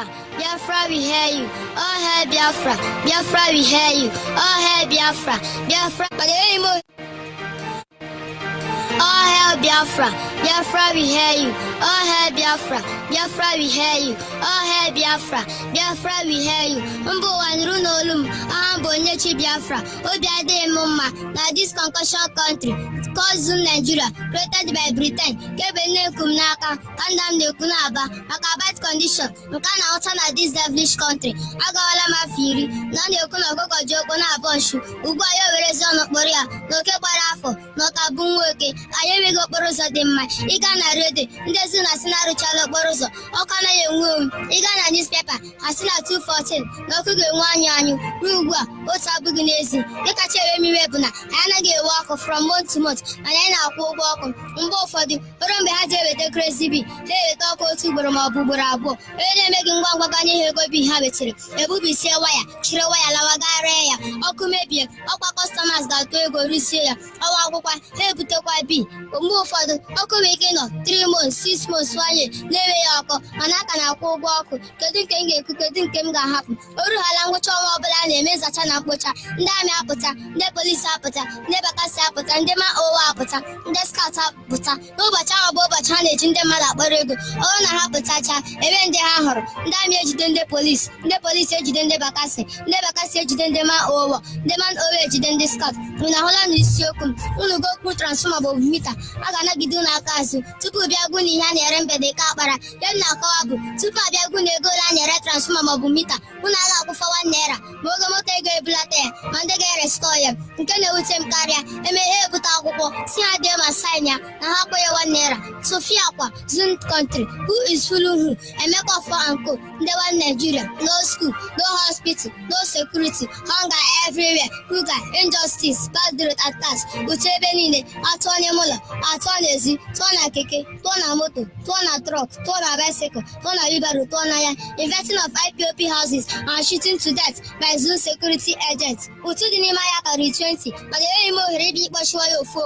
Biafra, we hear you. Oh, hey, Biafra. Biafra, we hear you. Oh, hey, Biafra. Biafra, but anymore. Oh, hey, Biafra. Biafra, we hear you. Oh, hey, Biafra. Biafra, we hear you. Oh, hey, Biafra. Biafra, we hear you. Umbo one runolum. Ambo nyechi Biafra. Obiade mumma. Now this concussion country called Nigeria, created by Britain. Kebene kumnaka. Kandam de kunaba. Akabat condition. Mkana otana this devilish country. Agawala mafiri. Nani okuna koko joko na abonshu. Ugwa yo werezo boria. Noke barafo. Nota bunweke. Ayewe go borozo de ma. Iga na rede. Ndezu na sinaru chalo borozo. Okana ye nwum. Iga na newspaper. Asila 214. Nokuge nwanyu anyu. Rugwa. Ota buginezi. Deka chewe mi webuna. Ayana ge walk from month to month. Ayana akwo walk. Mbo ụfọdụ ọrụ mgbe ha ji eweta crazy bi ha eweta ọkụ otu ugboro ma ọ bụ ugboro abụọ onye na-emeghị ngwa ngwa ganye ha ego bi ha wetere ebubisie waya chịrị waya lawa gaa ree ya ọkụ mebie ọkwa customers ga-atụ ego rusie ya ọwa akwụkwọ ha ebutekwa bi mgbe ụfọdụ ọkụ nwere ike nọ 3 months 6 months wanye na-enwe ya ọkụ mana aka na-akwụ ụgwọ ọkụ kedu nke m ga-ekwu kedu nke m ga-ahapụ o rughala ngwụcha ọnwa ọbụla a na-eme nzacha na mkpocha ndị amị apụta ndị polisi apụta ndị bakasị apụta ndị ma ụwa apụta ndị scout apụta n'ụbọchị ahụ bụ ụbọchị ha na-eji ndị mmadụ akpọrọ ego ọrụ na ha pụtacha ebe ndị ha hụrụ ndị amị ejide ndị polisi ejide ndị bakasị ejide ndị ma ụwọ ndị man owe ejide ndị scout unu ahụla na isiokwu m unu go okwu transfọma bụ mita a ga-anagide unu aka azụ tupu bịa gwu na ihe a na-ere mgbede ka akpara ya na-akọwa bụ tupu abịa gwu na ego ole a na-ere transfọma maọbụ mita unu a ga-akwụfa 1 naira ma oge moto ego ebulata ya ma ndị ga-erestọ ya nke na-ewute m karịa emeghe ebute akwụkwọ si ha dee ma sain ya na ha kpọ ya 1 naira Sofia kwa Zun country who is fooling who Emeka for Anko ndị one Nigeria no school no hospital no security hunger everywhere hunger injustice bad road attacks uche ebe niile atụọ n'ime ụlọ atụọ n'ezi tụọ na keke tụọ na moto tụọ na truck tụọ na bicycle tụọ na wheelbarrow tụọ na ya investing of IPOP houses and shooting to death by Zun security agents ụtụ dị n'ime ya karịrị 20 mana enweghị m ohere ebe ịkpọchiwa ya ofu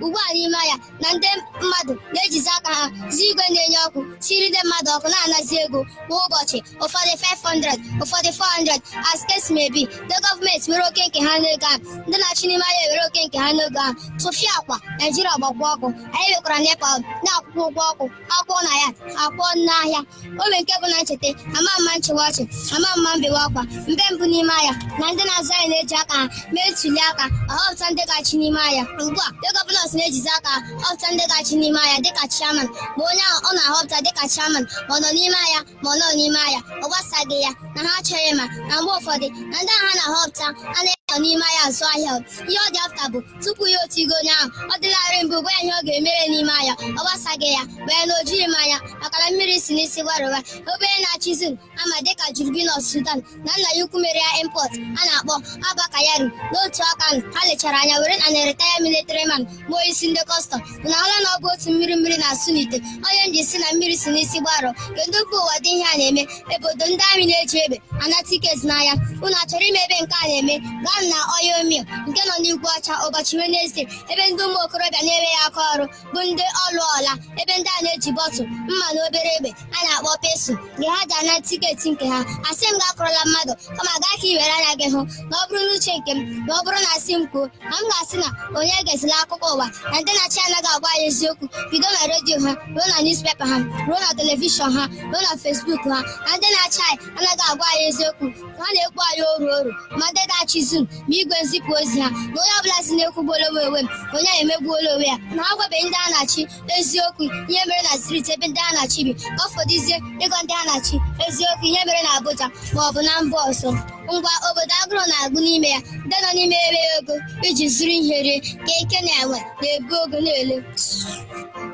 ugbu a n'ime ya na ndị mmadụ na-ejizi aka ha zi igwe na-enye ọkụ tiri ndị mmadụ ọkụ na-anazi ego kwa ụbọchị ụfọdụ 500 ụfọdụ 400 as case may be the gọọmenti were oke nke ha n'ego ahụ ndị na-achị n'ime ahịa ewere oke nke ha n'ego ahụ tụfịa akwa Naijiria gbakwa ọkụ anyị wekwara nepa na-akwụkwọ ụgwọ ọkụ akwụọ na ya akwụọ n'ahịa ome nke bụ na ncheta ama mma nchewa ọchị ama mma mbewe akwa mbe mbụ n'ime ahịa na ndị na-azụ anyị na-eji aka ha mee ntuli aka ahọpụta ndị ga-achị n'ime ahịa ugbu a the gọvanọs na-ejizi aka ha ọpụta ndị ga-achị n'ime ahịa dịka chairman ma onye ahụ ọ na-ahọpụta dịka chairman ma ọ nọ n'ime ahịa ma ọ nọ n'ime ahịa ọ gbasaghị ya na ha chọrọ ma na mgbe ụfọdụ na ndị ahụ ha na-ahọpụta a na-enọ n'ime ahịa azụ ahịa ihe ọ dị afta bụ tupu ya otigo onye ahụ ọ dịlarị mbụ gwa ya ihe ọ ga-emere n'ime ahịa ọ gbasaghị ya wee na ojughị m anya maka na mmiri si n'isi gwarụwa obere na-achị Zun ama dịka Jurubino Sudan na nna ya ukwu mere ya import a na-akpọ Abba Kyari n'otu aka ha lechara anya were na na-eretaya military man bụ isi ndị kọstọm na ọla na ọ bụ otu mmiri na-asụ n'ite onye nji si na mmiri si n'isi gbarọ kedu mkpa ụwa dị ihe a na-eme obodo ndị amị na-eji egbe ana tiketi n'ahịa unu achọrọ ime ebe nke a na-eme gaa na oil mill nke nọ n'Igwe Ọcha ụbọchị Wenesde ebe ndị ụmụ okorobịa na-enwe ya aka ọrụ bụ ndị ọlụọla ebe ndị a na-eji bọtụ mma na obere egbe a na-akpọ pesu gị ha ji ana tiketi nke ha asị m ga-akọrọla mmadụ kama gaa ka i were anya gị hụ na ọ bụrụ n'uche nke m na ọ bụrụ na asị m kwuo na m ga-asị na onye gezila akụkọ ụwa na ndị na-achị anaghị agwa anyị eziokwu bido na redio ha ruo na newspaper ha ruo na telivishọn ha ruo na Facebook ha na ndị na-achị anyị anaghị agwa anyị eziokwu ha na-ekwu anyị oru ma ndị ga-achị Zun ma igwe nzipụ ozi ha na onye ọbụla si na-ekwugbuola onwe m onye emegbuola onwe ya na ha gwabeghị ndị a na-achị eziokwu ihe mere na striti ebe ndị a na-achị bi ka ọ fọdụzie ịgwa ndị a na-achị eziokwu ihe mere na Abuja ma ọ bụ na mba ọzọ ngwa obodo agụrụ na-agụ n'ime ya ndị nọ n'ime ebe ego iji zuru ihe rie ka ike na-enwe na-ebu ogo na-ele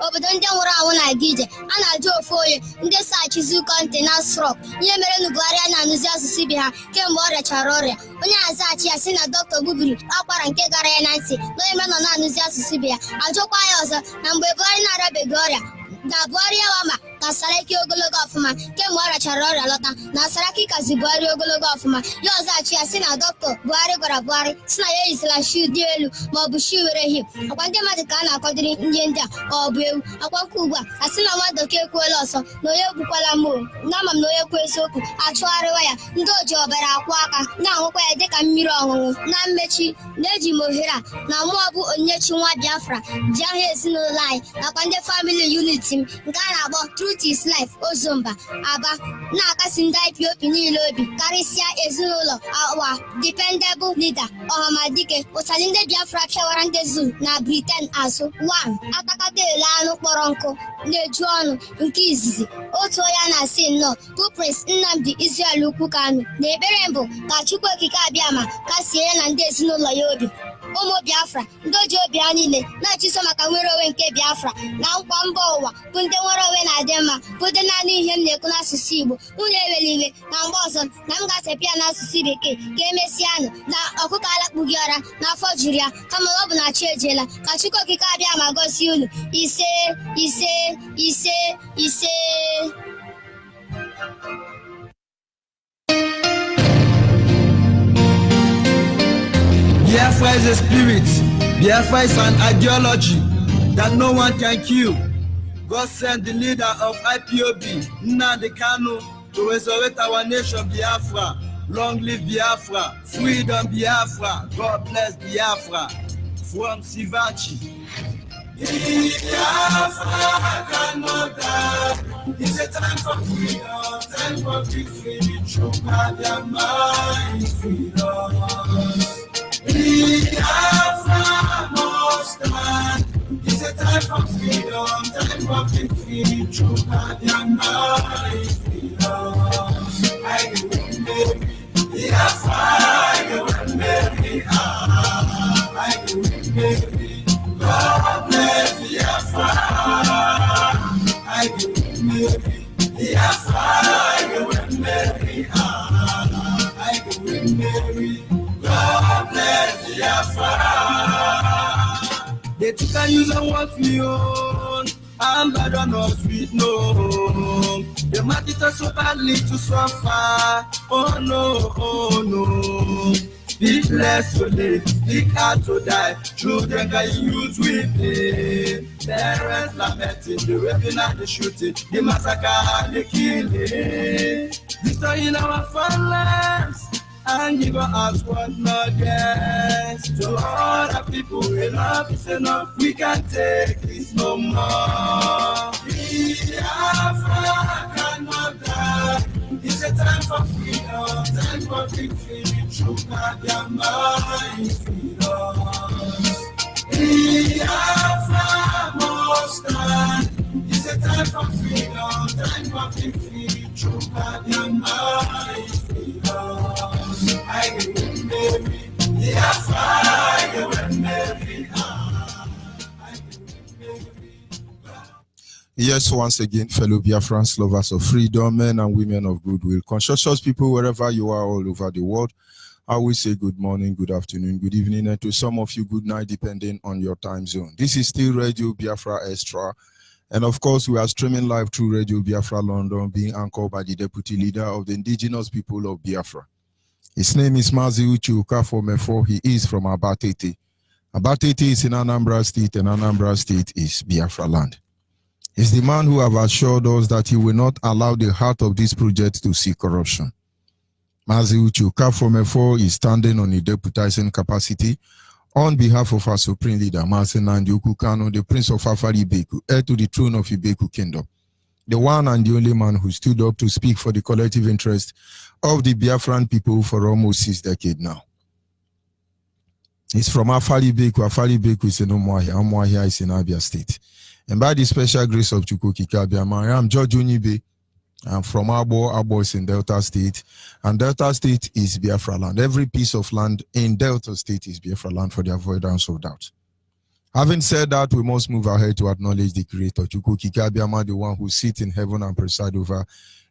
obodo ndị nwụrụ anwụ na-aga ije a na-ajụ ofu onye ndị sachizu kọntị na srọp ihe mere na Buhari a na-anụzi asụsụ ibe ha kemgbe ọ rịachara ọrịa onye azaghachi ya si na dọkịta gbubiri akwara nke gara ya na ntị na onye mere nọ na-anụzi asụsụ ibe ya ajụkwa ya ọzọ na mgbe Buhari na-arịabeghị ọrịa na Buhari yawa ma ka Saraki ogologo ọfụma kemgbe ọ rachara ọrịa lọta na Saraki kazi Buhari ogologo ọfụma ya ọzaghachi ya sị na dọkịta Buhari gwara Buhari sị na ya eyizila shoe dị elu maọbụ shoe were hip akwa ndị mmadụ ka a na-akwadiri ihe ndị a ka ọ bụ ewu akwa nke ugbu a sị na nwa dọka ekwuola ọsọ na onye egbukwala m na ama m na onye kwu eziokwu achụgharịwa ya ndị oji ọbara akwa aka na-aṅụkwa ya dịka mmiri ọṅụṅụ. Na mmechi na-eji m ohere a na mụọ bụ Onyechi nwa Biafra ji aha ezinụlọ anyị nakwa ndị family unit m nke a na-akpọ Truth is Life Ozomba Aba na-akasi ndị IPOB niile obi karịsịa ezinụlọ awa dependable leader Ọhamadike ụtalị ndị Biafra pịawara ndị Zulu na Britain azụ 1 atakata ele anụ kpọrọ nkụ na-eju ọnụ nke izizi otu onye a na-asị nnọọ bụ Prince Nnamdi Israel Ukwu Kanu na ekpere mbụ ka Chukwu Okike Abịama kasie ya na ndị ezinụlọ ya obi. Ụmụ Biafra ndị oji obi ha niile na-achịso maka nwere onwe nke Biafra na nkwa mba ụwa bụ ndị nwere onwe na-adị mma bụ ndị naanị ihe m na-ekwu n'asụsụ Igbo unu ewela iwe na mgbe ọzọ na m ga-asepịa n'asụsụ Bekee ka emesịanụ na ọkụkọ alakpughị ọra n'afọ juru ya kama ọ bụ na chi ejiela ka Chukwu Okike Abịama gọzie unu ise ise ise ise. Biafra is a spirit. Biafra is an ideology that no one can kill. God sent the leader of IPOB, Nnamdi Kanu, to resurrect our nation, Biafra. Long live Biafra. Freedom, Biafra. God bless Biafra. From Sivachi. Biafra cannot die. It's a time for freedom, time for victory. Choka their mind, freedom. Biafra must stand. It's a time for freedom, time for victory. Choka their mind, freedom. I go with Mary. Biafra, I go with Mary. I go with Mary. God bless Biafra. I go with Mary. Biafra, I go with Mary. I go with Mary. God bless Biafra. They took a use of what we own. I'm bad on us with no. The market is so badly to suffer. Oh no, oh no. Be blessed to live, speak out to die. Children can use with me. Parents lamenting, the raping and the shooting, the massacre and the killing. Destroying our farmlands and give us what not gets. To all the people, enough is enough. We can't take this no more. Biafra cannot die. It's a time for freedom, time for victory. Choka their minds, freedom. Biafra must stand. It's a time for freedom, time for victory. Choka their minds, freedom. I go with Mary. Biafra, I go with Mary. I go with Mary. Yes, once again, fellow Biafrans, lovers of freedom, men and women of goodwill, conscientious people, wherever you are all over the world, I will say good morning, good afternoon, good evening, and to some of you, good night, depending on your time zone. This is still Radio Biafra Extra, and of course, we are streaming live through Radio Biafra London, being anchored by the Deputy Leader of the Indigenous People of Biafra. His name is Maziuchi Ukafomefo. He is from Abatete. Abatete is in Anambra State, and Anambra State is Biafra land. He's the man who have assured us that he will not allow the heart of this project to see corruption. Maziuchi Ukafomefo is standing on a deputizing capacity on behalf of our Supreme Leader, Mazi Nnamdi Kanu, the Prince of Afari Ibeku, heir to the throne of Ibeku Kingdom, the one and the only man who stood up to speak for the collective interest of the Biafran people for almost 6 decades now. He's from Afari Ibeku. Afari Ibeku is in Umuahia. Umuahia is in Abia State. And by the special grace of Chukwu Okike Abịama, I am George Onyibe. I'm from Abo. Abo is in Delta State. And Delta State is Biafra land. Every piece of land in Delta State is Biafra land, for the avoidance of doubt. Having said that, we must move ahead to acknowledge the Creator, Chukwu Okike Abịama, the one who sits in heaven and preside over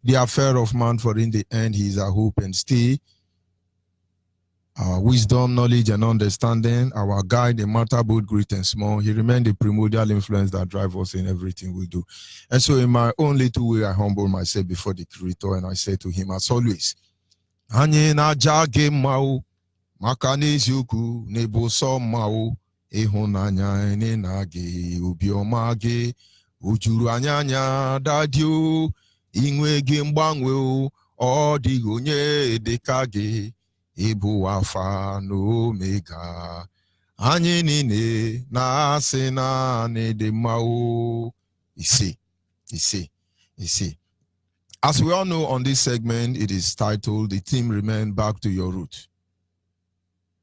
the affair of man, for in the end he is our hope and stay. our wisdom, knowledge, and understanding, our guide in matter both great and small. He remained the primordial influence that drives us in everything we do. And so in my own little way, I humble myself before the Creator, and I say to him, as always, Anye na jage mao, makanezi uku nebo so mao, ehonanya ene nage, ubioma ge, ujuru anyanya dadio, inwe ge mbangwe o digonye dekage. Ibu Alpha and Omega. Anyị niile na-asị naanị dị mma o. You see. As we all know on this segment, it is titled, the theme remain back to your root.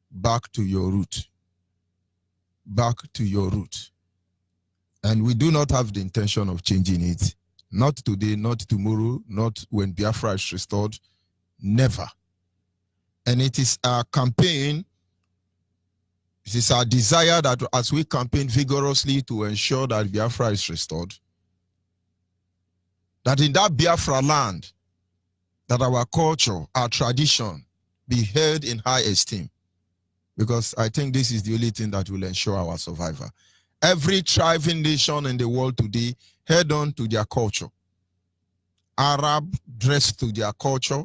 Back to your root. Back to your root. And we do not have the intention of changing it. Not today, not tomorrow, not when Biafra is restored. Never. And it is our campaign, it is our desire that as we campaign vigorously to ensure that Biafra is restored, that in that Biafra land, that our culture, our tradition be held in high esteem. Because I think this is the only thing that will ensure our survival. Every thriving nation in the world today head on to their culture. Arab dress to their culture,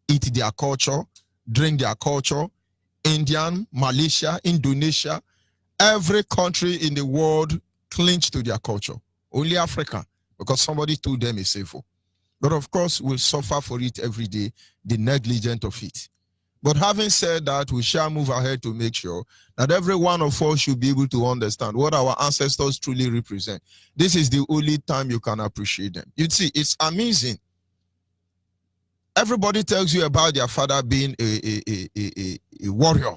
eat their culture, drink their culture. Indian, Malaysia, Indonesia, every country in the world clinch to their culture. Only Africa, because somebody told them it's sinful. But of course, we'll suffer for it every day, the negligence of it. But having said that, we shall move ahead to make sure that every one of us should be able to understand what our ancestors truly represent. This is the only time you can appreciate them. You see, it's amazing. Everybody tells you about their father being a warrior,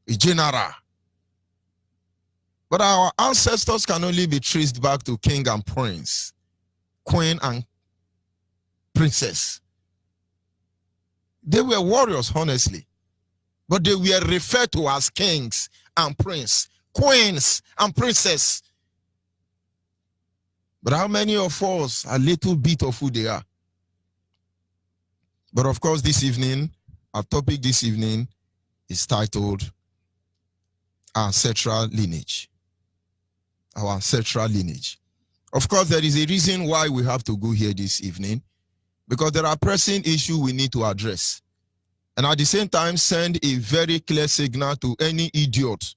a general. But our ancestors can only be traced back to king and prince, queen and princess. They were warriors, honestly. But they were referred to as kings and princes, queens and princesses. But how many of us are a little bit of who they are? But of course, this evening, our topic this evening is titled Ancestral Lineage. Our ancestral lineage. Of course, there is a reason why we have to go here this evening, because there are pressing issues we need to address. And at the same time, send a very clear signal to any idiot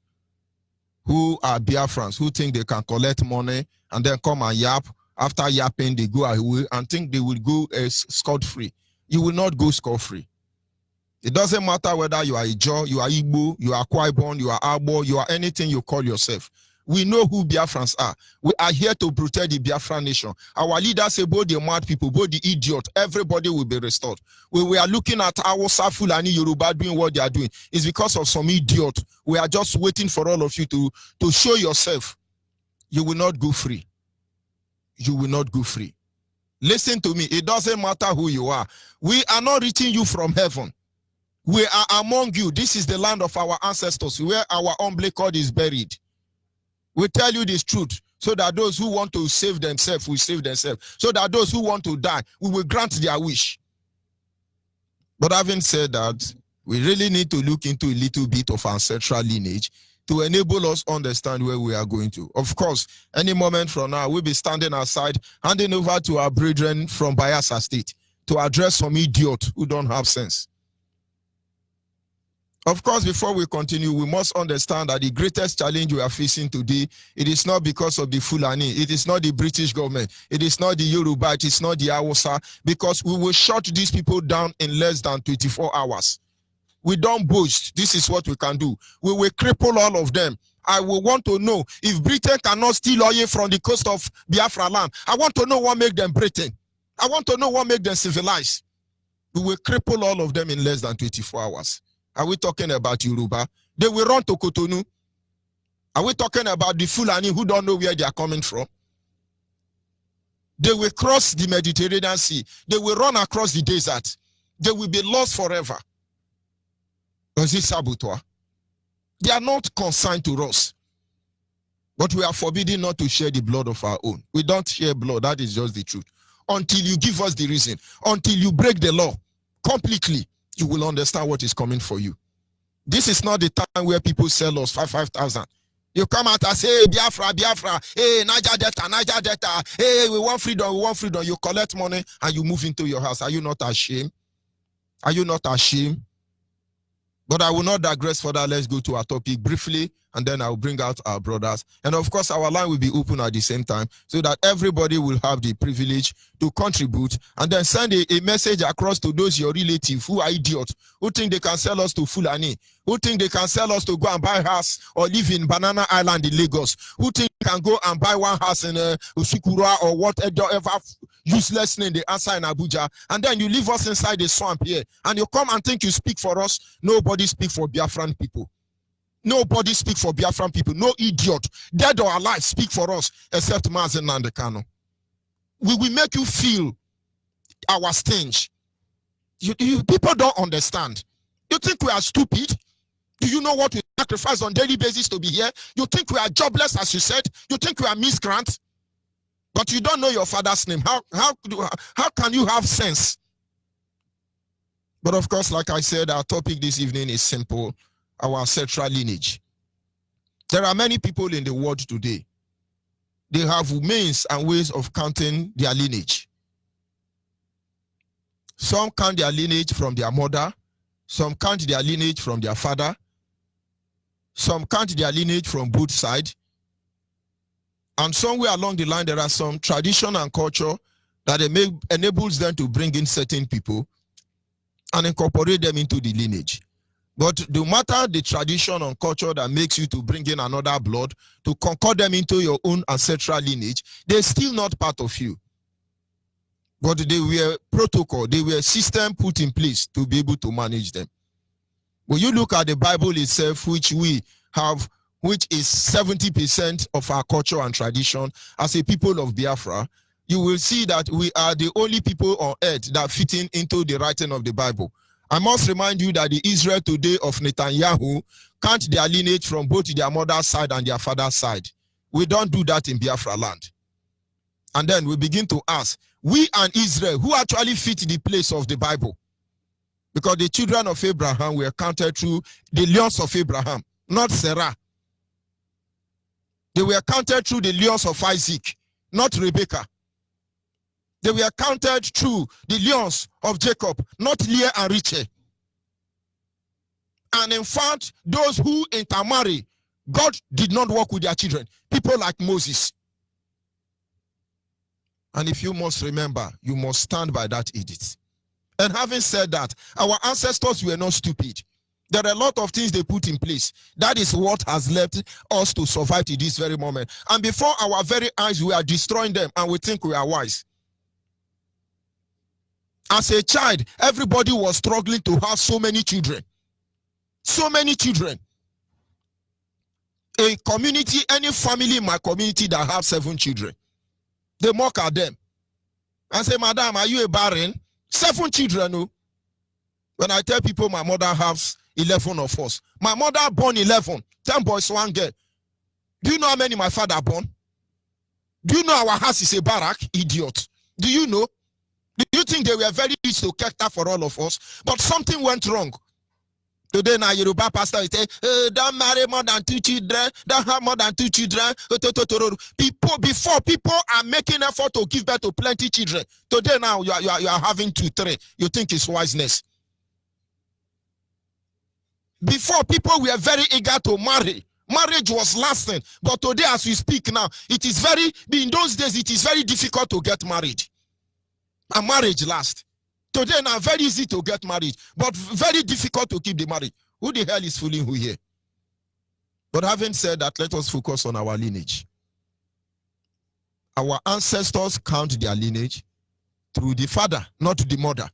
who are Biafrans, who think they can collect money and then come and yap. After yapping, they go away and think they will go scot-free. You will not go scot-free. It doesn't matter whether you are Ijo, you are Igbo, you are Kwaibon, you are Abo, you are anything you call yourself. We know who Biafrans are. We are here to protect the Biafran nation. Our leaders say both the mad people, both the idiot, everybody will be restored. When we are looking at our Fulani Yoruba doing what they are doing, it's because of some idiot. We are just waiting for all of you to show yourself. You will not go free. You will not go free. Listen to me. It doesn't matter who you are. We are not reaching you from heaven. We are among you. This is the land of our ancestors, where our umbilical cord is buried. We tell you this truth, so that those who want to save themselves will save themselves. So that those who want to die, we will grant their wish. But having said that, we really need to look into a little bit of ancestral lineage to enable us understand where we are going to. Of course, any moment from now, we'll be standing aside, handing over to our brethren from Bayelsa State to address some idiot who don't have sense. Of course, before we continue, we must understand that the greatest challenge we are facing today, it is not because of the Fulani, it is not the British government, it is not the Yoruba, it is not the Hausa, because we will shut these people down in less than 24 hours. We don't boast. This is what we can do. We will cripple all of them. I will want to know if Britain cannot steal oil from the coast of Biafra land. I want to know what makes them Britain. I want to know what makes them civilized. We will cripple all of them in less than 24 hours. Are we talking about Yoruba? They will run to Cotonou. Are we talking about the Fulani who don't know where they are coming from? They will cross the Mediterranean Sea. They will run across the desert. They will be lost forever. Is it saboteur? They are not consigned to us. But we are forbidden not to share the blood of our own. We don't share blood. That is just the truth. Until you give us the reason. Until you break the law completely, you will understand what is coming for you. This is not the time where people sell us 5,000. You come out and say, hey, Biafra, Biafra, hey, Niger Delta, hey, we want freedom, we want freedom. You collect money and you move into your house. Are you not ashamed? Are you not ashamed? But I will not digress further. Let's go to our topic briefly, and then I'll bring out our brothers. And of course, our line will be open at the same time so that everybody will have the privilege to contribute, and then send a message across to those your relatives who are idiots, who think they can sell us to Fulani, who think they can sell us to go and buy a house or live in Banana Island in Lagos, who think they can go and buy one house in Usikura or whatever useless name they answer in Abuja, and then you leave us inside the swamp here, and you come and think you speak for us. Nobody speak for Biafran people. Nobody speak for Biafran people. No idiot, dead or alive, speak for us except Mazen Nandekano. We will make you feel our stench. People don't understand. You think we are stupid? Do you know what we sacrifice on a daily basis to be here? You think we are jobless, as you said? You think we are miscreants? But you don't know your father's name. How can you have sense? But of course, like I said, our topic this evening is simple: our ancestral lineage. There are many people in the world today. They have means and ways of counting their lineage. Some count their lineage from their mother. Some count their lineage from their father. Some count their lineage from both sides. And somewhere along the line, there are some tradition and culture that enables them to bring in certain people and incorporate them into the lineage. But no matter the tradition and culture that makes you to bring in another blood, to concord them into your own ancestral lineage, they're still not part of you. But they were protocol, they were system put in place to be able to manage them. When you look at the Bible itself, which we have, which is 70% of our culture and tradition as a people of Biafra, you will see that we are the only people on earth that fit into the writing of the Bible. I must remind you that the Israel today of Netanyahu count their lineage from both their mother's side and their father's side. We don't do that in Biafra land. And then we begin to ask, we and Israel, who actually fit the place of the Bible? Because the children of Abraham were counted through the lions of Abraham, not Sarah. They were counted through the lions of Isaac, not Rebekah. They were counted through the lions of Jacob, not Leah and Rachel. And in fact, those who intermarry, God did not work with their children. People like Moses. And if you must remember, you must stand by that edict. And having said that, our ancestors were not stupid. There are a lot of things they put in place. That is what has left us to survive to this very moment. And before our very eyes, we are destroying them and we think we are wise. As a child, everybody was struggling to have so many children. So many children. A community, any family in my community that have 7 children, they mock at them and say, Madam, are you a barren? 7 children, no. When I tell people my mother has 11 of us, my mother born 11, 10 boys, 1 girl. Do you know how many my father born? Do you know our house is a barrack? Idiot. Do you know? Do you think they were very rich to cater for all of us? But something went wrong. Today now Yoruba pastor will say, don't marry more than 2 children, don't have more than 2 children. Before people are making effort to give birth to plenty children. Today now you are having 2, 3. You think it's wiseness. Before people were very eager to marry. Marriage was lasting. But today as we speak now, in those days it is very difficult to get married. And marriage lasts. Today now very easy to get married, but very difficult to keep the marriage. Who the hell is fooling who here? But having said that, let us focus on our lineage. Our ancestors count their lineage through the father, not the mother.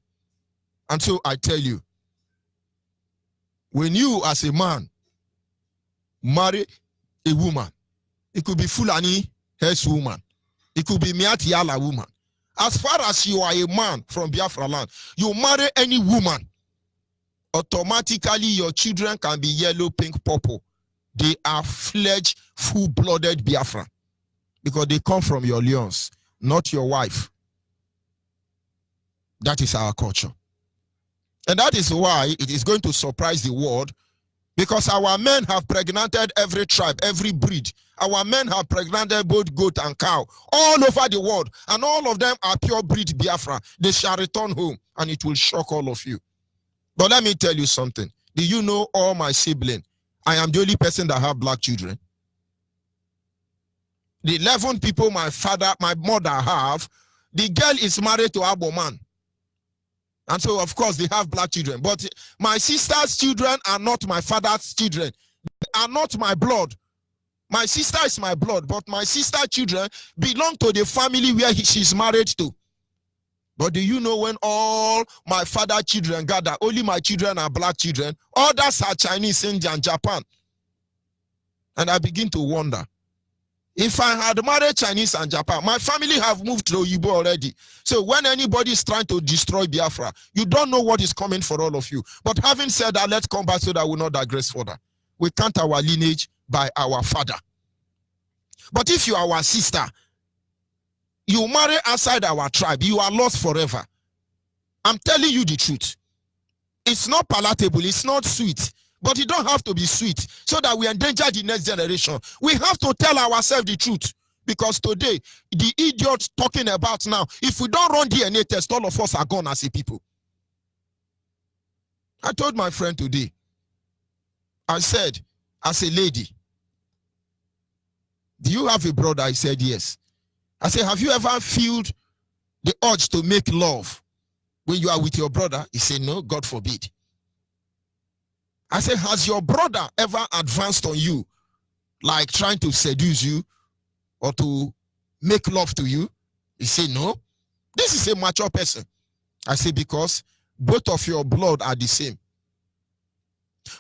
And so I tell you, when you as a man marry a woman, it could be Fulani Hess woman, it could be Miatiala woman. As far as you are a man from Biafra land, you marry any woman, automatically your children can be yellow, pink, purple. They are fledged, full-blooded Biafra because they come from your lions, not your wife. That is our culture. And that is why it is going to surprise the world Because our men have pregnated every tribe, every breed. Our men have pregnated both goat and cow all over the world. And all of them are pure breed Biafra. They shall return home and it will shock all of you. But let me tell you something. Do you know all my siblings? I am the only person that have black children. The 11 people my mother have, the girl is married to a Igbo man. And so, of course, they have black children. But my sister's children are not my father's children. They are not my blood. My sister is my blood, but my sister's children belong to the family where she's married to. But do you know when all my father's children gather, only my children are black children, others are Chinese, Indian, Japan. And I begin to wonder, if I had married Chinese and Japan, my family have moved to Onyibe already. So when anybody is trying to destroy Biafra, you don't know what is coming for all of you. But having said that, let's come back so that we will not digress further. We count our lineage by our father. But if you are our sister, you marry outside our tribe, you are lost forever. I'm telling you the truth. It's not palatable, it's not sweet. But it don't have to be sweet so that we endanger the next generation. We have to tell ourselves the truth. Because today, the idiots talking about now, if we don't run DNA test, all of us are gone as a people. I told my friend today, I said, as a lady, do you have a brother? I said, yes. I said, have you ever felt the urge to make love when you are with your brother? He said, no, God forbid. I said, has your brother ever advanced on you, like trying to seduce you or to make love to you? He said, no. This is a mature person. I said, because both of your blood are the same.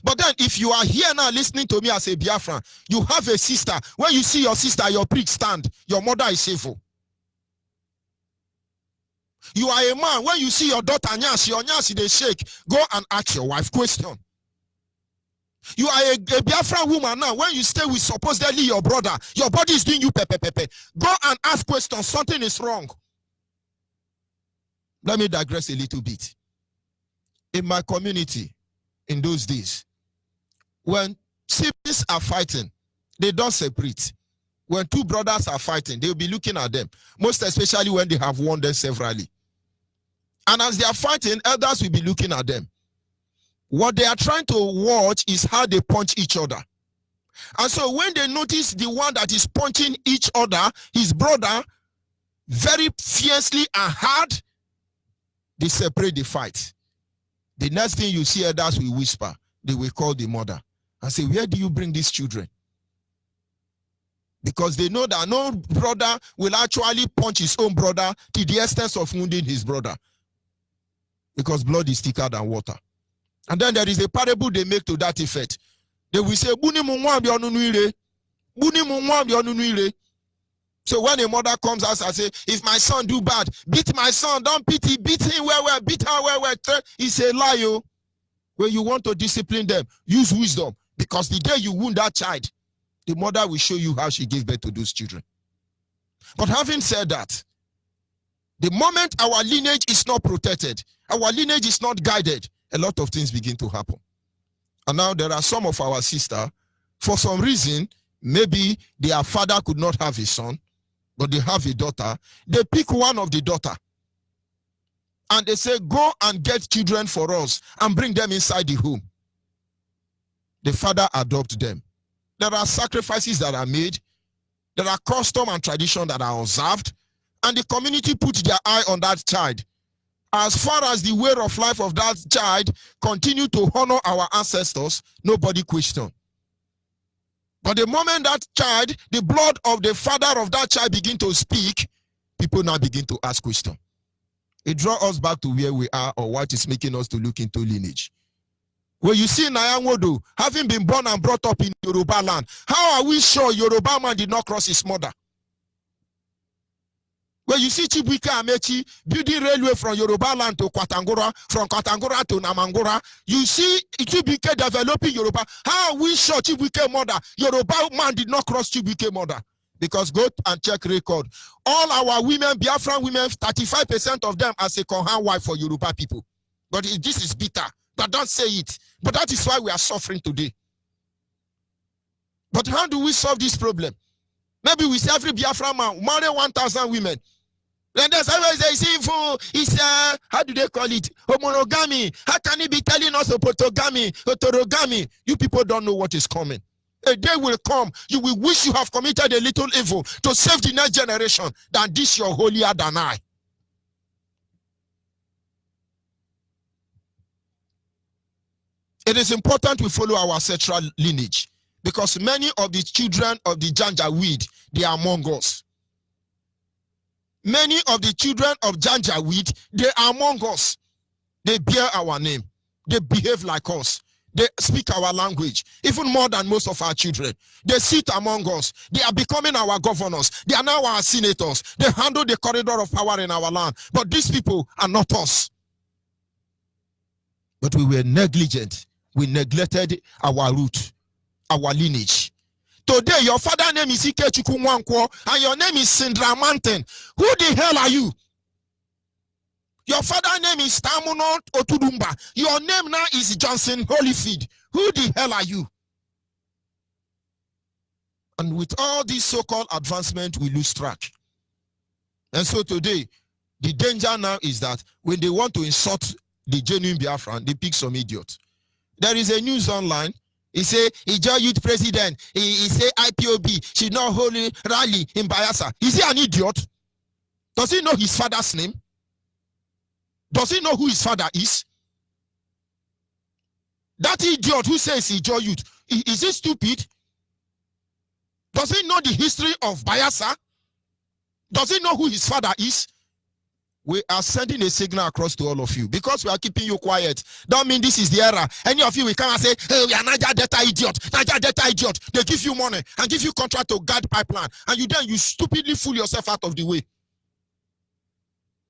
But then if you are here now listening to me as a Biafran, you have a sister. When you see your sister, your prick stand, your mother is evil. You are a man. When you see your daughter, your nyasi, they shake, go and ask your wife question. You are a Biafran woman now. When you stay with supposedly your brother, your body is doing you pepe. Go and ask questions. Something is wrong. Let me digress a little bit. In my community, in those days, when siblings are fighting, they don't separate. When two brothers are fighting, they'll be looking at them, most especially when they have won them severally. And as they are fighting, elders will be looking at them. What they are trying to watch is how they punch each other. And so when they notice the one that is punching each other, his brother, very fiercely and hard, they separate the fight. The next thing you see, elders will whisper. They will call the mother and say, where do you bring these children? Because they know that no brother will actually punch his own brother to the extent of wounding his brother. Because blood is thicker than water. And then there is a parable they make to that effect. They will say, so when a mother comes out and say, if my son do bad, beat my son, don't pity, beat him well, beat her well. It's a lie. When you want to discipline them, use wisdom. Because the day you wound that child, the mother will show you how she gave birth to those children. But having said that, the moment our lineage is not protected, our lineage is not guided, a lot of things begin to happen. And now there are some of our sisters, for some reason, maybe their father could not have a son, but they have a daughter. They pick one of the daughter. And they say, go and get children for us and bring them inside the home. The father adopts them. There are sacrifices that are made. There are custom and tradition that are observed. And the community puts their eye on that child. As far as the way of life of that child continue to honor our ancestors, nobody question. But the moment that child, the blood of the father of that child begin to speak, people now begin to ask questions. It draws us back to where we are or what is making us to look into lineage. When you see Nyanwodo having been born and brought up in Yoruba land, how are we sure Yoruba man did not cross his mother? When you see Chibuike Amechi building railway from Yoruba land to Kwatangora, from Kwatangora to Namangora, you see Chibuike developing Yoruba. How are we sure Chibuike mother, Yoruba man did not cross Chibuike mother? Because go and check record. All our women, Biafran women, 35% of them as a Kohan wife for Yoruba people. But this is bitter. But don't say it. But that is why we are suffering today. But how do we solve this problem? Maybe we say every Biafra man marry 1,000 women. Then there's always a sinful, it's how do they call it? Homonogamy. How can he be telling us heterogamy? You people don't know what is coming. A day will come, you will wish you have committed a little evil to save the next generation than this you're holier than I. It is important we follow our ancestral lineage because many of the children of the Janjaweed, they are among us. Many of the children of Janjaweed, they are among us. They bear our name. They behave like us. They speak our language, even more than most of our children. They sit among us. They are becoming our governors. They are now our senators. They handle the corridor of power in our land. But these people are not us. But we were negligent. We neglected our root, our lineage. Today, your father's name is Ike Chukwunwankwo and your name is Sindra Mountain. Who the hell are you? Your father's name is Tamuno Otudumba. Your name now is Johnson Holyfield. Who the hell are you? And with all this so-called advancement, we lose track. And so today, the danger now is that when they want to insult the genuine Biafran, they pick some idiot. There is a news online. He say, IZION youth president. He say IPOB should not hold a rally in Bayelsa. Is he an idiot? Does he know his father's name? Does he know who his father is? That idiot who says IZION youth, is he stupid? Does he know the history of Bayelsa? Does he know who his father is? We are sending a signal across to all of you because we are keeping you quiet. Don't mean this is the era. Any of you will come and say, hey, we are Niger Delta idiot. Niger Delta idiot. They give you money and give you contract to guard pipeline. And you stupidly fool yourself out of the way.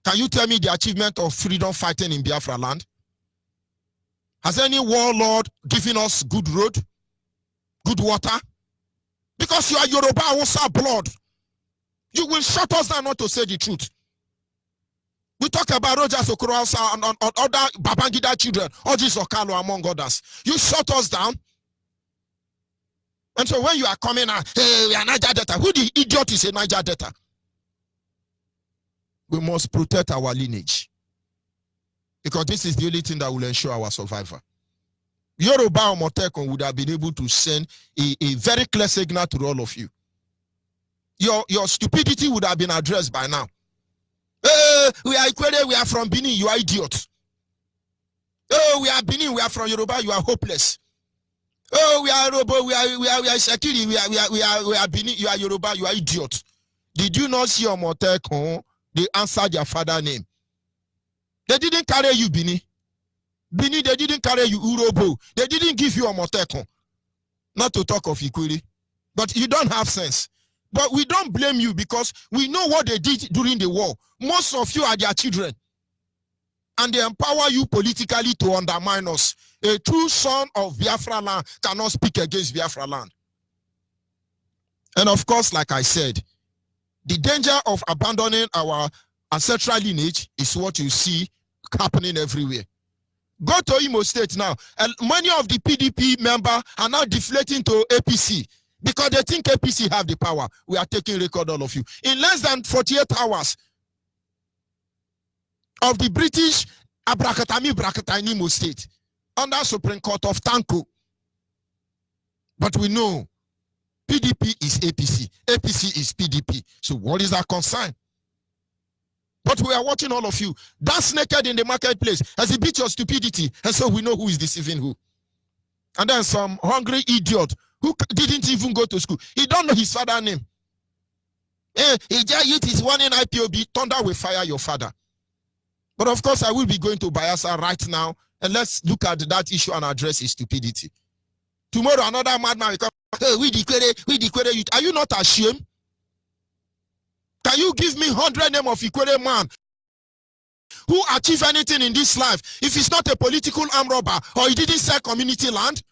Can you tell me the achievement of freedom fighting in Biafra land? Has any warlord given us good road? Good water? Because you are Yoruba Hausa blood. You will shut us down not to say the truth. We talk about Rogers Okorosa and other Babangida children, Ojis Okalo among others. You shut us down. And so when you are coming out, hey, we are Niger Delta. Who the idiot is a Niger Delta? We must protect our lineage. Because this is the only thing that will ensure our survival. Yoruba Omotekun would have been able to send a very clear signal to all of you. Your stupidity would have been addressed by now. We are Ikwere, we are from Benin, you are idiot. Oh, we are Benin, we are from Yoruba, you are hopeless. Oh, we are Robo, we are Shakiri, we are Benin, you are Yoruba, you are idiot. Did you not see Omotekun? They answered their father's name. They didn't carry you, Benin. Benin, they didn't carry you, Urobo. They didn't give you Omotekun. Not to talk of Ikwere. But you don't have sense. But we don't blame you because we know what they did during the war. Most of you are their children. And they empower you politically to undermine us. A true son of Biafra land cannot speak against Biafra land. And of course, like I said, the danger of abandoning our ancestral lineage is what you see happening everywhere. Go to Imo State now, and many of the PDP members are now deflating to APC. Because they think APC have the power. We are taking record, all of you. In less than 48 hours of the British Abrakatami in Imo State, under Supreme Court of Tanko. But we know PDP is APC. APC is PDP. So what is our concern? But we are watching all of you. Dance naked in the marketplace. Exhibit your stupidity. And so we know who is deceiving who. And then some hungry idiot who didn't even go to school. He don't know his father's name. IZION youth is one in IPOB. Thunder will fire your father. But of course, I will be going to Bayelsa right now. And let's look at that issue and address his stupidity. Tomorrow, another madman will come. Hey, we declare youth. Are you not ashamed? Can you give me 100 names of Ikwere man who achieve anything in this life if it's not a political armed robber or he didn't sell community land?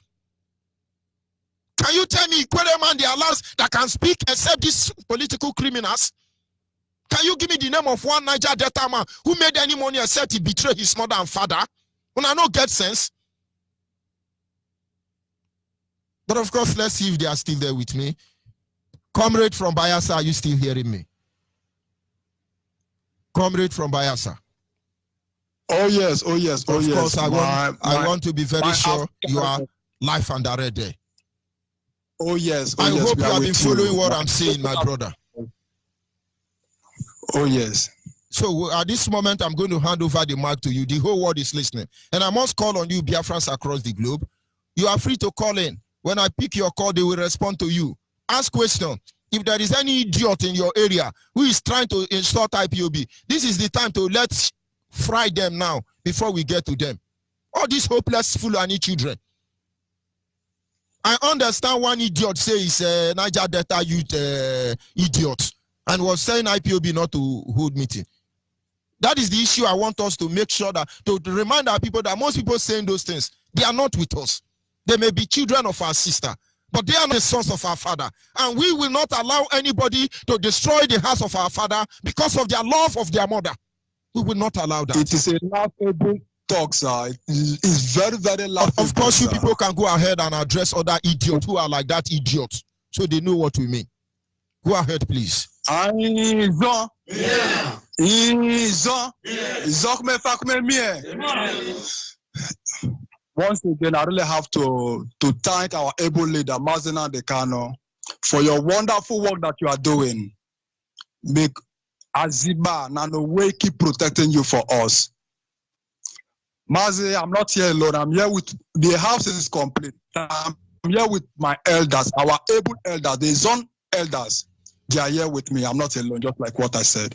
Can you tell me Ikwere man the last that can speak except these political criminals? Can you give me the name of one Niger Delta man who made any money except he betrayed his mother and father? When I don't get sense. But of course, let's see if they are still there with me. Comrade from Biafra, are you still hearing me? Comrade from Biafra. Oh yes, oh yes, oh yes. Of course, I want to be very sure you are live and direct there. Oh yes, oh I yes. hope you have been following what I'm saying, my brother. Oh yes. So at this moment, I'm going to hand over the mic to you. The whole world is listening. And I must call on you, Biafrans across the globe. You are free to call in. When I pick your call, they will respond to you. Ask questions. If there is any idiot in your area who is trying to install IPOB, this is the time to let's fry them now before we get to them. All these hopeless Fulani children. I understand one idiot says Niger Delta youth idiot and was saying IPOB not to hold meeting. That is the issue I want us to make sure that, to remind our people that most people saying those things, they are not with us. They may be children of our sister, but they are not the sons of our father. And we will not allow anybody to destroy the house of our father because of their love of their mother. We will not allow that. It is a laughable talk, sir. It's very, very laughable. Of course, you people can go ahead and address other idiots who are like that idiot, so they know what we mean. Go ahead, please. IZION. Once again, I really have to thank our able leader, Mazina Dekano, for your wonderful work that you are doing. Make Aziba Nano way keep protecting you for us. Mazi, I'm not here alone. I'm here with the house is complete. I'm here with my elders, our able elders, the zone elders. They are here with me. I'm not alone, just like what I said.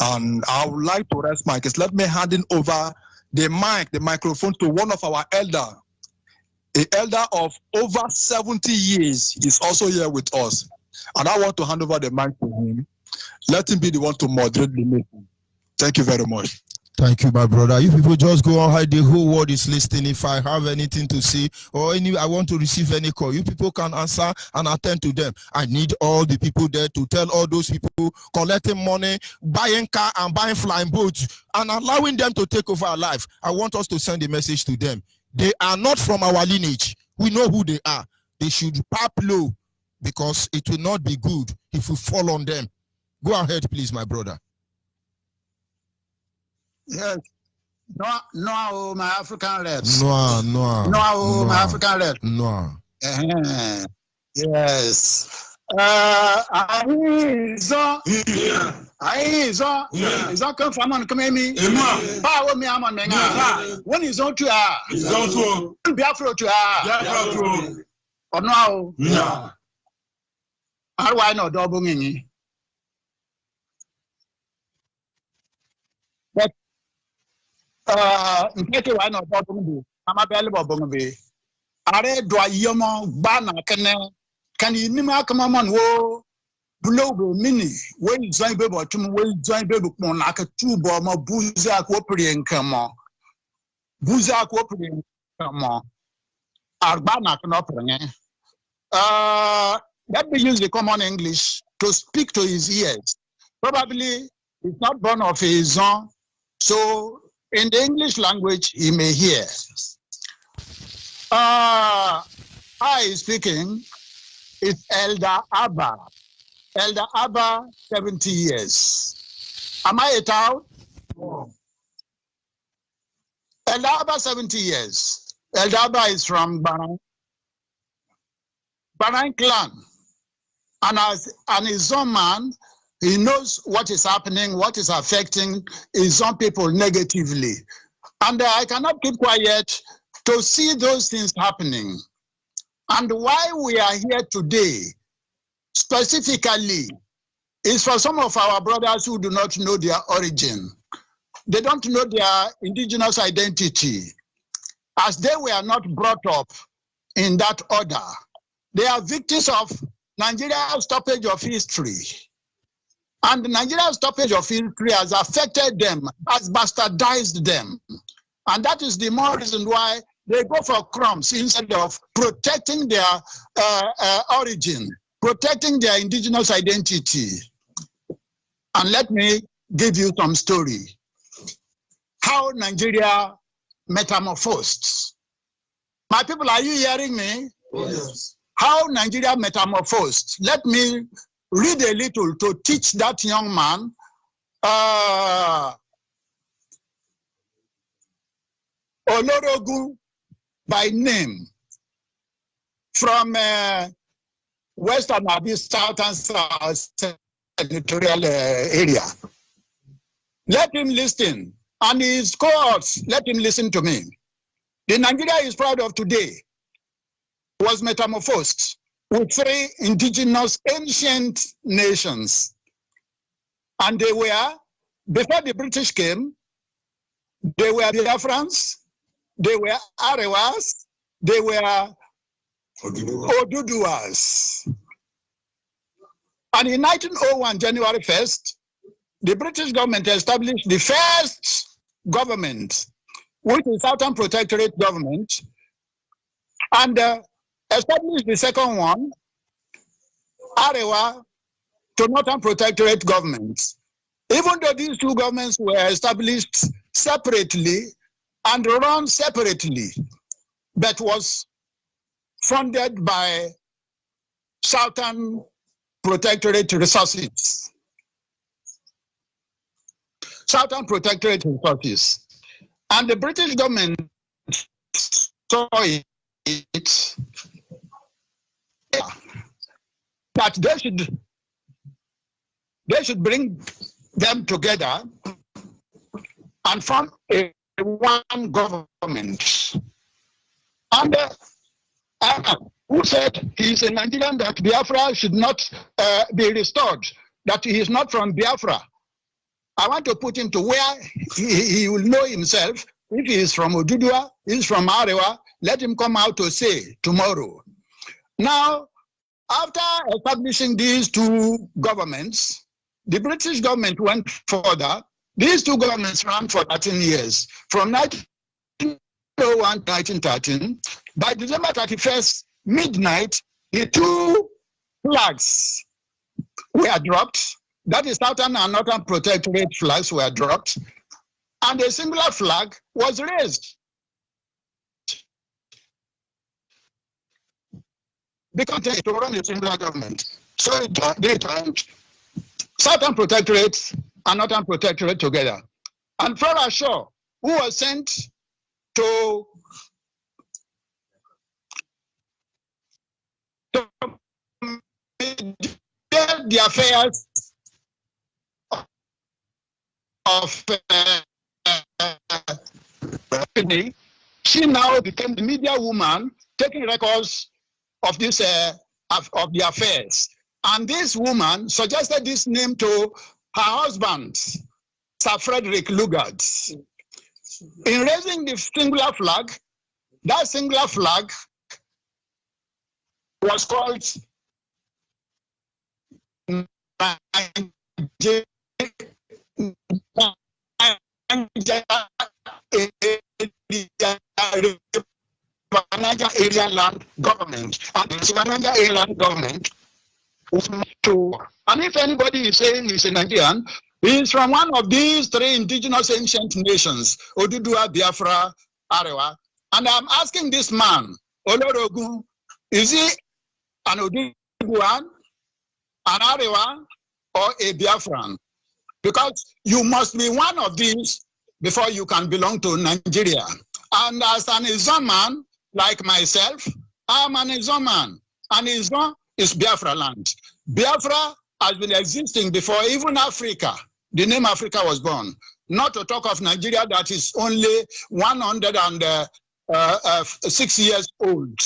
And I would like to rest my case. Let me hand in over the microphone to one of our elder. An elder of over 70 years is also here with us. And I want to hand over the mic to him. Let him be the one to moderate the meeting. Thank you very much. Thank you, my brother. You people just go on high. The whole world is listening. If I have anything to say or I want to receive any call, you people can answer and attend to them. I need all the people there to tell all those people collecting money, buying car and buying flying boats and allowing them to take over our life. I want us to send a message to them. They are not from our lineage. We know who they are. They should pop low because it will not be good if we fall on them. Go ahead, please, my brother. Yes. No, my African reds. No, my African red. No. Yes. IZION come from on come me. Power me am on me. When is on to Biafra to or no. How do I know double me? Mpeke wa na obo bumbu ama bele bo bumbu are do ayomo ba na kene kan yinim akama man wo bulo be mini we join be botum we join be bukpon na aka tubo ma buza ko pri nkamo arba na kana prenye let me use the common English to speak to his ears. Probably it's not born of his own, so in the English language, he may hear. I speaking is Elder Abba. Elder Abba, 70 years. Am I it out? No. Elder Abba, 70 years. Elder Abba is from Banang clan. And as his own man, he knows what is happening, what is affecting his own people negatively. And I cannot keep quiet to see those things happening. And why we are here today, specifically, is for some of our brothers who do not know their origin. They don't know their indigenous identity, as they were not brought up in that order. They are victims of Nigeria's stoppage of history. And the Nigerian stoppage of history has affected them, has bastardized them. And that is the more reason why they go for crumbs instead of protecting their origin, protecting their indigenous identity. And let me give you some story. How Nigeria metamorphosed. My people, are you hearing me? Yes. how Nigeria metamorphosed. Let me read a little to teach that young man. Olorogun by name, from Western Abyss, Southern South territorial area. Let him listen, and his cohorts, let him listen to me. The Nigeria is proud of today was metamorphosed with 3 indigenous ancient nations. And they were, before the British came, they were Biafrans, they were Arewas, they were Oduduwas. And in 1901, January 1st, the British government established the first government, which is Southern Protectorate government, and established the second one, Arewa to Northern Protectorate government. Even though these 2 governments were established separately and run separately, but was funded by Southern Protectorate resources. Southern Protectorate resources. And the British government saw it that they should bring them together and form a one government. And who said he is a Nigerian, that Biafra should not be restored, that he is not from Biafra. I want to put him to where he will know himself. If he is from Odudua, he is from Arewa, let him come out to say tomorrow. Now, after establishing these 2 governments, the British government went further. These 2 governments ran for 13 years, from 1901 to 1913. By December 31st, midnight, the 2 flags were dropped. That is, Southern and Northern Protectorate flags were dropped, and a singular flag was raised. Because they to run a singular government. So they turned Southern Protectorate and Northern Protectorate together. And Flora Shaw, who was sent to mediate the affairs of she now became the media woman, taking records of this of the affairs. And this woman suggested this name to her husband, Sir Frederick Lugard. In raising the singular flag, that singular flag was called Niger Area Land Government. And the Niger Area Land Government was to, and if anybody is saying he's a Nigerian, he is from one of these 3 indigenous ancient nations, Odudua, Biafra, Arewa. And I'm asking this man, Olorogun, is he an Oduduan, an Arewa, or a Biafran? Because you must be one of these before you can belong to Nigeria. And as an IZION man, like myself, I'm an IZION man. And IZION is Biafra land. Biafra has been existing before even Africa. The name Africa was born. Not to talk of Nigeria that is only 106 years old.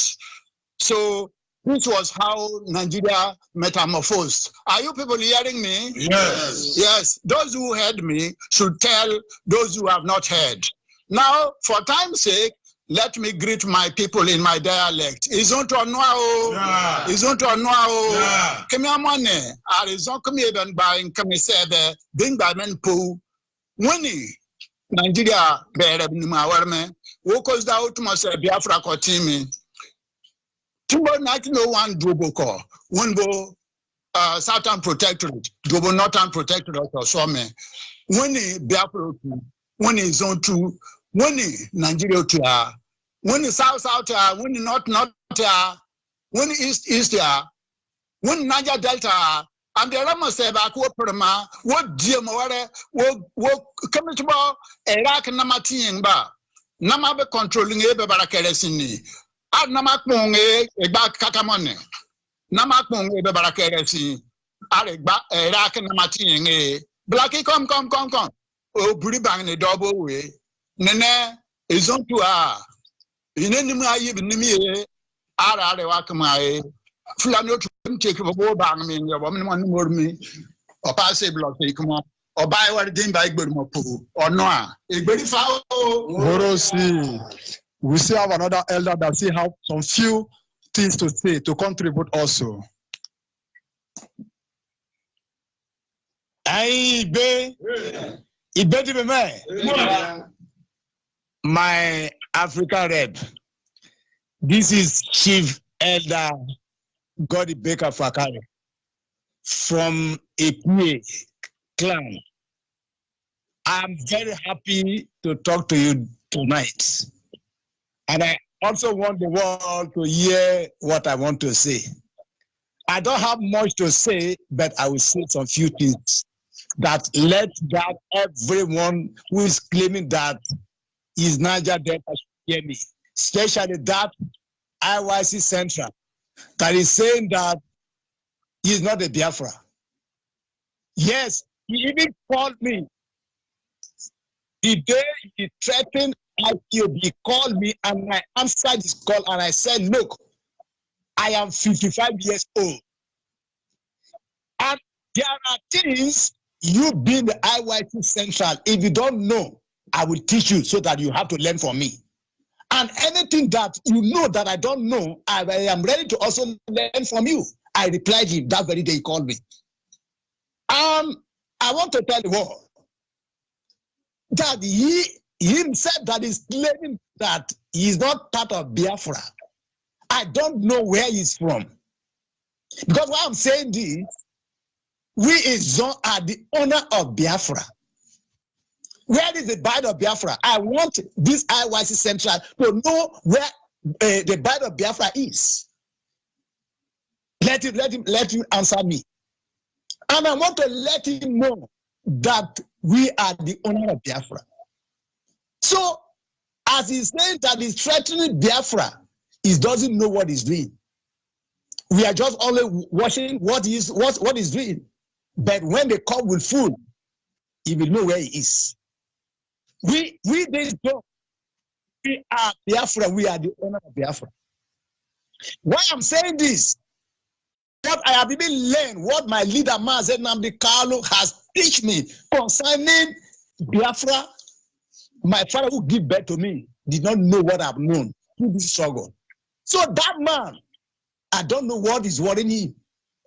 So this was how Nigeria metamorphosed. Are you people hearing me? Yes. Yes. Those who heard me should tell those who have not heard. Now, for time's sake, let me greet my people in my dialect. IZION to Noao. IZION to Noao. Kemiamone. Arizon kumi even by Kamisebe. Bing by men po. Winnie. Nigeria bere nima warme. Wokos da utmos Biafra kotimi. Tumbo 1901 Droboko. Wunbo Southern Protectorate. Drobo Northern Protectorate or some. Winnie Biafra. Winnie IZION 2. Winnie Nigeria to winning South, winning North, when East ya, when Niger Delta, and the Rama said back what Perma, what dear Moore, what coming to bar, Iraq Namati ba, Namabe controlling Ebe Barakeresini, Ad Namakmong a back Kakamone, Namakmong Ebe Barakeresi, Alec Iraq Namati, Blackie come. Oh, Buribang the double way. Nene is on to her. In any way, even me, Ara Wakamae, Flano to take a war bang me, your woman one more me, or pass a block, or buy what it did by Burmopu, or Noah. A very foul. We still have another elder that still have some few things to say, to contribute also. My African rep. This is Chief Elder Godi Baker Fakare from a PA clan. I'm very happy to talk to you tonight. And I also want the world to hear what I want to say. I don't have much to say, but I will say some few things that let that everyone who is claiming that is Niger Delta should hear me, especially that IYC Central that is saying that he is not a Biafra. Yes, he even called me the day he threatened IPOB. He called me and I answered his call and I said, look, I am 55 years old. And there are things you being the IYC Central, if you don't know, I will teach you so that you have to learn from me. And anything that you know that I don't know, I am ready to also learn from you. I replied him that very day he called me. I want to tell the world that he himself that is claiming that he is not part of Biafra. I don't know where he's from. Because why I'm saying this, we IZION are the owner of Biafra. Where is the bite of Biafra? I want this IYC Central to know where the bite of Biafra is. Let him answer me. And I want to let him know that we are the owner of Biafra. So, as he's saying that he's threatening Biafra, he doesn't know what he's doing. We are just only watching what he's doing. But when they come with food, he will know where he is. We are Biafra. We are the owner of Biafra. Why I'm saying this? What I have even learned, what my leader Mazen Nnamdi Kanu has teach me concerning Biafra. My father who gave birth to me did not know what I've known through this struggle. So that man, I don't know what is worrying him.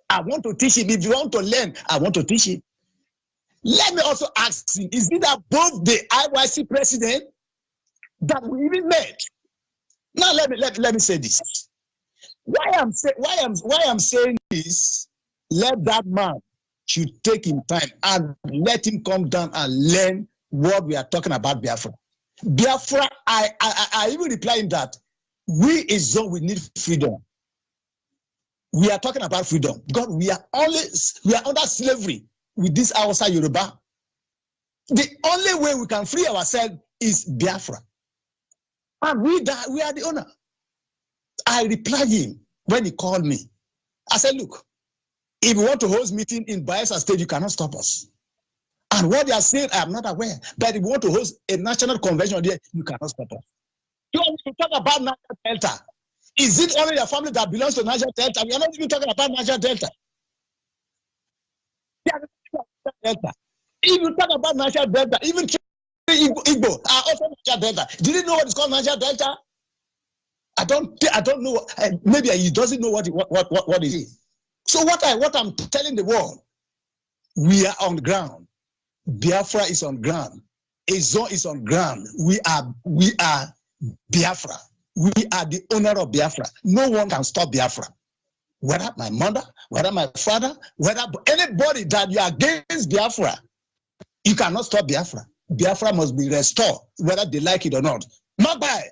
I want to teach him. If you want to learn, I want to teach him. Let me also ask him, is it above the IYC president that we even met? Now let me say this. Why I'm saying this, let that man should take him time and let him come down and learn what we are talking about Biafra. Biafra, I even reply in that we IZION, we need freedom. We are talking about freedom because we are under slavery with this outside Yoruba. The only way we can free ourselves is Biafra. And we are the owner. I replied him when he called me. I said, look, if you want to host meeting in Biafra State, you cannot stop us. And what they are saying, I am not aware. But if you want to host a national convention there, you cannot stop us. You want to talk about Niger Delta. Is it only the family that belongs to Niger Delta? We are not even talking about Niger Delta. Delta. If you talk about Niger Delta, even Igbo are also Niger Delta. Did you know what is called Niger Delta? I don't know. Maybe he doesn't know what it is. So what I'm telling the world, we are on the ground. Biafra is on ground. IZION is on ground. We are Biafra. We are the owner of Biafra. No one can stop Biafra. Whether my mother, whether my father, whether anybody that you are against Biafra, you cannot stop Biafra. Biafra must be restored, whether they like it or not. Not by.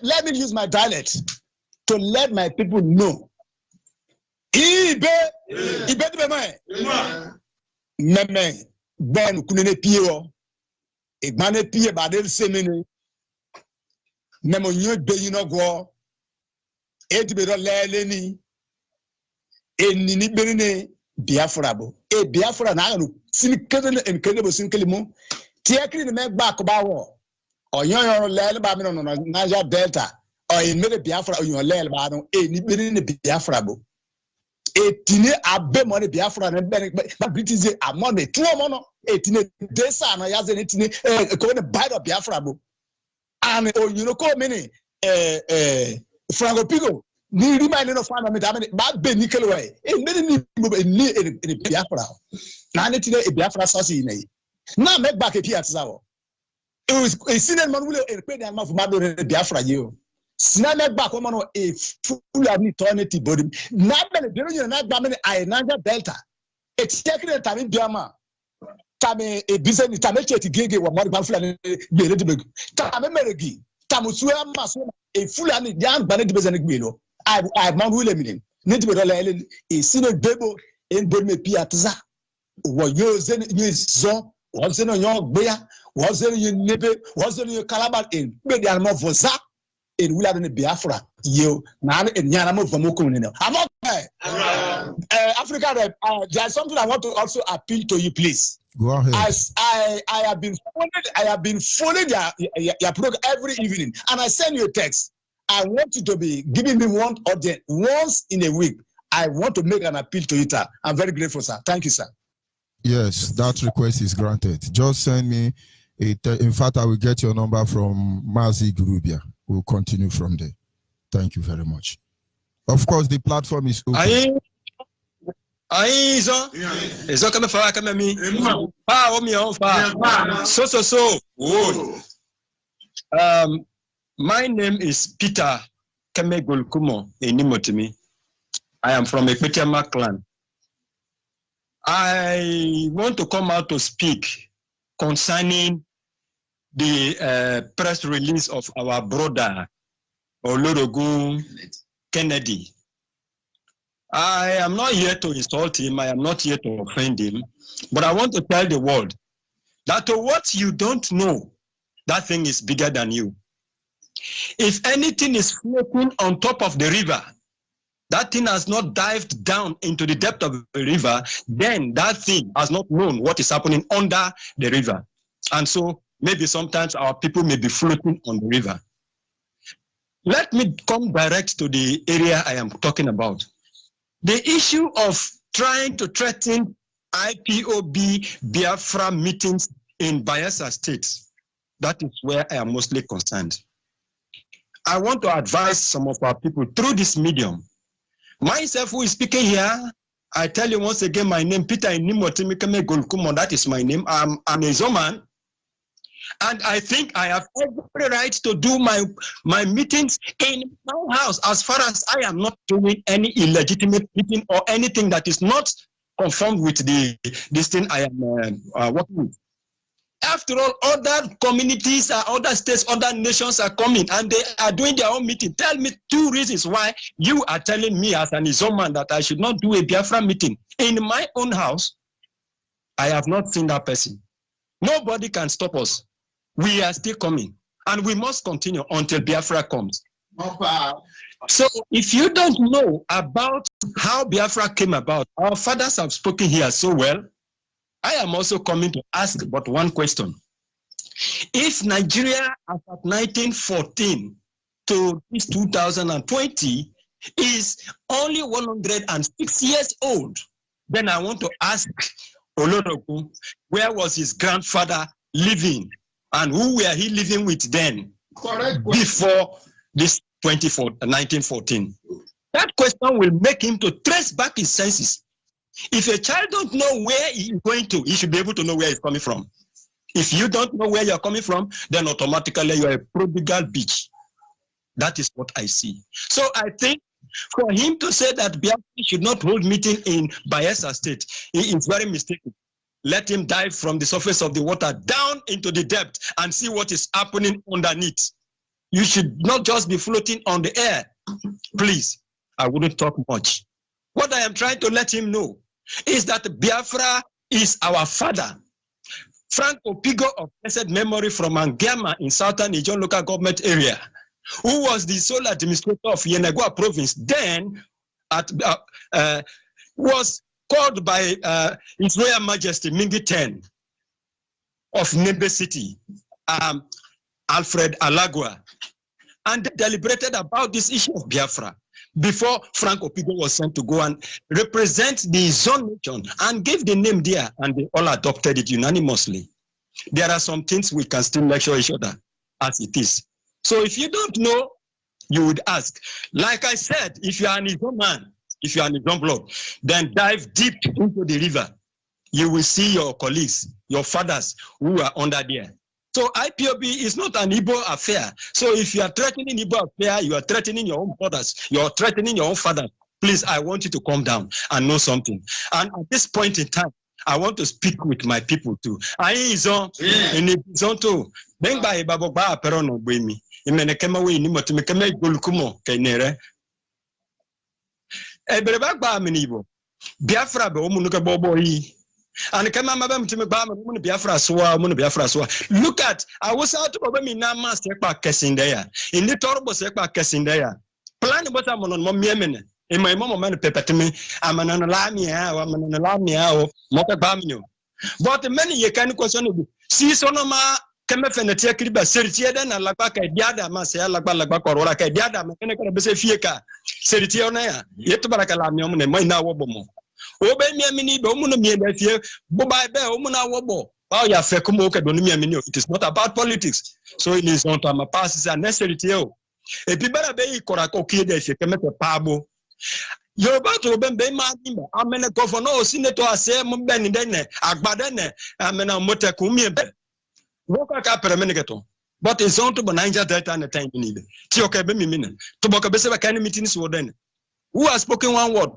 Let me use my dialect. to let my people know. Ibe meme ben kunene piyo igbane piye badel semene memo nyo de yinogo etibero leleni enini benene Biafra bo e Biafra na no sinikele enkele bo sinikele mo tiekri ne megba ko bawo onyon lele ba mi no Niger Delta o enmele Biafra onyon lele ba no eni benene Biafra bo etine abe mo ne Biafra ne ba British amone tuo mo no etine desa no yaze ne etine ko ne bite of Biafra bo and onyon ko mini Franco Pico ni remind no find me that ba be ni kele way ni Biafra na ne tine Biafra sosi ni na make back a pia tsawo it was a sinner man will pe na ma fu ma do Biafra ye o sina make back o no a full eternity body na be de no na gba me I Niger Delta e check the time biama tame e bise ni tame cheti gege wa mo gba fulani gbe le de tame meregi tamusu ma so e fulani jan gba ne de be gbe lo I man will mean need to be really a sinner bebo in Burma Piazza. What using you so was in your bear, was in your nibble, was in your calabar in Mediano for Zap in William Biafra. You man in Yanamo for Mokunino. I'm not Africa. There's something I want to also appeal to you, please. Go ahead. As I have been following your program every evening, and I send you a text. I want you to be giving me one audience once in a week. I want to make an appeal to you, sir. I'm very grateful, sir. Thank you, sir. Yes, that request is granted. Just send me in fact, I will get your number from Mazi Gurubia. We'll continue from there. Thank you very much. Of course, the platform is open. My name is Peter Kemegolkumo Enimotimi. I am from Ekpetiama clan. I want to come out to speak concerning the press release of our brother Olorogun Kennedy. I am not here to insult him. I am not here to offend him. But I want to tell the world that what you don't know, that thing is bigger than you. If anything is floating on top of the river, that thing has not dived down into the depth of the river, then that thing has not known what is happening under the river. And so maybe sometimes our people may be floating on the river. Let me come direct to the area I am talking about. The issue of trying to threaten IPOB Biafra meetings in Bayelsa State, that is where I am mostly concerned. I want to advise some of our people through this medium. Myself, who is speaking here, I tell you once again, my name, Peter Inimotimikame Golkumo, that is my name. I'm a Zoman. And I think I have every right to do my meetings in my house, as far as I am not doing any illegitimate meeting or anything that is not conformed with this thing I am working with. After all, other communities, other states, other nations are coming and they are doing their own meeting. Tell me 2 reasons why you are telling me as an Izoman that I should not do a Biafra meeting. In my own house, I have not seen that person. Nobody can stop us. We are still coming and we must continue until Biafra comes. So if you don't know about how Biafra came about, our fathers have spoken here so well. I am also coming to ask but one question. If Nigeria as of 1914 to 2020 is only 106 years old, then I want to ask Olorogun, where was his grandfather living and who were he living with then? Correct. Before this 1914? That question will make him to trace back his senses. If a child don't know where he's going to, he should be able to know where he's coming from. If you don't know where you're coming from, then automatically you're a prodigal bitch. That is what I see. So I think for him to say that Biafra should not hold meeting in Bayelsa State, he is very mistaken. Let him dive from the surface of the water down into the depth and see what is happening underneath. You should not just be floating on the air. Please, I wouldn't talk much. What I am trying to let him know is that Biafra is our father. Frank Opigo of blessed memory from Angama in southern IZION local government area, who was the sole administrator of Yenagua province, then was called by His Royal Majesty Mingi X of Nembe City, Alfred Alagua, and they deliberated about this issue of Biafra before Frank Opigo was sent to go and represent the zone nation and give the name there, and they all adopted it unanimously. There are some things we can still lecture each other as it is. So if you don't know, you would ask. Like I said, if you are an IZION man, if you are an IZION blood, then dive deep into the river. You will see your colleagues, your fathers who are under there. So IPOB is not an Igbo affair. So if you are threatening Igbo affair, you are threatening your own brothers, you are threatening your own fathers. Please, I want you to calm down and know something. And at this point in time, I want to speak with my people too. I IZION in IZION too. Then by Babogba Perono Bemi. Imenekema we ni motumekeme golukumo kenere. Eberebagba amenibo. Biafra be omunuke bobo yi. And kama mabam timegba amunu Biafra soa, omunu Biafra soa. Look at I was out to me na master sekpa kesindeya. In the torbo sekpa kesindeya. Plan bota monon mo miemene. In my mom man pepetime, I'm an alamia, I'm an alamia, Mokabamino. But many ye can question see sonoma, Kemefenetia Kriba, Sertia, then Alabaka, Diada, Masia, Labaka, Diada, Mechanical Besefica, Sertionea, yet Barakalamium, and Mina Wobomo. Obey me a mini, Bomunami, and fear, Bobai Bear, Omuna Wobo. Oh, yeah, Fekumoka, Donimia. It is not about politics. So it is not a passes and necessary. A people be Korakoki, they should come at a pabo. You're about to obey my name. I'm in a governor, senator, I say, Mumben, Agbadene, I'm in a motakumi. Walk a permanent. But it's on to Niger Delta and a time in it. Tioka Bemina, Tobacabesa can meetings were then. Who has spoken one word?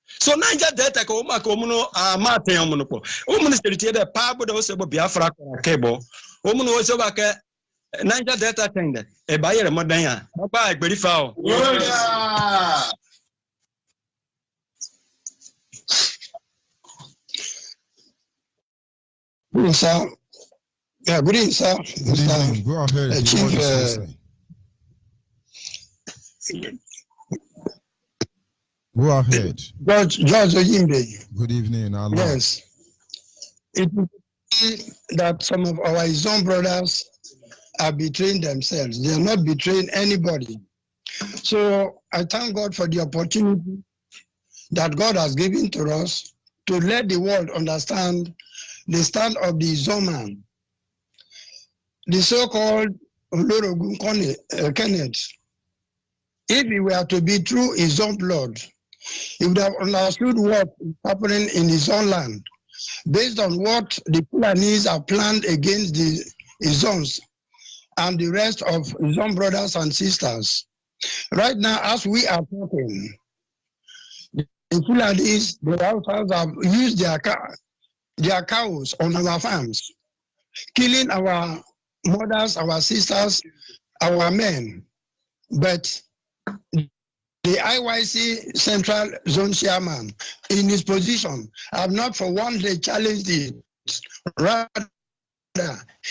So Niger Delta, Koma Komuno, Mate Omonopo. Woman is the Pabo, also Biafra cable. Woman was over Niger Delta tender. A buyer, Modena. Bye, very foul. Good sir. Yeah, good evening, sir. Good evening. Go ahead. Go ahead. George Onyibe. Good evening. Allah. Yes. It is that some of our IZION brothers are betraying themselves. They are not betraying anybody. So I thank God for the opportunity that God has given to us to let the world understand the stand of the IZION man. The so-called Olorogun Kenneth, if he were to be true IZION blood, he would have understood what is happening in his own land, based on what the Fulanis have planned against the IZIONs and the rest of IZION brothers and sisters. Right now, as we are talking, the Fulanis, the Hausas have used their cows on our farms, killing our mothers, our sisters, our men. But the IYC Central Zone Chairman, in his position, have not for one day challenged it. Rather,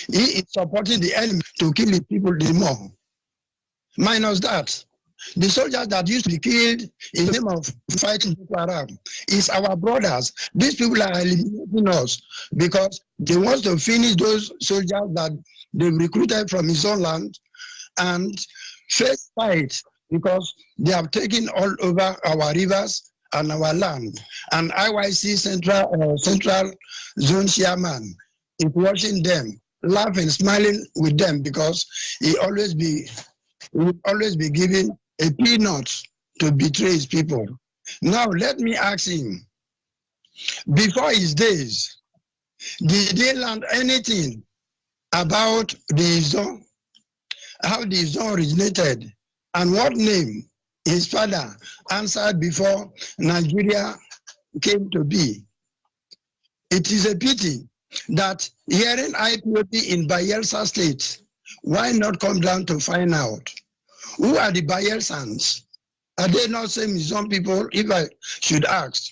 he is supporting the enemy to kill the people the more. Minus that, the soldiers that used to be killed in the name of fighting Boko Haram is our brothers. These people are eliminating us because they want to finish those soldiers that they've recruited from his own land and face fight because they have taken all over our rivers and our land. And IYC Central Zone Chairman is watching them, laughing, smiling with them because he will always be giving a peanut to betray his people. Now let me ask him, before his days, did they learn anything about the IZION, how the IZION originated, and what name his father answered before Nigeria came to be? It is a pity that hearing IPOB in Bayelsa State, why not come down to find out who are the Bayelsans Are they not same as some people, if I should ask?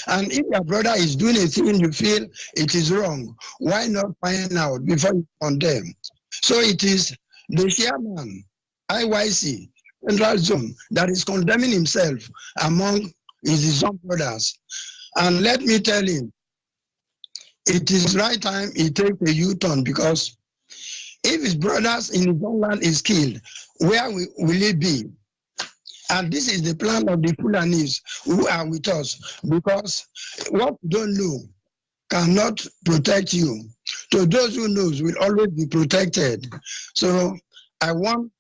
And if your brother is doing a thing you feel it is wrong, why not find out before you condemn? So it is the chairman, IYC, Central Zone, that is condemning himself among his own brothers. And let me tell him, it is right time he takes a U-turn, because if his brothers in his own land is killed, where will he be? And this is the plan of the Fulanis who are with us, because what you don't know cannot protect you. So those who knows will always be protected. So I want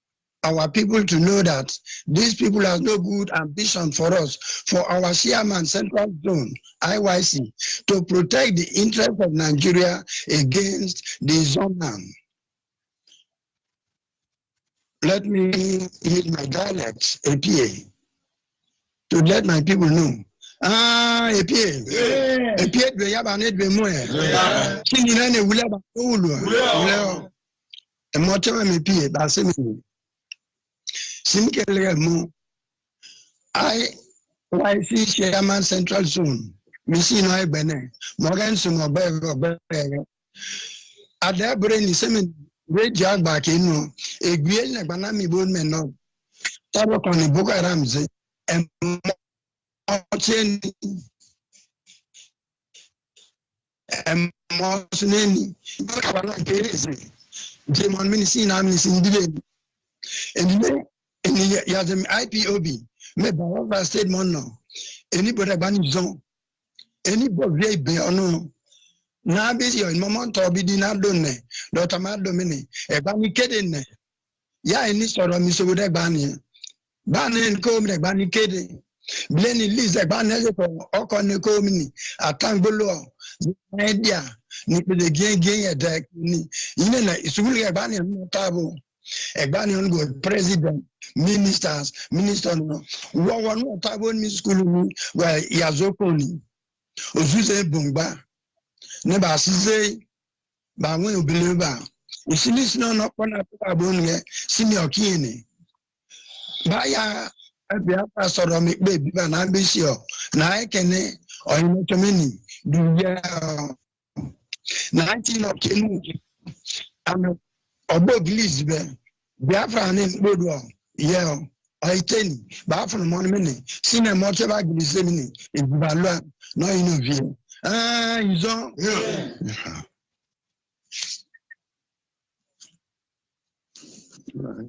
our people to know that these people have no good ambition for us, for our chairman, Central Zone, IYC, to protect the interest of Nigeria against the Zonan. Let me use my dialect, APA, to let my people know. APA. APA, we have an edge more. Singing we have a motor APA, but same. Simkelemu, IYC Chairman Central Zone, Missy no Bene, Morgan Sumobe, at their brain is semi great jog back in a green banami bone men no. Tabak on the Boca Ramsey and Martin and Martin, Jamon Ministry, I'm missing the and he has an IPOB, me Biafra state mono. Anybody ban zone, anybody be ono. Na busy in moment to be dinner done, Dr. Madomini, a banny kidding. Ya, any sort of Miss Wood Banny. Banny and comb the banny kidding. Blenny Liz a banner for Okon Comini, a Tangolo, the idea, Nick the gay a deck, it's really a banny and table. A banyan good president, ministers, minister no. One more table in school where Yazoponi, Ozuze Bumba, never say, but when you believe that, if you listen up on a Tabonia, senior Kini. Baya, a Biafra sort of make baby, and I'm sure. Now I can, or in a many, do 19 of Kinu. I'm above Lisbon, Biafra and Bodo, yeah, I tell you, Biafra monument, seen a much about the same in Valua, no interview. IZION.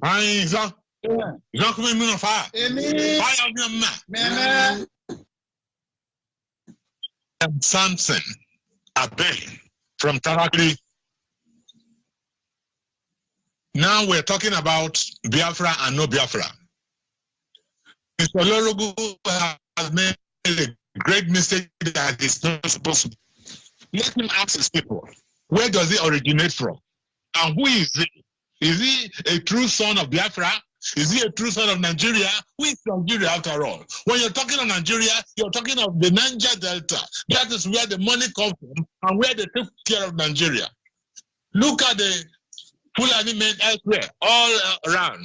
IZION. Jean come in on fire. And Samson Abe from Tarakli. Now we're talking about Biafra and no Biafra. Mr. Olorogu has made a great mistake that is not supposed to. Let him ask his people, where does he originate from? And who is he? Is he a true son of Biafra? Is he a true son of Nigeria? Who is Nigeria after all? When you're talking of Nigeria, you're talking of the Niger Delta. That is where the money comes from and where they take care of Nigeria. Look at the Fulani men elsewhere, all around.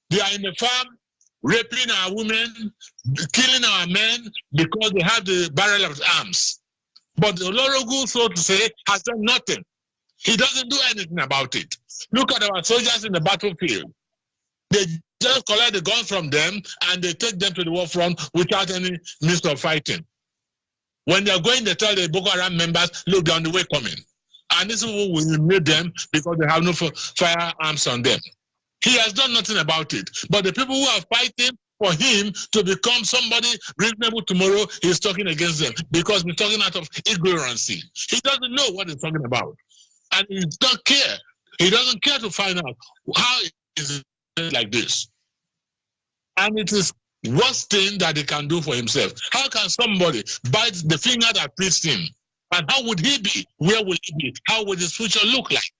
They are in the farm, raping our women, killing our men because they have the barrel of arms. But the Olorogu, so to say, has done nothing. He doesn't do anything about it. Look at our soldiers in the battlefield. They just collect the guns from them and they take them to the war front without any means of fighting. When they're going, they tell the Boko Haram members, look, they're on the way coming. And this will eliminate them because they have no firearms on them. He has done nothing about it. But the people who are fighting for him to become somebody reasonable tomorrow, he's talking against them because he's talking out of ignorance. He doesn't know what he's talking about. And he doesn't care. He doesn't care to find out how is it like this. And it is worst thing that he can do for himself. How can somebody bite the finger that feeds him? And how would he be? Where would he be? How would his future look like?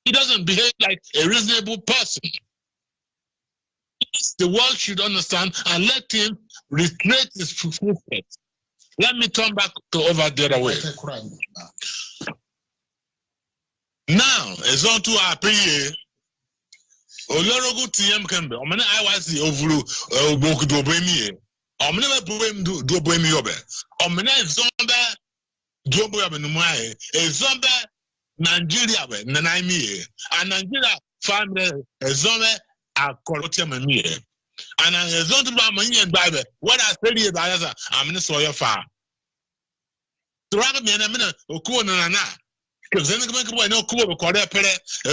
He doesn't behave like a reasonable person. The world should understand and let him retrace his footsteps. Let me turn back to over the other way. Now, it's on to our PA. Olorogu TM Kembe, Omana I was the ovulu, Boku do Boemi, Omana Boem do Boemi Yobe, Omana Zomba, Jobo Abenumai, a Zomba, Nigeria, Nanaimi, and Nigeria family, a Zomba, a Colotium and me. And a Zonda Mani and Bible, what I study about, I'm in the soil far. To rather me and a minute, Okuana. Because then the boy no cool or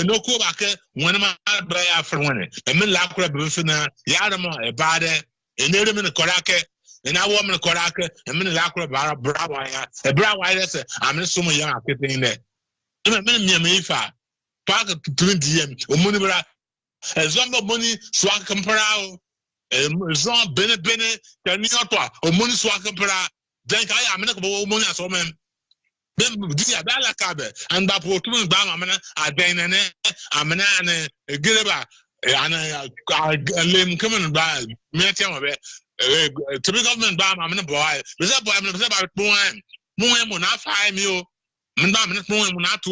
no cool back when I'm after winning. And men lack of Bufina, Yadama, a bad, and near them in the Korake, and I woman Korake, and men lack of Brava, a brown white, I'm not so young in there. I'm a Mayfa, Park to 20 M, or Munibra, a Zomba money, swag comparao, a Zom Bene, Caniotua, or money swag compara. Then I am not money as woman. Then this is a cabe and that for 2 months down. I then amena and a gireba and a limb coming by me. To be government bam, I'm in a boy. There's a boy, I'm about one. Moon will not find you. Moon will not to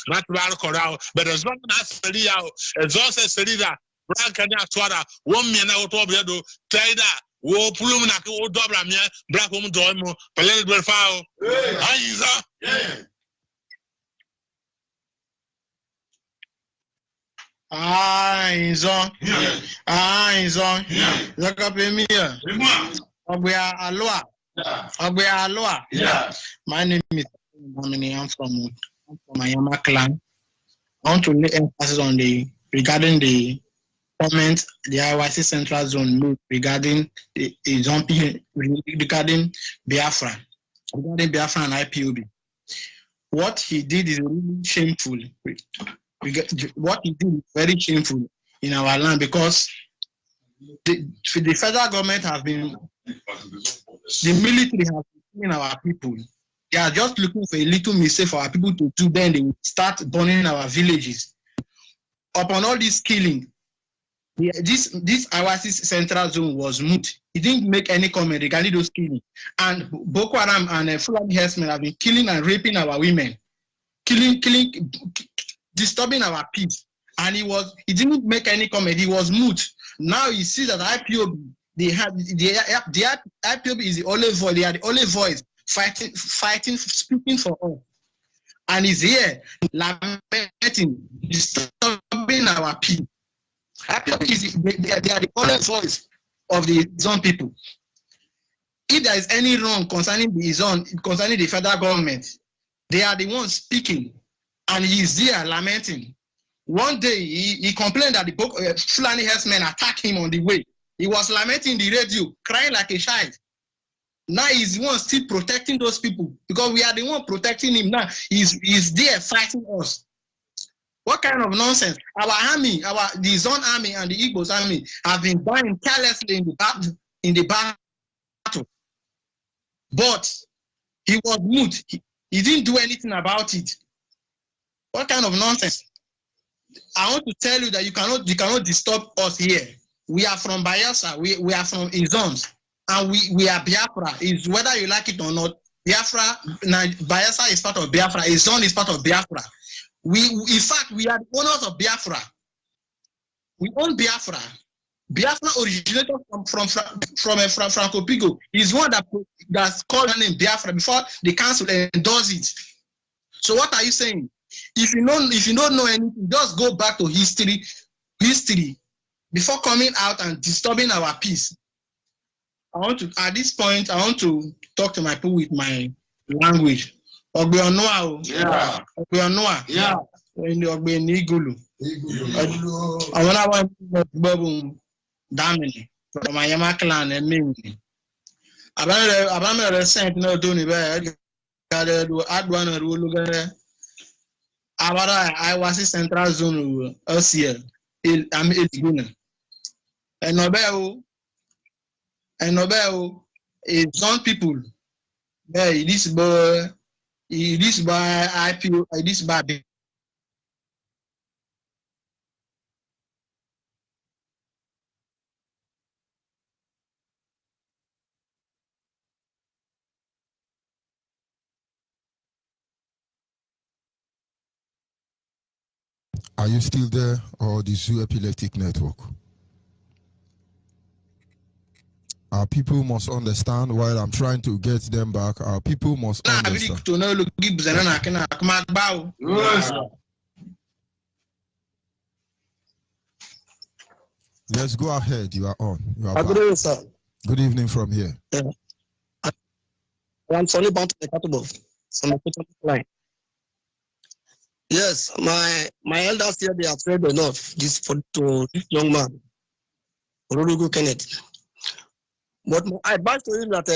not to corral, but as long as study out, as also study that. Brancana Swada, 1 minute out of the trade that. Wo pulum na ko dobra me black woman do mo pele do fao aiza IZION zaka pe mi ogbe aloa my name is I'm from Mayama clan. I want to lay emphasis on regarding the comment the IYC Central Zone made regarding regarding Biafra and IPOB. What he did is really shameful. What he did is very shameful in our land because the federal government has been, the military has been killing our people. They are just looking for a little mistake for our people to do, then they will start burning our villages. Upon all this killing, this IYC Central Zone was mute. He didn't make any comment regarding those killing. And Boko Haram and Fulani herdsmen have been killing and raping our women, disturbing our peace. And he didn't make any comment. He was mute. Now you see that IPOB, the IPOB is the only voice. They are the only voice fighting, speaking for all. And he's here lamenting, disturbing our peace. They are the only voice of the zone people. If there is any wrong concerning the zone, concerning the federal government, they are the ones speaking, and he is there lamenting. One day he complained that the Fulani herdsmen attacked him on the way. He was lamenting the radio, crying like a child. Now he's the one still protecting those people because we are the one protecting him now. He's there fighting us. What kind of nonsense? Our army, the zone army and the Igbos army have been dying carelessly in the battle. But he was mute. He didn't do anything about it. What kind of nonsense? I want to tell you that you cannot disturb us here. We are from Biafra. We are from IZION, and we are Biafra. Is whether you like it or not. Biafra is part of Biafra. IZION is part of Biafra. In fact, we are the owners of Biafra. We own Biafra. Biafra originated from Franco Pigo. He's one that's called the name Biafra before the council endorsed it. So what are you saying? If you don't know anything, just go back to history before coming out and disturbing our peace. At this point, I want to talk to my people with my language. Ogbeonoa. Yeah. Ogbeonoa. Yeah. Ogbenigulu. I want to Damini from my Yama clan and Mimi. About recent no doing it. Add one rule. I was in Central Zone LCL. I'm 8 and Nobel is some people. Hey, this by IPO, this by Are you still there, or the Zoo Epileptic Network? Our people must understand. While I'm trying to get them back, our people must understand. Let's go ahead. You are on. You are back. Good evening, sir. Good evening from here. Yeah. I'm sorry about the cattle line. Yes, my elders here, they have said enough to this young man, Orodugu Kennedy. But I advise to him that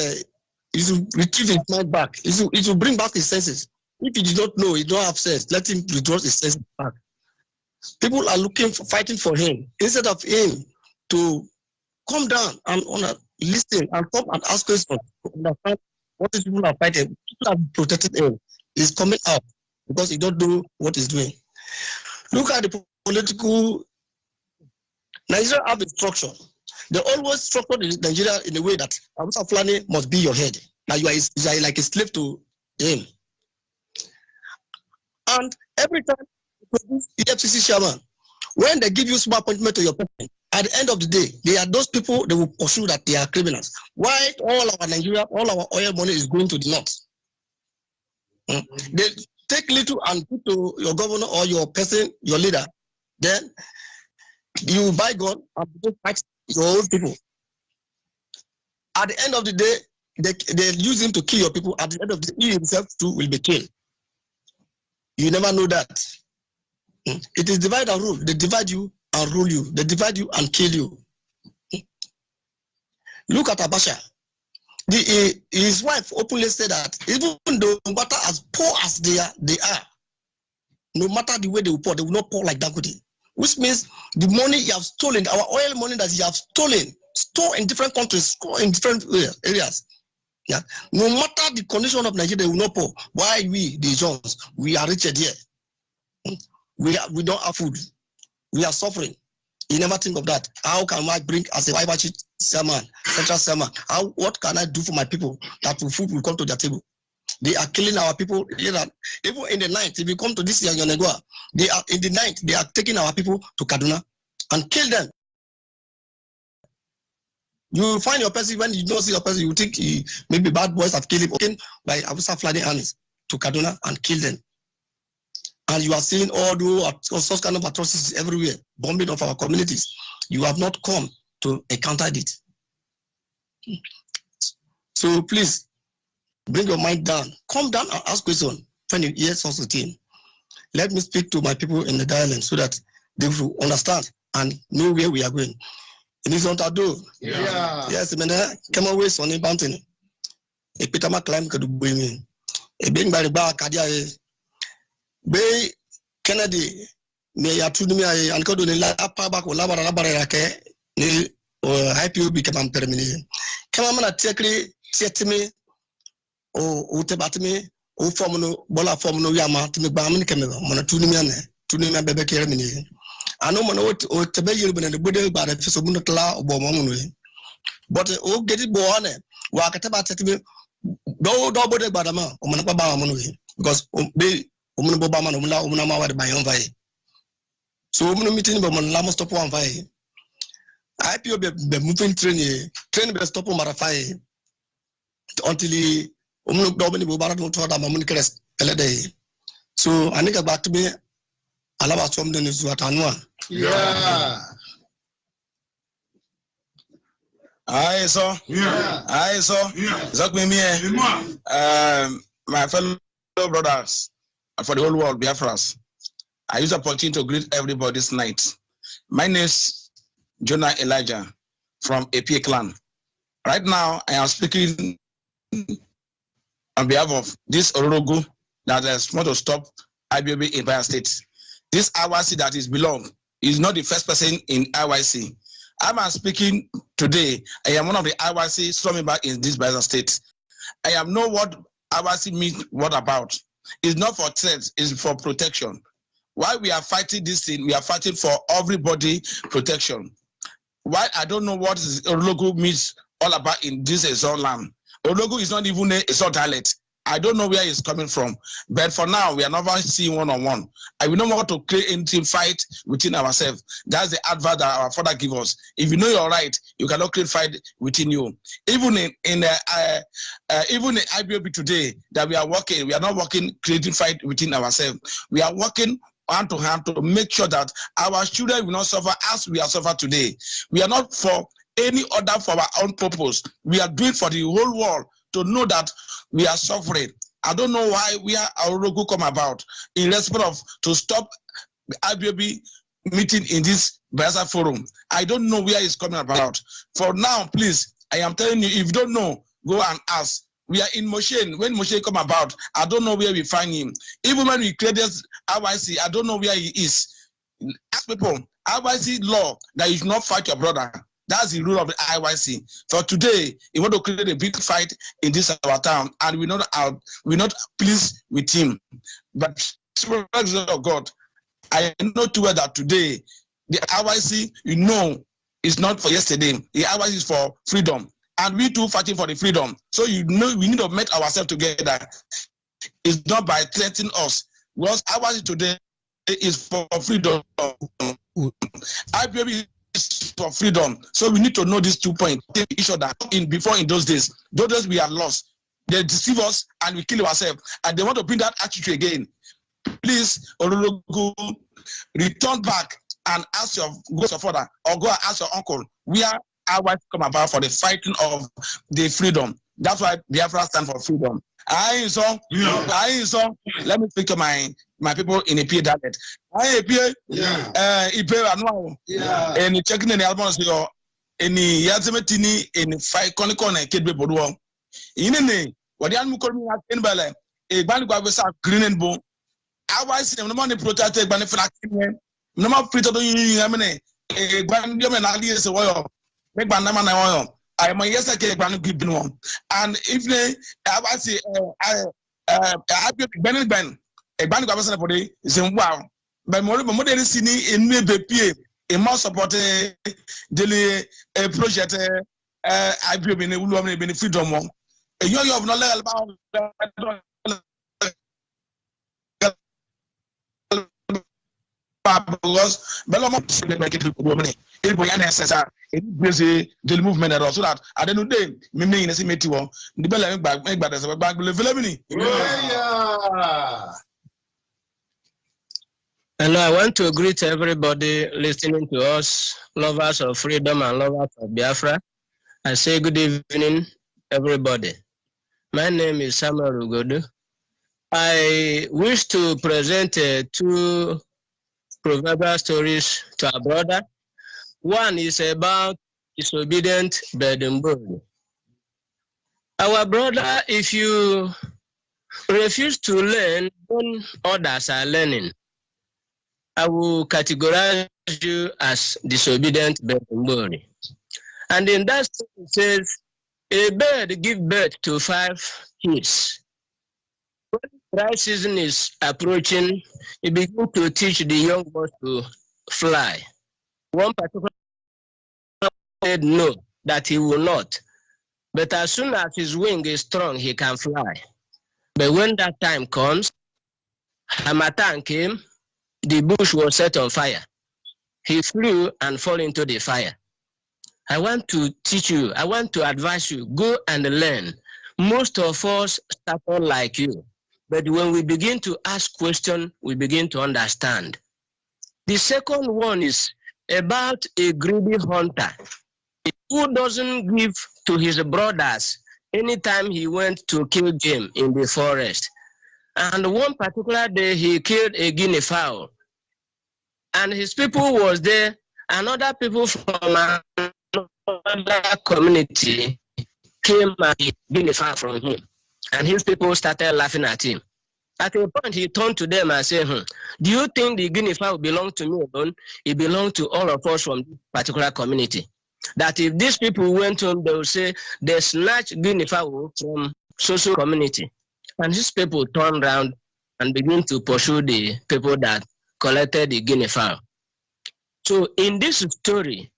he should retrieve his mind back. He should bring back his senses. If he did not know, he don't have sense, let him withdraw his senses back. People are fighting for him. Instead of him to come down and listen and come and ask questions to understand what these people are fighting. People are protecting him. He's coming out because he don't know what he's doing. Look at the political. Nigeria have a structure. They always structure Nigeria in a way that Abusa Fulani must be your head. Now you are like a slave to him. And every time you produce the FCC chairman, when they give you small appointment to your person, at the end of the day, they are those people they will pursue that they are criminals. Why all our Nigeria, all our oil money is going to the north? They take little and put to your governor or your person, your leader. Then you buy gun and fight your own people. At the end of the day, they use him to kill your people. At the end of the day, he himself too will be killed. You never know that. It is divide and rule. They divide you and rule you. They divide you and kill you. Look at Abacha. His wife openly said that even though no matter as poor as they are, no matter the way they will pour, they will not pour like Dangote. Which means the money you have stolen, our oil money that you have stolen, store in different countries, store in different areas. Yeah. No matter the condition of Nigeria, they will not pour. Why we, the Jones, we are richer here. We don't have food. We are suffering. You never think of that. How can I bring as a Bible chairman, central chairman? What can I do for my people that food will come to their table? They are killing our people. Even in the night, if you come to this Yonegua, they are in the night. They are taking our people to Kaduna and kill them. You find your person when you don't see your person, you think maybe bad boys have killed him by Abusa Fulani armies to Kaduna and kill them. And you are seeing all such kind of atrocities everywhere, bombing of our communities. You have not come to encounter it. So please, bring your mind down. Come down and ask questions when you hear such a thing. Let me speak to my people in the dialect so that they will understand and know where we are going. In this do. Yeah. Yes, come away, Sonny Banton. A Pitama climb could bring me. A being by the bar, Kadia. Bay Kennedy, may Yatuni and Kodun Lapabak or Labarake, or IPO become terminated. Come on, take me or Utebatime, or Formono, Bola Formono Yama, to me Baman Camera, Monatunian, Tunima Bebe Kermini. I know Mono or Tabayu and the Buddha by the Fisobunatla or Bomonwe. But oh, get it born, Wakataba Tetime, no double Badama, or Manapa Monwe, because so meeting Lama stop one fire. IPO be moving train be stop on Marafai until the Domini Bobarat to the Mamunicres Pelade. So I think back to me, I love us from the Zuatanwa. Yeah. I saw. My fellow brothers. For the whole world, Biafras. I use the opportunity to greet everybody this night. My name is Jonah Elijah from APA clan. Right now, I am speaking on behalf of this Orogo that has want to stop IBOB in Biafra State. This IYC that is belong is not the first person in IYC. I am speaking today. I am one of the IYC storming back in this Biafra State. I am know what IYC means, what about. It's not for threats, it's for protection. Why we are fighting this thing, we are fighting for everybody protection. Why I don't know what Ologo means all about in this Ezon land. Ologo is not even a Ezon dialect. I don't know where he's coming from, but for now, we are never seeing one-on-one. And we don't want to create anything fight within ourselves. That's the advice that our father gives us. If you know you're right, you cannot create fight within you. Even in IBOB today, that we are working, we are not working creating fight within ourselves. We are working hand to hand to make sure that our children will not suffer as we are suffering today. We are not for any other for our own purpose. We are doing for the whole world to know that we are suffering. I don't know why we are our logo come about in respect of to stop the IBOB meeting in this Biafra forum. I don't know where it's coming about. For now, please, I am telling you, if you don't know, go and ask. We are in motion. When motion come about, I don't know where we find him. Even when we created IYC, I don't know where he is. Ask people, IYC law that you should not fight your brother. That's the rule of the IYC. For today, you want to create a big fight in this our town, and we're not pleased with him. But for God, I know too well that today the IYC, is not for yesterday. The IYC is for freedom, and we too fighting for the freedom. So we need to make ourselves together. It's not by threatening us. Because IYC today is for freedom. IBOB for freedom. So we need to know these 2 points. Each other in those days we are lost. They deceive us and we kill ourselves. And they want to bring that attitude again. Please, Olologo, return back and ask your father or go and ask your uncle where our come about for the fighting of the freedom. That's why Biafra stand for freedom. Let me speak to my people in a PA dialect. And checking the albums here. Any Yazametini in 5 Conicon and Kid Bodo. In a name, what the animal in Bella, a Banguavesa green and bone. I was no money protected by the flag. No more pretty to a grand woman ideas oil. Make Bandaman oil. I am a yes, I can't give one. And if they, I say, I be Ben, a band of for the is in wow. By more than seen in me, a more supported daily project. I be in a woman benefit on one. A young of no about because Belmont make it woman. It will necessary. It busy the movement and also that I don't know day. Me in the city the bell back make bad as a back And I want to greet everybody listening to us, lovers of freedom and lovers of Biafra. I say good evening, everybody. My name is Samuel Ugodu. I wish to present 2 proverbial stories to our brother. One is about disobedient burden. Our brother, if you refuse to learn when others are learning, I will categorize you as disobedient burden. And in that it says, a bird gives birth to 5 kids. When dry season is approaching, it begins to teach the young birds to fly. One particular said no, that he will not. But as soon as his wing is strong, he can fly. But when that time comes, Harmattan came, the bush was set on fire. He flew and fell into the fire. I want to teach you, I want to advise you, go and learn. Most of us start out like you. But when we begin to ask questions, we begin to understand. The second one is about a greedy hunter who doesn't give to his brothers anytime he went to kill game in the forest. And one particular day, he killed a guinea fowl. And his people was there, and other people from another community came and guinea fowl from him. And his people started laughing at him. At a point, he turned to them and said, do you think the guinea fowl belongs to me alone? It belongs to all of us from this particular community. That if these people went home, they would say, they snatched guinea fowl from social community. And these people turned around and began to pursue the people that collected the guinea fowl. So in this story,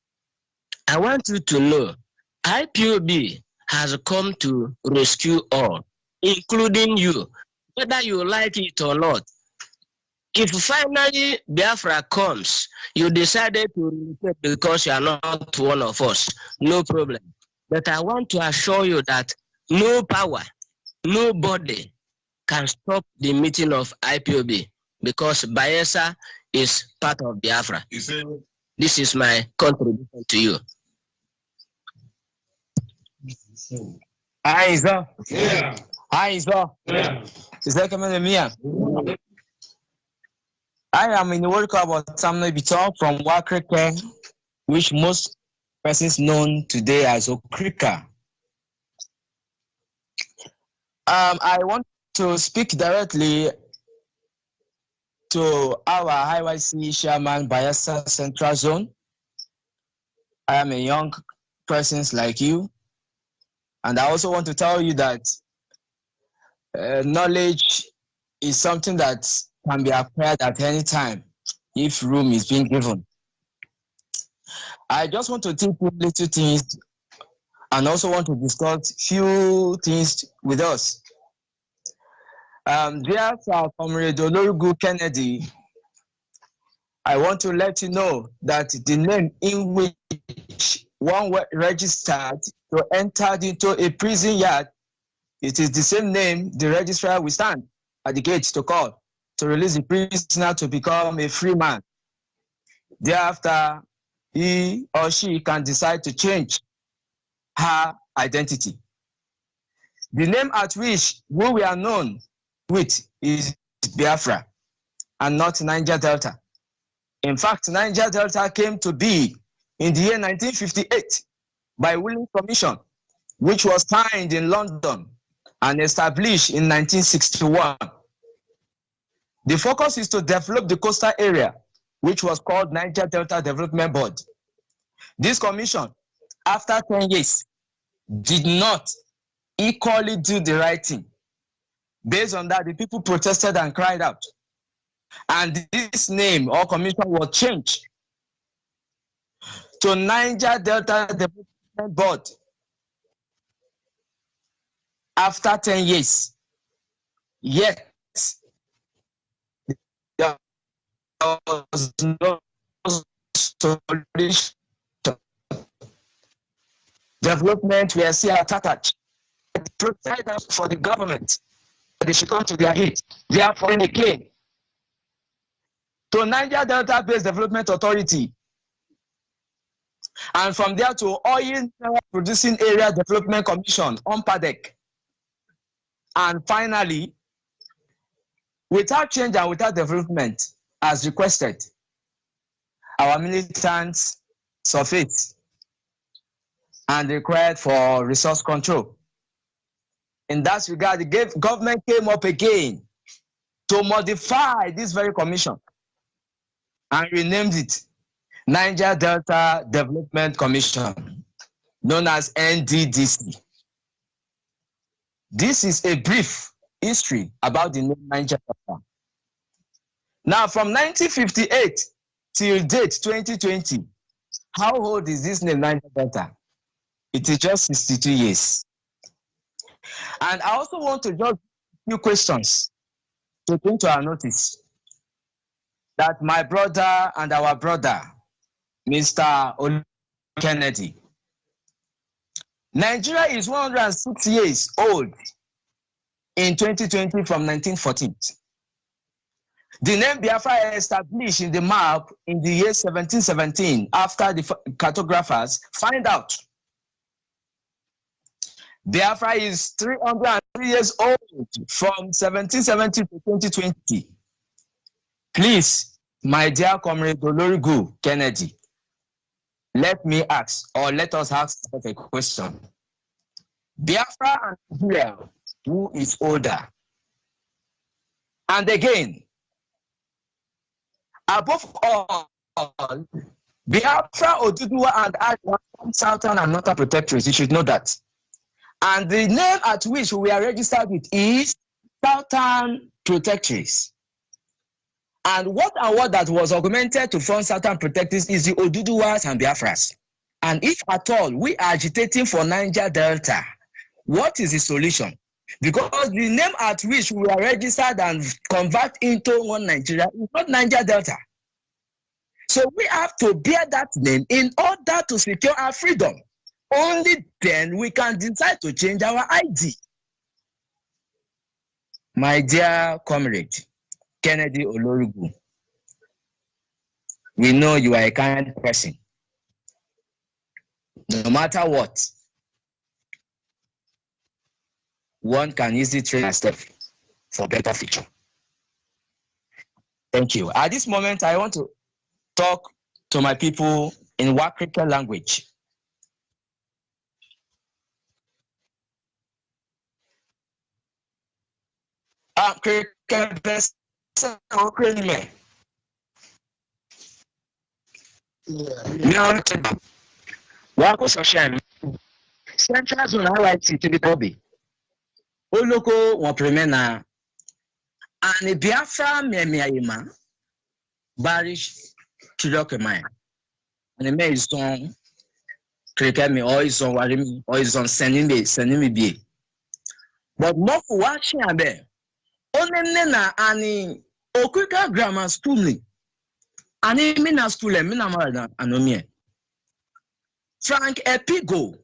I want you to know, IPOB has come to rescue all. including you, whether you like it or not. If finally Biafra comes, you decided to relocate because you are not one of us, no problem. But I want to assure you that no power, nobody can stop the meeting of IPOB because Bayelsa is part of Biafra. This is my contribution to you. IZION. Yeah. IZION. Yeah. Is that coming to me? I am in the World Cup of Samuel Biton from Wakrike, which most persons known today as Okrika. I want to speak directly to our IYC chairman, Bayelsa Central Zone. I am a young person like you, and I also want to tell you that knowledge is something that can be acquired at any time if room is being given. I just want to take little things and also want to discuss few things with us. Dear Comrade Olorugu Kennedy, I want to let you know that the name in which one registered to enter into a prison yard, it is the same name the registrar will stand at the gate to call to release the prisoner to become a free man. Thereafter, he or she can decide to change her identity. The name at which we are known with is Biafra and not Niger Delta. In fact, Niger Delta came to be in the year 1958 by Willing Commission, which was signed in London and established in 1961. The focus is to develop the coastal area, which was called Niger Delta Development Board. This commission, after 10 years, did not equally do the right thing. Based on that, the people protested and cried out. And this name or commission was changed to Niger Delta Development Board after 10 years. Yet, there was no solution. Development were still attached. Protest for the government. They should come to their aid. Therefore, again, to Niger Delta Based Development Authority, and from there to Oil Producing Area Development Commission, OMPADEC. And finally, without change and without development, as requested, our militants surveyed and required for resource control. In that regard, the government came up again to modify this very commission and renamed it Niger Delta Development Commission, known as NDDC. This is a brief history about the name Niger Delta. Now, from 1958 till date 2020, how old is this name Niger Delta? It is just 62 years. And I also want to just a few questions to bring to our notice that my brother and our brother, Mr. Olusegun Kennedy. Nigeria is 106 years old in 2020 from 1914. The name Biafra established in the map in the year 1717 after the cartographers find out Biafra is 303 years old from 1770 to 2020. Please, my dear Comrade Olorugu Kennedy, let me ask, or let us ask a question. Biafra and Nigeria, who is older? And again, above all, Biafra, Oduduwa, and Adwa, Southern and Northern Protectorates, you should know that. And the name at which we are registered with is Southern Protectorates. And what that was augmented to form Southern Protectorates is the Oduduwas and Biafras. And if at all we are agitating for Niger Delta, what is the solution? Because the name at which we are registered and convert into one Nigeria is not Niger Delta. So we have to bear that name in order to secure our freedom. Only then we can decide to change our ID. My dear comrade, Kennedy Olorugu, we know you are a kind person. No matter what, one can easily train ourselves for better future. Thank you. At this moment, I want to talk to my people in Wakrika language. Wako social Central Zone RIT to the Bobby. Oloko waprimena and Biafra Memiaima Barish Chidokemai. And the mail is on cricket me or is on Warimi or is on sending me be. But more for watching a bear. Only Nena and Okuka Grammar School. And in Mina School and Minamara and Omie. Frank Epigo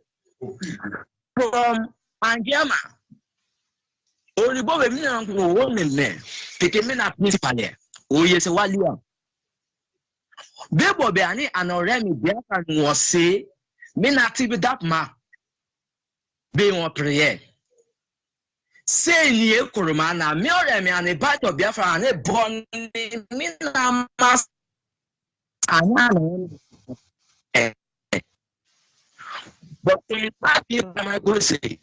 from Angiama. Only Bobby Mina woman man. Pickemina principal. Oh, yes, a while. Bebo Beani and Oremi Biafra was say, Mina Tibi that ma. Be one prayer. Say ye Kurumana, Miremi and a bite of Biafra and a born Mina mas. But in fact, I go say,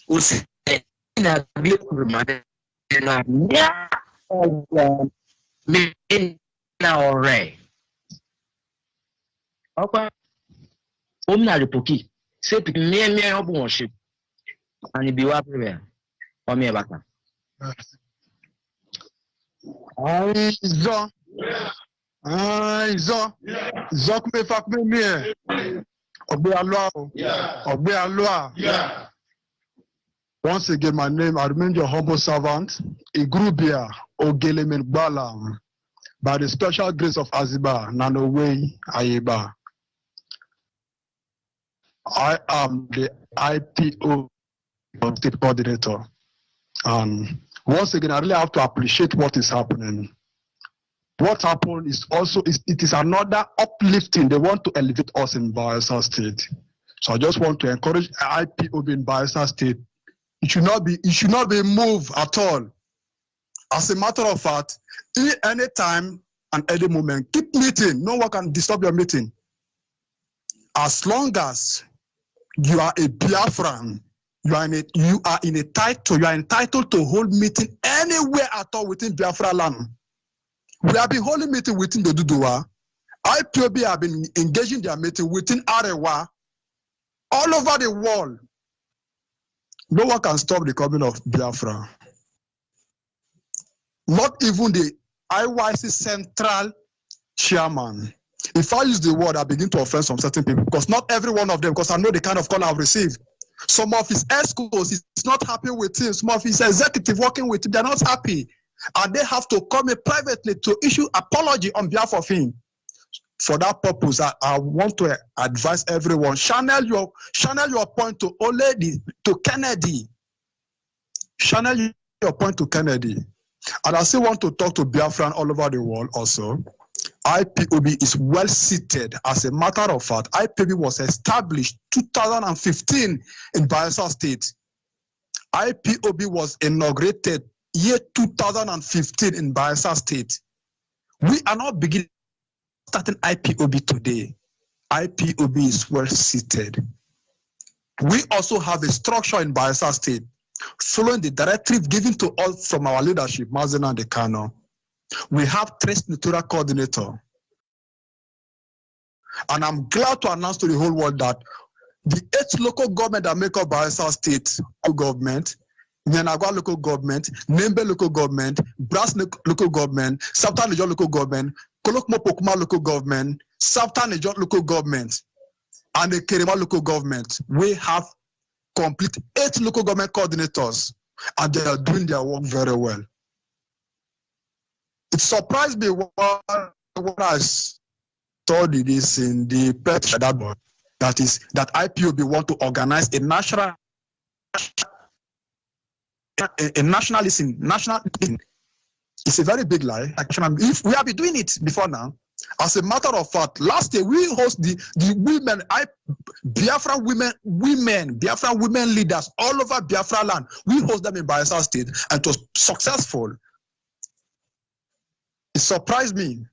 who say, in a big Kurumana, in a near of me in our ray. Okay. Omna repoki. Say, me of worship. And it be what prayer. Or me about IZION. IZION. Zok me fak me me. Obey Allah. Once again, my name, I remain your humble servant, Igrubia Ogelemen Balam, by the special grace of Aziba, Nanowei Ayeba. I am the IPO state coordinator. And once again, I really have to appreciate what is happening. What happened is also, it is another uplifting. They want to elevate us in Biafra State. So I just want to encourage IPOB in Biafra State. It should not be moved at all. As a matter of fact, any time and any moment, keep meeting. No one can disturb your meeting. As long as you are a Biafran, you are entitled to hold meeting anywhere at all within Biafra land. We have been holding meeting within the Duduwa. IPOB have been engaging their meeting within Arewa, all over the world. No one can stop the coming of Biafra. Not even the IYC Central Chairman. If I use the word, I begin to offend some certain people, because not every one of them, because I know the kind of call I've received. Some of his escorts is not happy with him. Some of his executive working with him, they're not happy. And they have to come in privately to issue apology on behalf of him. For that purpose, I want to advise everyone, channel your point to Kennedy. Channel your point to Kennedy. And I still want to talk to Biafran all over the world also. IPOB is well seated. As a matter of fact, IPOB was established 2015 in Biafra State. IPOB was inaugurated year 2015 in Biafra State. We are not beginning starting IPOB today. IPOB is well seated. We also have a structure in Biafra State, following the directive given to us from our leadership, Mazina Dekano. We have 3 senatorial coordinator. And I'm glad to announce to the whole world that the 8 local government that make up Biafra State government, Nyanagwa local government, Nembe local government, Brass local government, Southern Niger local government, Kolokmo Pokuma local government, Southern Niger local government, and the Kerema local government. We have complete 8 local government coordinators and they are doing their work very well. It surprised me when I saw this in the press that is that IPOB want to organize a national nationalism. It's a very big lie. If we have been doing it before now, as a matter of fact, last year we host the women, Biafra women leaders all over Biafra land. We host them in Bayelsa State, and it was successful. It surprised me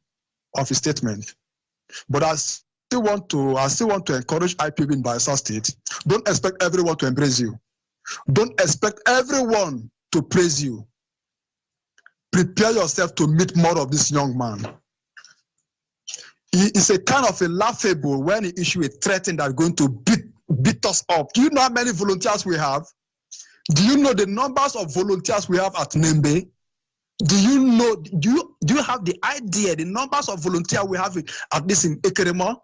of his statement, but I still want to encourage IPB in Bayelsa State. Don't expect everyone to embrace you. Don't expect everyone to praise you. Prepare yourself to meet more of this young man. He is a kind of a laughable when he issue a threat that is going to beat us up. Do you know how many volunteers we have? Do you know the numbers of volunteers we have at Nembe? Do you know? Do you have the idea the numbers of volunteers we have at this in Ekerema?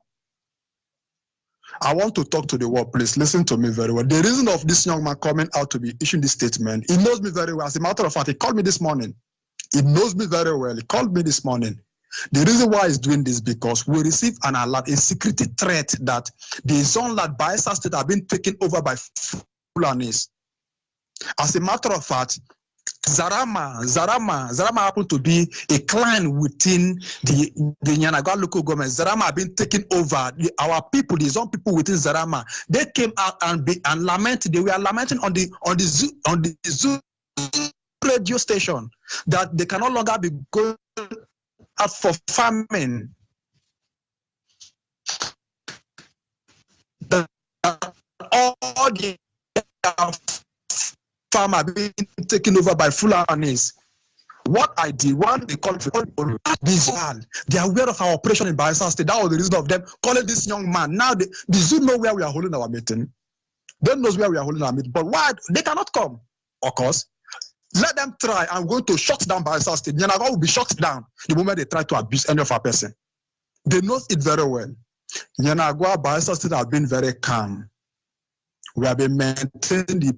I want to talk to the world, please. Listen to me very well. The reason of this young man coming out to be issuing this statement, he knows me very well. As a matter of fact, he called me this morning. He knows me very well. He called me this morning. The reason why he's doing this because we received an alert, a security threat that the zone that Bayelsa State have been taken over by Fulanis. As a matter of fact, Zarama happened to be a clan within the Yanagwa local government. Zarama have been taken over. Our people, the zone people within Zarama, they came out and lamented. They were lamenting on the Zoo radio station that they can no longer be going out for farming. All the farm are being taken over by Fulanis. What I did, one they call Visual. They are aware of our operation in Bayelsa State. That was the reason of them calling this young man. Now the Zoo know where we are holding our meeting. They knows where we are holding our meeting. But why they cannot come? Of course. Let them try. I'm going to shut down Bayelsa State. Yanagwa will be shut down the moment they try to abuse any of our person. They know it very well. Yanagwa, Bayelsa State have been very calm. We have been maintaining the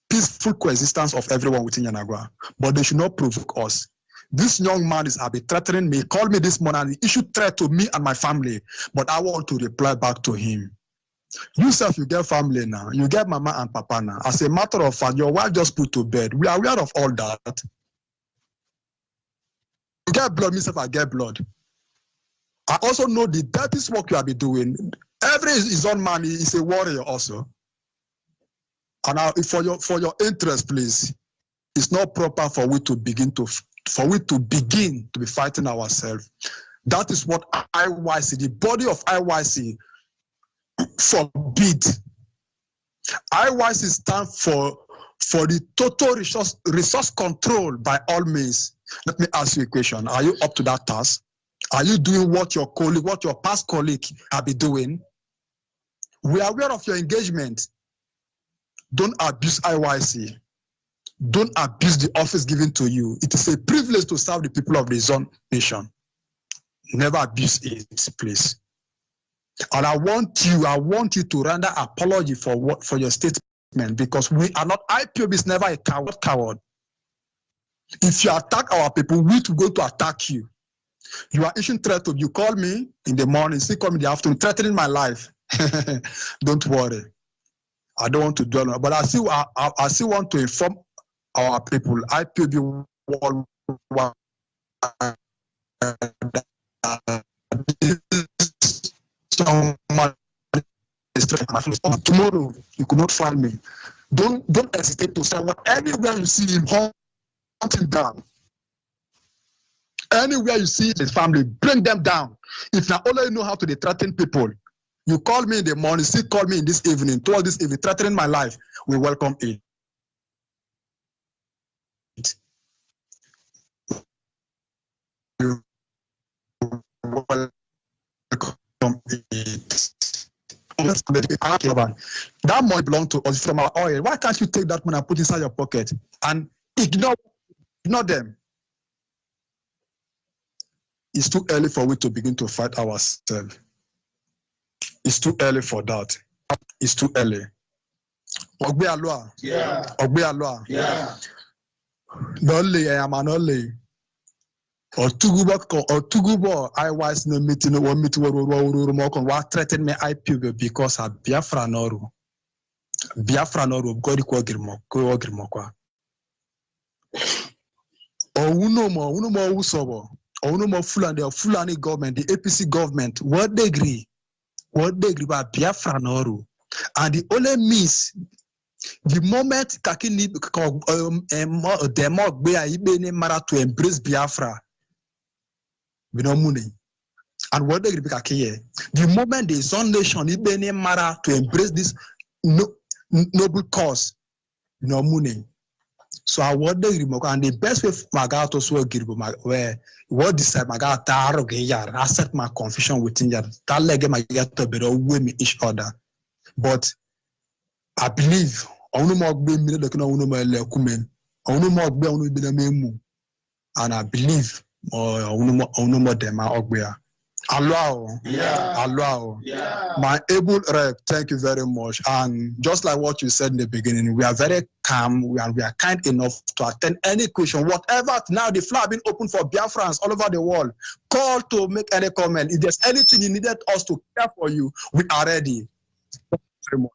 peaceful coexistence of everyone within Yanagwa, but they should not provoke us. This young man is threatening me. He called me this morning and he issued threat to me and my family, but I want to reply back to him. Yourself, you get family now. You get mama and papa now. As a matter of fact, your wife just put to bed. We are aware of all that. You get blood, myself, I get blood. I also know the dirtiest work you have been doing. Every his own man is a warrior also. And for your interest, please, it's not proper for we to begin to be fighting ourselves. That is what IYC, the body of IYC, forbid. IYC stands for the total resource control by all means. Let me ask you a question. Are you up to that task? Are you doing what your past colleague have been doing? We are aware of your engagement. Don't abuse IYC. Don't abuse the office given to you. It is a privilege to serve the people of the zone nation. Never abuse it, please. And I want you to render apology for your statement, because we are not, IPOB is never a coward. If you attack our people, we're going to attack you. You are issuing threat to you. Call me in the morning, still call me in the afternoon, threatening my life. Don't worry. I don't want to dwell on it, but I still want to inform our people, IPOB worldwide, tomorrow you could not find me. Don't hesitate to say anywhere you see him, hunt him down. Anywhere you see his family, bring them down. If now only you know how to threaten people, you call me in the morning, still call me in this evening, towards this evening, threatening my life, we welcome it. That money belongs to us from our oil. Why can't you take that money and put it inside your pocket and ignore them? It's too early for we to begin to fight ourselves. It's too early for that. It's too early. Ogbe alwa. Yeah. Ogbe alwa. Yeah. Nole amanole. Otugubo I was no meeting one meeting what threatened me IPB because I Biafra noru. Biafra noru God ko girmo kwa. Uno mo usobo. Uno mo Fulani government, the APC government, what they agree about Biafra noru. And the only means the moment kakini demo be a mara to embrace Biafra, we no money. And what they agree the moment the Sun Nation ibene mara to embrace this noble cause, no money. So I want the and the best way maga to so agree where what decide maga taro ge yar accept my confusion within yar that leg my get to be we each other. But I believe onu mo gbe mi le kina onu mo ele kumen onu mo gbe onu bi na memu and I believe onu mo dem ogbe Allow, my able rep, thank you very much. And just like what you said in the beginning, we are very calm, we are kind enough to attend any question, whatever. Now the floor being open for Biafrans all over the world. Call to make any comment. If there's anything you needed us to care for you, we are ready. Thank you very much.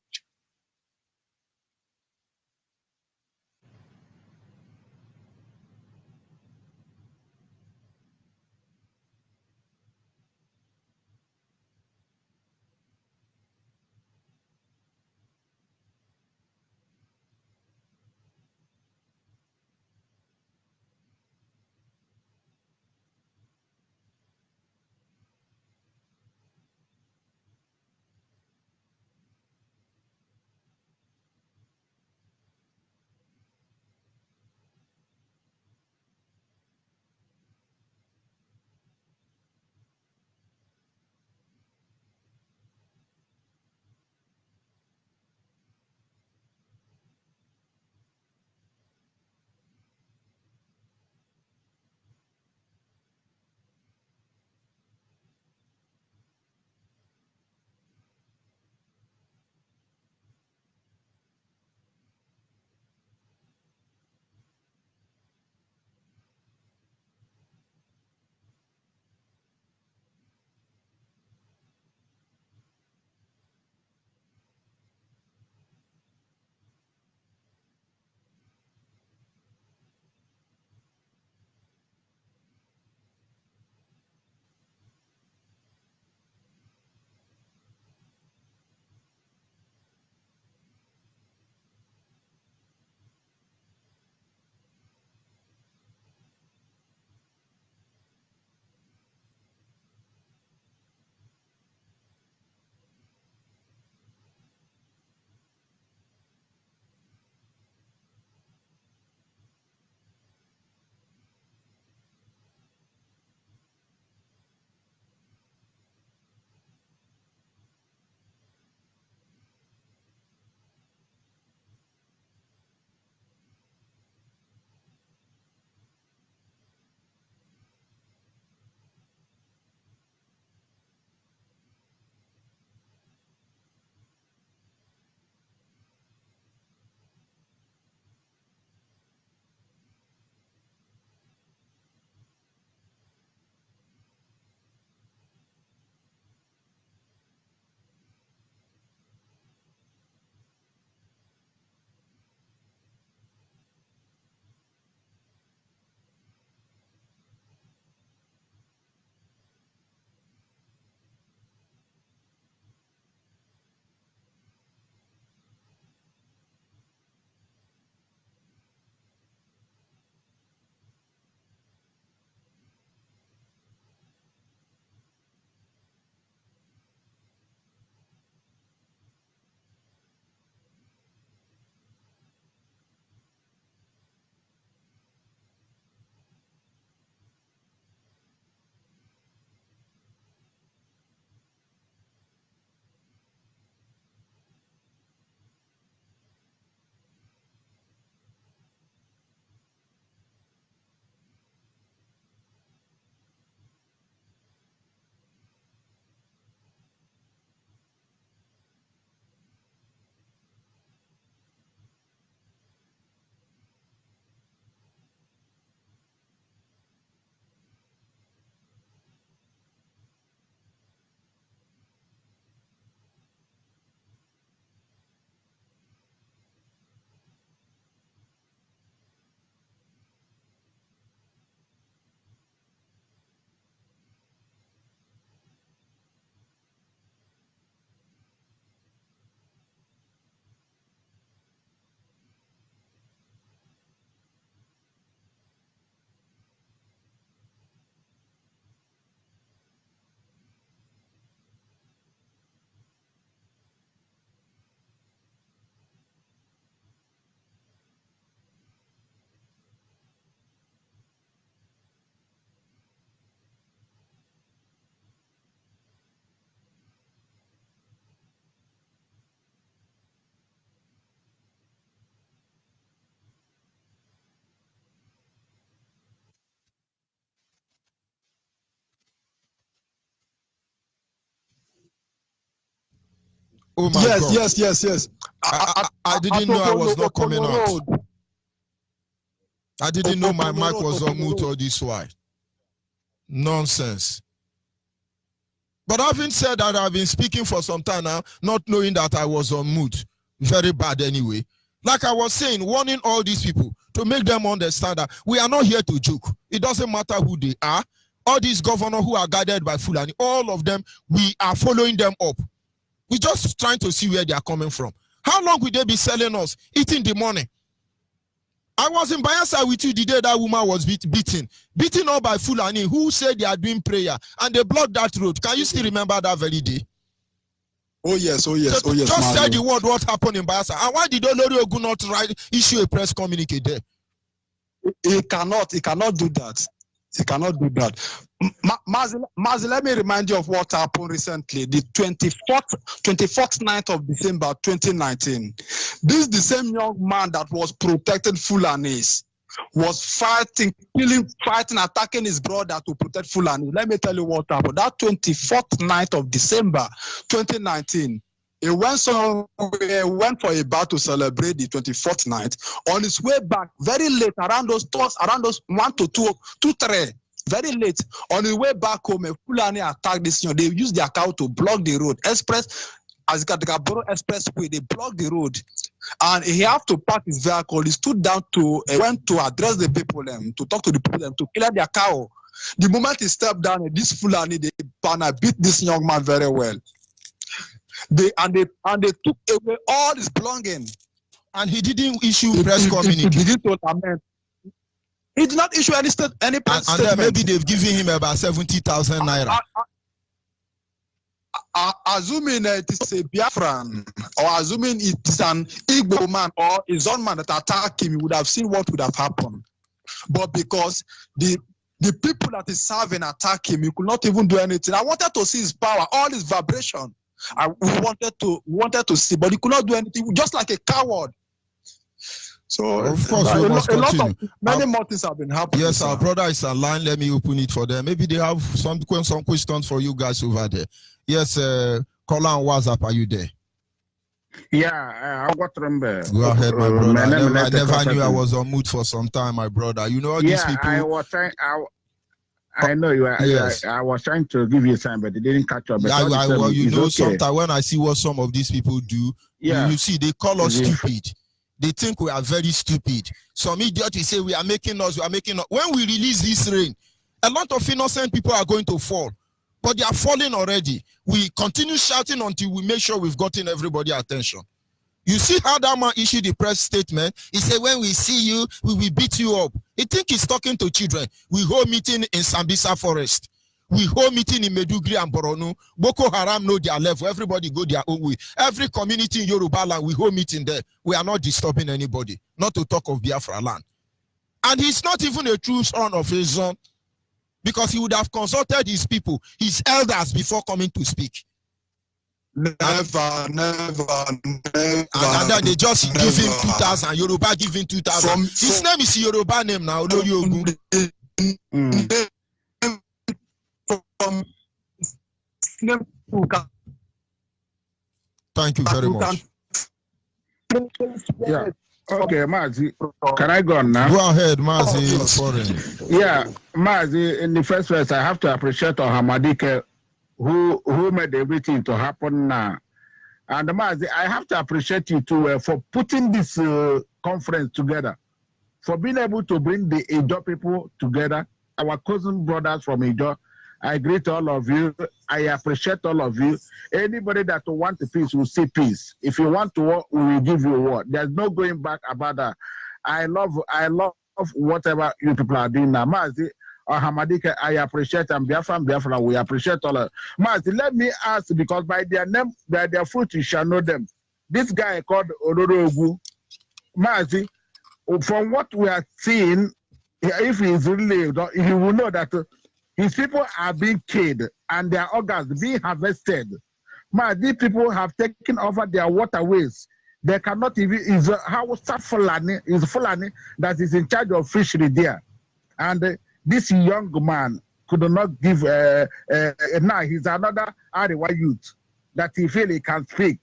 Oh my God. Yes. I didn't know I was not coming out. I didn't know my mic was on mute all this while. Nonsense. But having said that, I've been speaking for some time now, not knowing that I was on mute. Very bad anyway. Like I was saying, warning all these people to make them understand that we are not here to joke. It doesn't matter who they are. All these governors who are guided by Fulani, all of them, we are following them up. We're just trying to see where they are coming from. How long will they be selling us, eating the money? I was in Biafra with you the day that woman was beaten up by Fulani who said they are doing prayer and they blocked that road. Can you still remember that very day? Oh yes. Just tell the world what happened in Biafra. And why did Olori Ogun not issue a press communique there? He cannot do that. He cannot do that. Mazi, let me remind you of what happened recently, the 24th night of December 2019. This is the same young man that was protecting Fulanis, was fighting, attacking his brother to protect Fulani. Let me tell you what happened. That 24th night of December 2019, he went for a bar to celebrate the 24th night. On his way back, very late, around those 1 to 2, 3, very late, on his way back home, a Fulani attacked this. They used their cow to block the road. Expressway, they blocked the road. And he had to park his vehicle. He stood down went to address the people, to talk to the people, to clear their cow. The moment he stepped down, this Fulani, they beat this young man very well. They took away all his belongings, and he didn't issue press communique. He did not issue any press statement. And then maybe they've given him about 70,000 naira. Assuming it is a Biafran, or assuming it is an Igbo man or his own man that attacked him, he would have seen what would have happened. But because the people that is serving attack him, he could not even do anything. I wanted to see his power, all his vibration. We wanted to see, but he could not do anything, just like a coward. So of course, we must continue. Many more things have been happening. Yes, our brother is online. Let me open it for them. Maybe they have some questions for you guys over there. Yes, Colin WhatsApp, are you there? Yeah, I got remember. Go ahead, my brother. I never knew I was on mute for some time, my brother. You know all these people. I was trying. I know you are. Yes. I was trying to give you a sign, but it didn't catch up. Well, you know, okay. Sometimes when I see what some of these people do, you see, they call us stupid. They think we are very stupid. Some idiot will say we are making us. When we release this rain, a lot of innocent people are going to fall. But they are falling already. We continue shouting until we make sure we've gotten everybody's attention. You see how that man issued the press statement? He said, when we see you, we will beat you up. He think he's talking to children. We hold meeting in Sambisa Forest. We hold meeting in Medugri and Boronu. Boko Haram know their level. Everybody go their own way. Every community in Yoruba land, we hold meeting there. We are not disturbing anybody. Not to talk of Biafra land. And he's not even a true son of his son, because he would have consulted his people, his elders, before coming to speak. Never. And then they just give him 2,000. Yoruba give him 2,000. His name is Yoruba name now. Thank you very much. Yeah. Okay, Mazi, can I go on now? Go ahead, Mazi. Yeah, Mazi, in the first place, I have to appreciate Hamadike, who made everything to happen now. And Mazi, I have to appreciate you too for putting this conference together, for being able to bring the Ijo people together, our cousin brothers from Ijo. I greet all of you. I appreciate all of you. Anybody that wants peace will see peace. If you want to war, we will give you war. There's no going back about that. I love whatever you people are doing now. Mazi or Hamadike, I appreciate, and Biafra, we appreciate all of you. Mazi, let me ask, because by their name, by their fruit, you shall know them. This guy called Ororo. Mazi, from what we are seeing, if he is really, he will know that his people are being killed and their organs being harvested. These people have taken over their waterways. They cannot even, Fulani that is in charge of fishery there. And this young man could not give, now he's another Ariwa youth that he feel he can speak.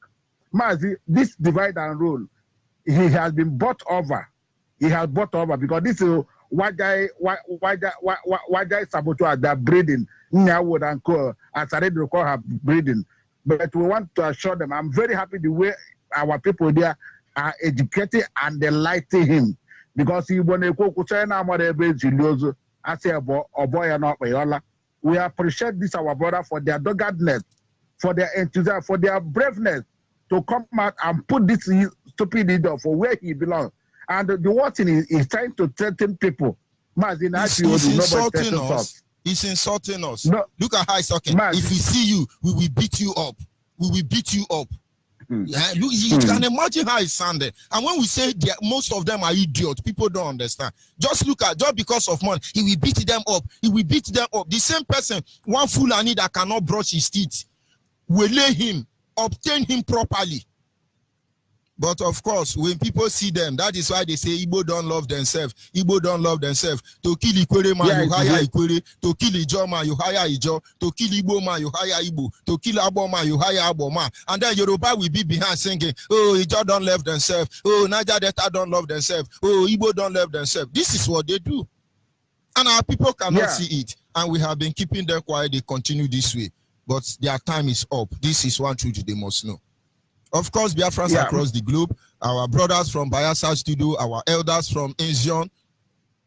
Mazi, this divide and rule, he has been bought over. He has bought over because this is Wajai Sabotua, they're breeding. Nyawood and Co. As I already recall her breeding. But we want to assure them, I'm very happy the way our people there are educated and they lighten him. Because he when they go I say we appreciate this our brother for their doggedness, for their enthusiasm, for their braveness to come out and put this stupid idiot for where he belongs. And the worst thing is he's trying to threaten people. He's insulting us. He's insulting us. No. Look at how he's talking. If we see you, we will beat you up. We will beat you up. Yeah, you can imagine how it sounded. And when we say most of them are idiots, people don't understand. Just look at, just because of money, he will beat them up. He will beat them up. The same person, one Fulani that cannot brush his teeth, will lay him, obtain him properly. But of course, when people see them, that is why they say Igbo don't love themselves. Igbo don't love themselves. To kill Ikwere man, you hire Ikwere. To kill Ijo man, you hire Ijo. To kill Igbo man, you hire Igbo. To kill Abo man, you hire Abo man. And then Yoruba will be behind singing, oh, Ijo don't love themselves. Oh, Niger Delta don't love themselves. Oh, Igbo don't love themselves. This is what they do. And our people cannot see it. And we have been keeping them quiet. They continue this way. But their time is up. This is one truth they must know. Of course, Biafrans across the globe, our brothers from Bayelsa Studio, our elders from IZION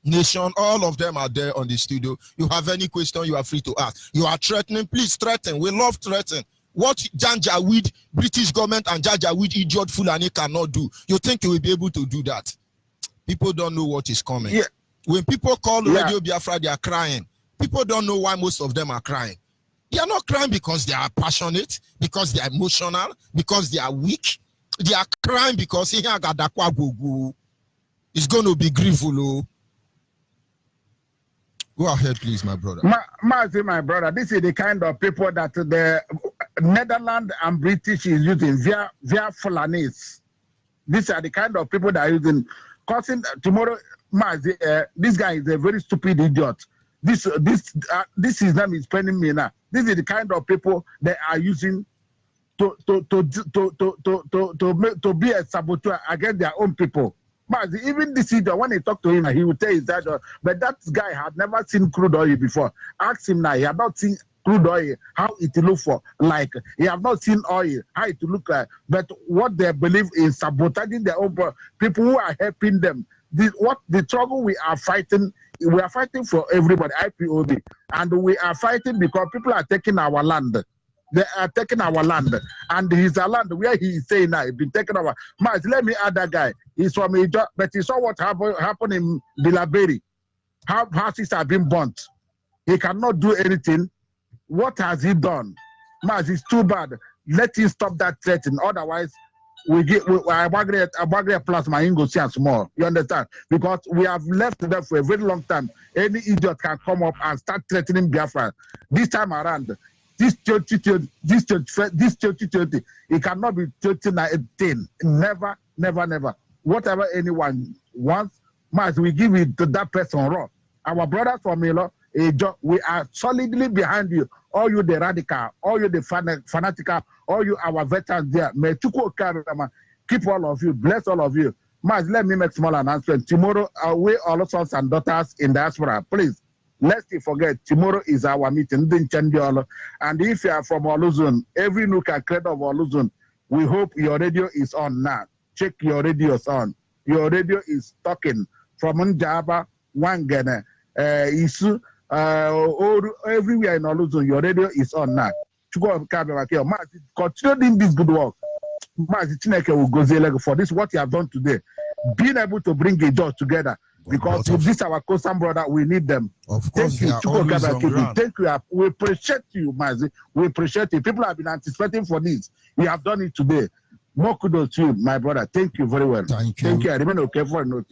Nation, all of them are there on the studio. You have any question, you are free to ask. You are threatening, please threaten. We love threatening. What Janjaweed, British government and Janjaweed idiot Fulani cannot do, you think you will be able to do that? People don't know what is coming. Yeah. When people call Radio Biafra, they are crying. People don't know why most of them are crying. They are not crying because they are passionate, because they are emotional, because they are weak. They are crying because it's going to be grievous. Go ahead, please, my brother. My brother, this is the kind of people that the Netherlands and British is using via Fulanis. These are the kind of people that are using. Causing tomorrow, this guy is a very stupid idiot. This his name is paining me now. This is the kind of people they are using to be a saboteur against their own people. But even this idiot, when he talk to him, he will tell his dad, but that guy had never seen crude oil before. Ask him now, he had not seen crude oil, how it look for like. He have not seen oil, how it look like. But what they believe is sabotaging their own people who are helping them. The struggle we are fighting for everybody, IPOB, and we are fighting because people are taking our land. They are taking our land, and his land where he is saying now, he's been taken over. Let me add that guy. He's from Egypt, but he saw what happened in Bilaberi. How houses have been burnt. He cannot do anything. What has he done? It's too bad. Let him stop that threatening. Otherwise, I plus my Ingo small. You understand? Because we have left them for a very long time. Any idiot can come up and start threatening Biafra. This time around, this 2020, it cannot be 2019. Never, never, never. Whatever anyone wants, we give it to that person raw. Our brothers from Milo, we are solidly behind you. All you the radical, all you the fanatical, all you our veterans there. May keep all of you, bless all of you. Let me make small announcement. Tomorrow, we all sons and daughters in diaspora, please. Let's not forget, tomorrow is our meeting. And if you are from Oluzun, every nook and cradle of Oluzun, we hope your radio is on now. Check your radios on. Your radio is talking from Njaba, Wangene, Isu, everywhere in Oluzun, your radio is on now. Continue doing this good work. Will go for this, what you have done today. Being able to bring a judge together. Because with this our cousin brother, we need them. Of course, thank you. Thank you. We appreciate you, Mazi. We appreciate it. People have been anticipating for this. We have done it today. More kudos to you, my brother. Thank you very well. Thank you. Thank you. I remain okay for you.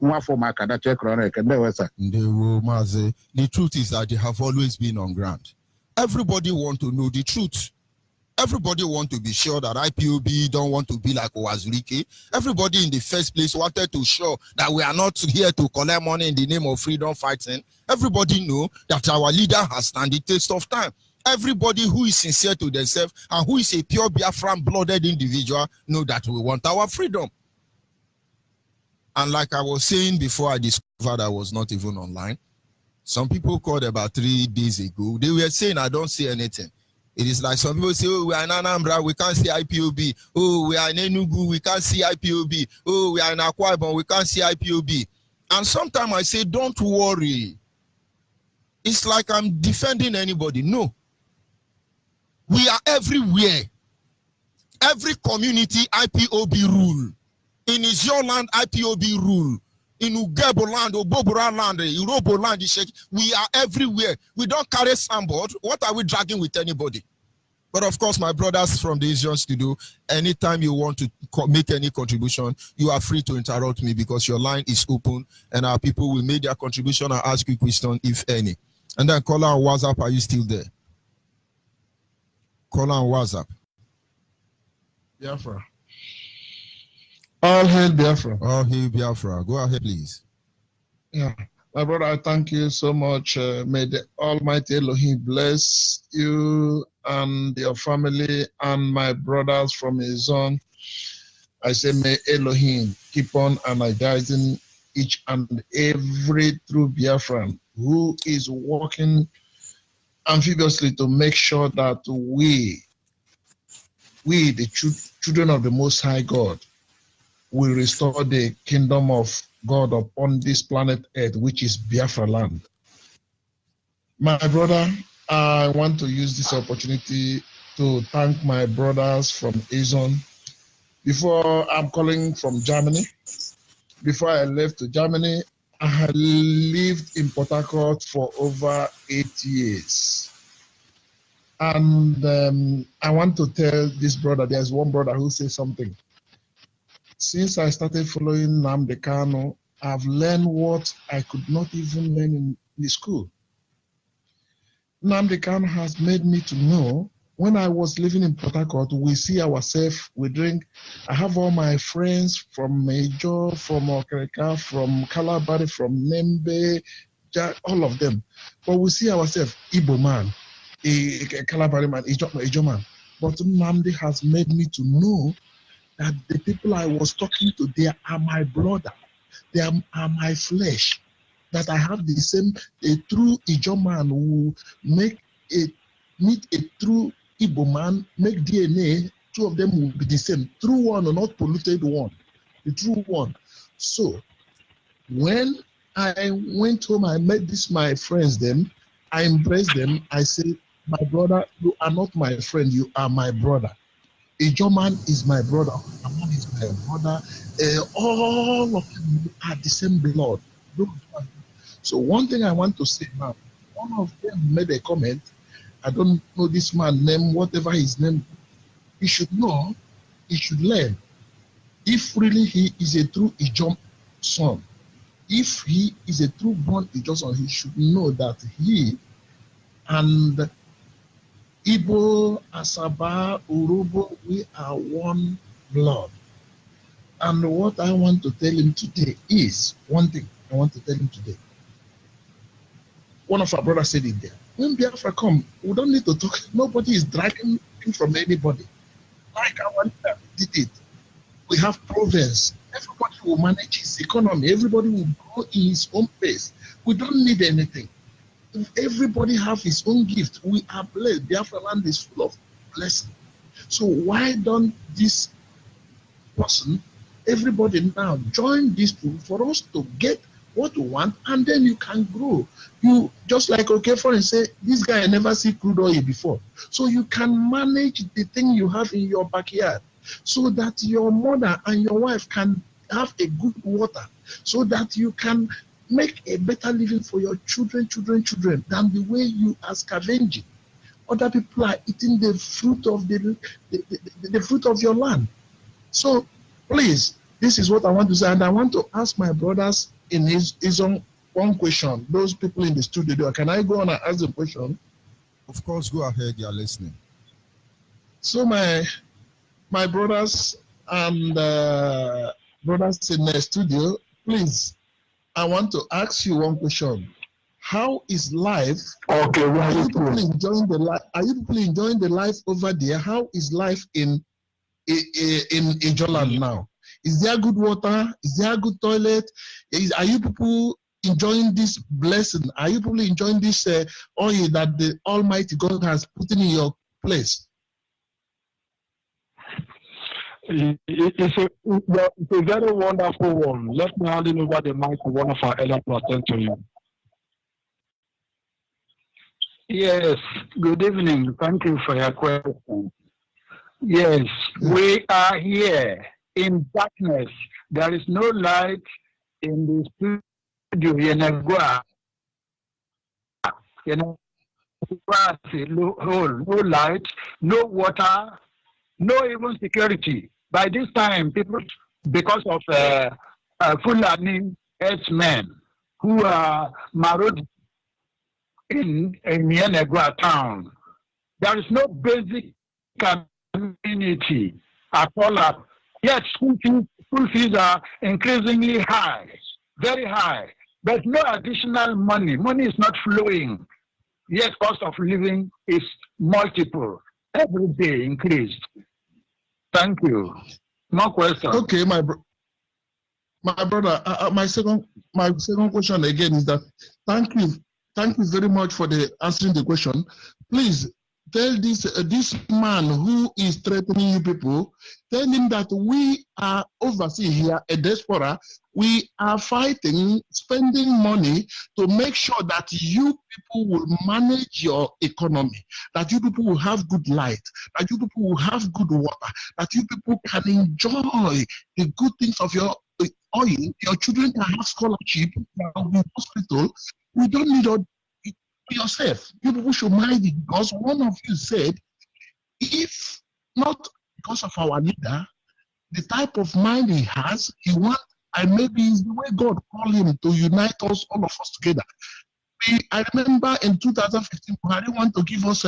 The truth is that they have always been on ground. Everybody want to know the truth. Everybody want to be sure that IPOB don't want to be like Owazurike. Everybody in the first place wanted to show that we are not here to collect money in the name of freedom fighting. Everybody know that our leader has stand the test of time. Everybody who is sincere to themselves and who is a pure Biafran blooded individual know that we want our freedom. And like I was saying before I discovered I was not even online, some people called about 3 days ago. They were saying I don't see anything. It is like some people say, oh, we are in Anambra, we can't see IPOB. Oh, we are in Enugu, we can't see IPOB. Oh, we are in Akwa Ibom, we can't see IPOB. And sometimes I say, don't worry. It's like I'm defending anybody. No. We are everywhere. Every community IPOB rule. In IZION land, IPOB rule. In Ugebo land, Obobora land, Urobo land, we are everywhere. We don't carry sandboard. What are we dragging with anybody? But of course, my brothers from the IZION studio, anytime you want to make any contribution, you are free to interrupt me because your line is open and our people will make their contribution and ask you questions, if any. And then caller on WhatsApp, are you still there? Caller on WhatsApp. Biafra. All hail Biafra. All hail Biafra. Go ahead, please. Yeah. My brother, I thank you so much. May the Almighty Elohim bless you and your family and my brothers from IZION. I say, may Elohim keep on energizing each and every true Biafran who is working amphibiously to make sure that we the children of the Most High God, will restore the kingdom of God upon this planet Earth, which is Biafra land. My brother, I want to use this opportunity to thank my brothers from IZION. Before I'm calling from Germany, before I left to Germany, I had lived in Port Harcourt for over 8 years. And I want to tell this brother, there's one brother who says something. Since I started following Nnamdi Kanu, I've learned what I could not even learn in the school. Nnamdi Kanu has made me to know, when I was living in Port Harcourt, we see ourselves, we drink. I have all my friends from Major, from Okereka, from Kalabari, from Nembe, all of them. But we see ourselves, Igbo man, a Kalabari man, Ijo man. But Nnamdi has made me to know that the people I was talking to, they are my brother. They are my flesh. That I have the same, a true Ijo man who meet a true Igbo man, make DNA, two of them will be the same. True one or not polluted one. The true one. So, when I went home, I met my friends then, I embraced them, I said, my brother, you are not my friend, you are my brother. Ijo man is my brother, a man is my brother. All of them are the same blood. So one thing I want to say now, one of them made a comment. I don't know this man's name, whatever his name. He should know, he should learn. If really he is a true Ijo son, if he is a true born Ijo son, he should know that he and Igbo, Asaba, Urobo, we are one blood. And what I want to tell him today is, one thing I want to tell him today. One of our brothers said it there. When Biafra come, we don't need to talk. Nobody is dragging him from anybody. Like our leader did it. We have province. Everybody will manage his economy. Everybody will grow in his own pace. We don't need anything. Everybody have his own gift. We are blessed. Biafra land is full of blessing. So why don't this person, everybody now join this group for us to get what we want, and then you can grow. You just like Okafor and say, this guy never see crude oil before. So you can manage the thing you have in your backyard so that your mother and your wife can have a good water, so that you can make a better living for your children than the way you are scavenging. Other people are eating the fruit of the fruit of your land. So please, this is what I want to say, and I want to ask my brothers in his own one question. Those people in the studio, can I go on and ask the question? Of course, go ahead, you're listening. So my brothers and brothers in the studio, please, I want to ask you one question. how is life? Okay, are you people enjoying the life? Are you people enjoying the life over there? How is life in Joland now? Is there good water? Is there good toilet? Are you people enjoying this blessing? Are you people enjoying this oil that the Almighty God has put in your place? It's a very wonderful one. Let me hand over the mic to one of our elders to attend to you. Yes, good evening. Thank you for your question. Yes, we are here in darkness. There is no light in the studio. No light, no water, no even security. By this time, people, because of Fulani herdsmen who are married in Yenagua town, there is no basic community at all. Yet school fees are increasingly high, very high. There's no additional money. Money is not flowing. Yet cost of living is multiple, every day increased. Thank you. No question. Okay, my brother. My second question again is that thank you very much for answering the question. Please tell this man who is threatening you people, tell him that we are overseas here, a diaspora. We are fighting, spending money to make sure that you people will manage your economy, that you people will have good light, that you people will have good water, that you people can enjoy the good things of your oil. Your children can have scholarship, can be hospital. We don't need all yourself. You people should mind it, because one of you said, if not because of our leader, the type of mind he has, he wants, and maybe it's the way God called him to unite us, all of us together. I remember in 2015, Buhari wanted to give us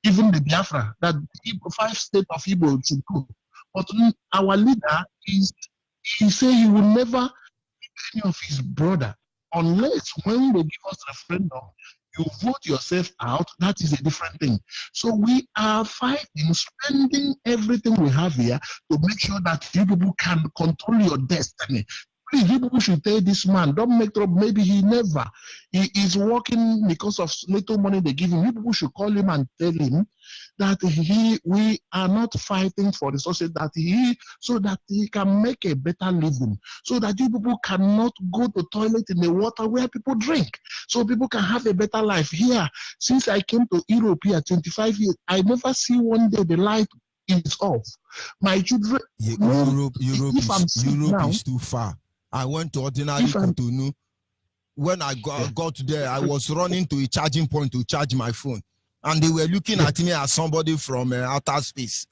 even the Biafra, that 5 states of Igbo should go. But our leader he said he will never give any of his brother, unless when they give us referendum, you vote yourself out. That is a different thing. So we are fighting, spending everything we have here to make sure that you people can control your destiny. Please, you people should tell this man, don't make trouble. Maybe he is working because of little money they give him. You people should call him and tell him that we are not fighting for resources, so that he can make a better living, so that you people cannot go to toilet in the water where people drink, so people can have a better life here. Since I came to Europe here 25 years, I never see one day the light is off. My children, Europe is too far. I went to ordinary Cotonou. When I got there, I was running to a charging point to charge my phone. And they were looking at me as somebody from outer space.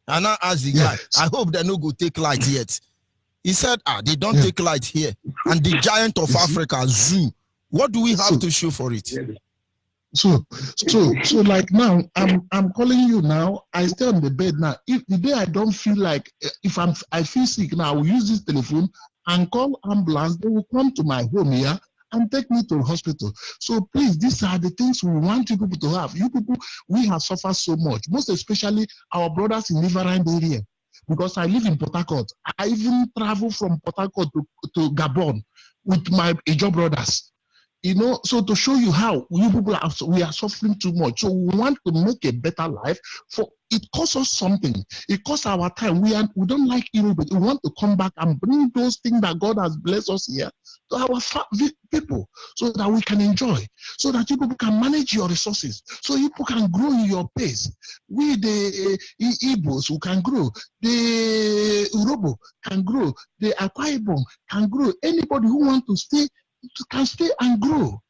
And I asked the guy, I hope they no go take light yet. He said, they don't take light here. And the giant of Africa, zoo, what do we have to show for it? So like now, I'm calling you now. I stay on the bed now. If the day I don't feel like, I feel sick now, I will use this telephone and call ambulance. They will come to my home here and take me to the hospital. So please, these are the things we want you people to have. You people, we have suffered so much, most especially our brothers in Riverine area. Because I live in Port Harcourt. I even travel from Port Harcourt to Gabon with my Ijo brothers. So to show you how you people we are suffering too much. So we want to make a better life. For it costs us something. It costs our time. We don't like Europe, but we want to come back and bring those things that God has blessed us here to our people, so that we can enjoy, so that you people can manage your resources, so you people can grow in your pace. We the Igbos who can grow, the Urobo can grow, the Akwa Ibom can grow. Anybody who wants to stay can stay and grow.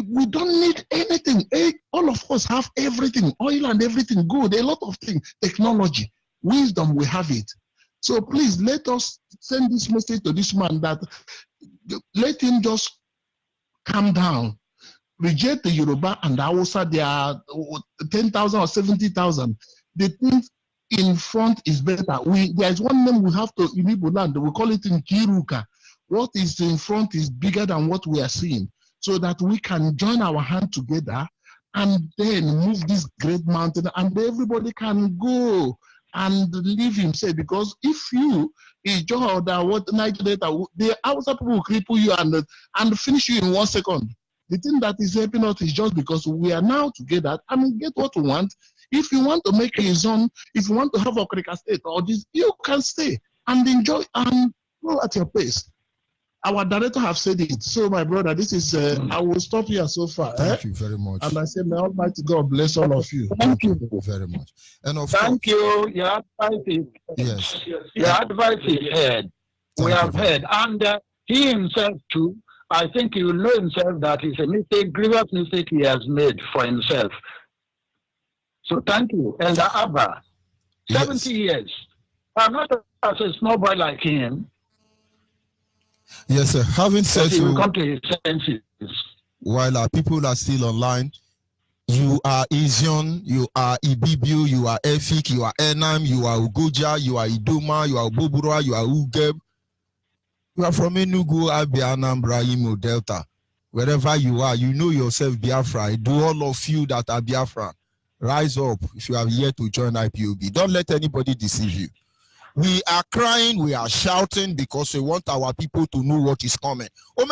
We don't need anything. All of us have everything, oil and everything good, a lot of things, technology, wisdom, we have it. So please let us send this message to this man that let him just calm down. Reject the Yoruba and the Hausa. They are 10,000 or 70,000. The thing in front is better. There is one name we have to in Igbo land. We call it in Kiruka. What is in front is bigger than what we are seeing. so that we can join our hand together and then move this great mountain, and everybody can go and leave himself. Because if you enjoy that what Nigeria, the outside people will cripple you and finish you in 1 second. The thing that is helping us is just because we are now together and get what we want. If you want to make a zone, if you want to have a Okrika state or this, you can stay and enjoy and go at your pace. Our director have said it. So, my brother, this is, I will stop here so far. Thank you very much. And I say, may Almighty God bless all of you. Thank you very much. And of Thank you. Your advice is, yes. Your advice is heard. We have heard. And he himself, too, I think he will know himself that it's a mistake, grievous mistake he has made for himself. So, thank you. Elder Abba, 70 years. I'm not as a small boy like him. Yes, sir. Having said so, come to his senses. While our people are still online, you are IZION, you are Ibibu, you are Efik, you are Enam, you are Ugoja, you are Idoma, you are Bobura, you are Ugeb. You are from Enugu, Abia, Anambra, Imo, Delta. Wherever you are, you know yourself Biafra. Do all of you that are Biafra, rise up if you are here to join IPOB. Don't let anybody deceive you. We are crying, we are shouting because we want our people to know what is coming. A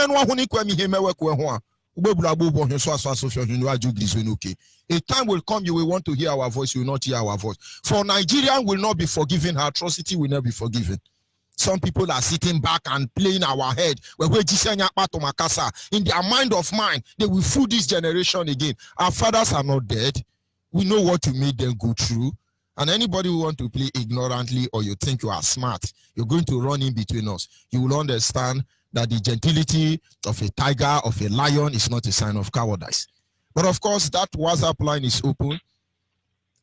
time will come, you will want to hear our voice, you will not hear our voice. For Nigeria will not be forgiven, her atrocity will not be forgiven. Some people are sitting back and playing our head. In their mind of mine, they will fool this generation again. Our fathers are not dead. We know what to make them go through. And anybody who want to play ignorantly or you think you are smart, you're going to run in between us. You will understand that the gentility of a tiger, of a lion is not a sign of cowardice. But of course, that WhatsApp line is open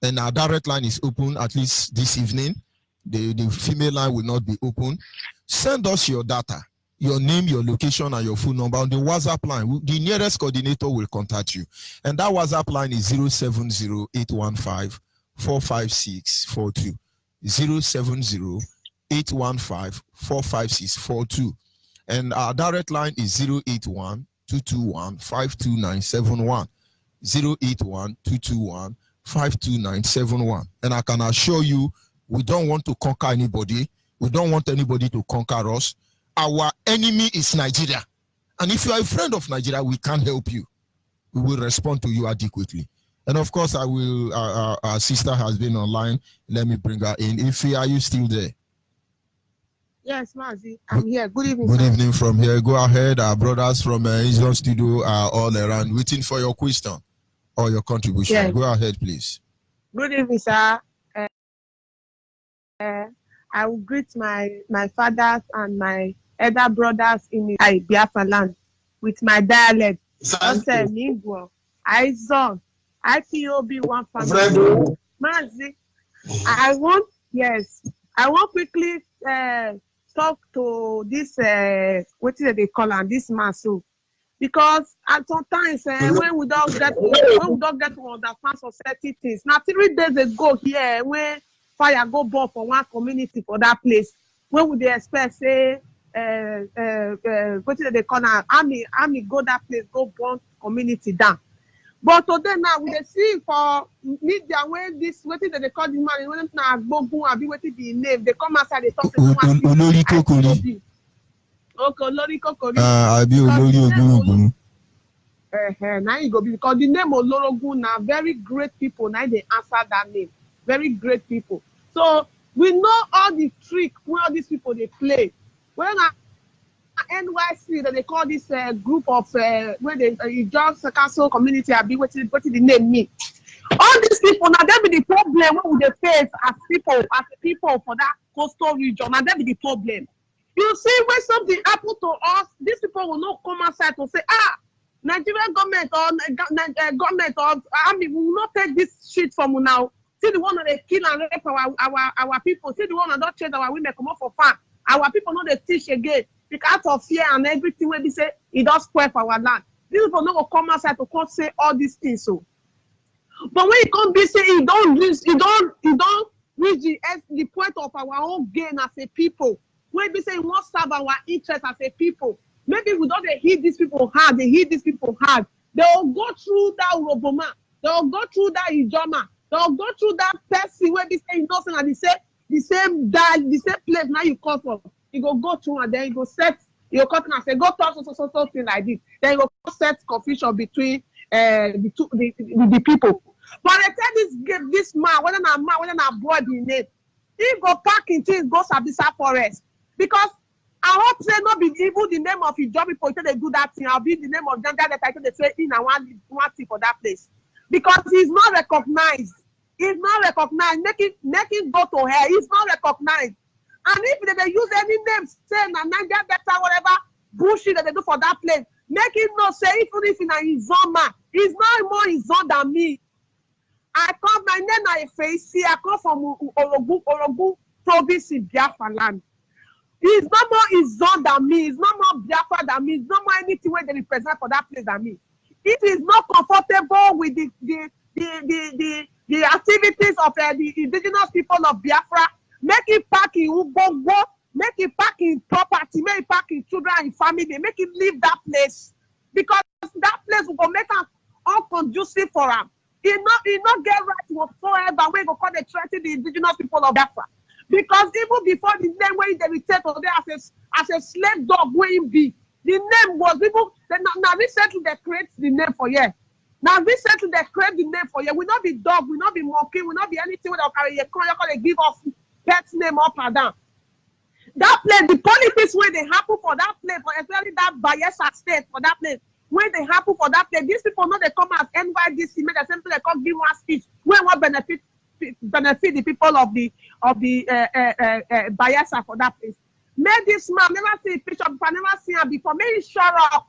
and our direct line is open at least this evening. The female line will not be open. Send us your data, your name, your location, and your phone number on the WhatsApp line. The nearest coordinator will contact you. And that WhatsApp line is 070-815-45642. 070-815-45642. And our direct line is 081-221-52971. 081-221-52971. And I can assure you, we don't want to conquer anybody. We don't want anybody to conquer us. Our enemy is Nigeria. And if you are a friend of Nigeria, we can't help you. We will respond to you adequately. And of course, I will. Our sister has been online. Let me bring her in. Ify, are you still there? Yes, Mazi, I'm here. Good evening. Good evening from here. Go ahead. Our brothers from IZION studio are all around waiting for your question or your contribution. Yes. Go ahead, please. Good evening, sir. I will greet my fathers and my elder brothers in Biafra land with my dialect. IZION, IPOB one family. Mazi, I want quickly talk to this what is it they call him, this man, so because at sometimes when we don't get to understand society things. Now 3 days ago here when fire go burn for one community for that place, when would they expect say what is it they call him, army go that place go burn community down? But today now we see for media when this what is they call this man when now Agbogun abi what is the name, they come outside they talk to Olori Kokori. Okay, Olori Kokori. Abi Olori Ogun. Now you go because the name of Olorogun now very great people. Now they answer that name. Very great people. So we know all the trick where all these people they play. When NYC that they call this group of when they just council community abi what is the name me. All these people now that be the problem when they face as people for that coastal region. Now that be the problem. You see when something happen to us, these people will not come outside to say Nigerian government or government or army will not take this shit from you now. See the one that they kill and rape our people. See the one that don't change our women come up for farm. Our people know they teach again because of fear and everything when they say it does spoil for our land. These people not go come outside to come say all these things. So, but when it come be say it don't reach the point of our own gain as a people. When we say we want serve our interest as a people. Maybe we don't hit these people hard. They hit these people hard. They will go through that Roboma. They will go through that Ijoma. They will go through that person where they say innocent and the same place now you come from. You go through and then you go set your cotton and say, go talk something like this. Then you go set confusion between the people. But I tell this man, whether not boy the name, he go pack in things, go Sabisa Forest. Because I hope say not be even the name of his job people they do that thing. I'll be the name of them that they say in and one thing for that place. Because he's not recognized. He's not recognized. Make it go to her. He's not recognized. And if they use any name, say Niger Delta, whatever bullshit that they do for that place, make him not say even if he's a man, he's not more his own than me. I come, my name is Face. I come from Orogu province in Biafra land. He's not more his own than me. He's not more Biafra than me. He's not more anything where they represent for that place than me. If he's not comfortable with the activities of the indigenous people of Biafra, make it pack in Ubongo, make it pack in property, make it pack in children and family, make it leave that place. Because that place will make him unconducive for him. He not get right whatsoever when go call the threaten the indigenous people of Biafra. Because even before the name when they return to there as a slave dog where he be, the name was people now recently they create the name for you. Now recently they create the name for you. We not be dog, we not be monkey, we not be anything without carry a call, they give us pet name up and down. That place, the politics where they happen for that place, for especially that Bayelsa state for that place, when they happen for that place, these people know they come as NYDC, make the same thing they come give one speech, when what benefit the people of the Bayelsa for that place. May this man never see a picture before, never see him before. May he shut up.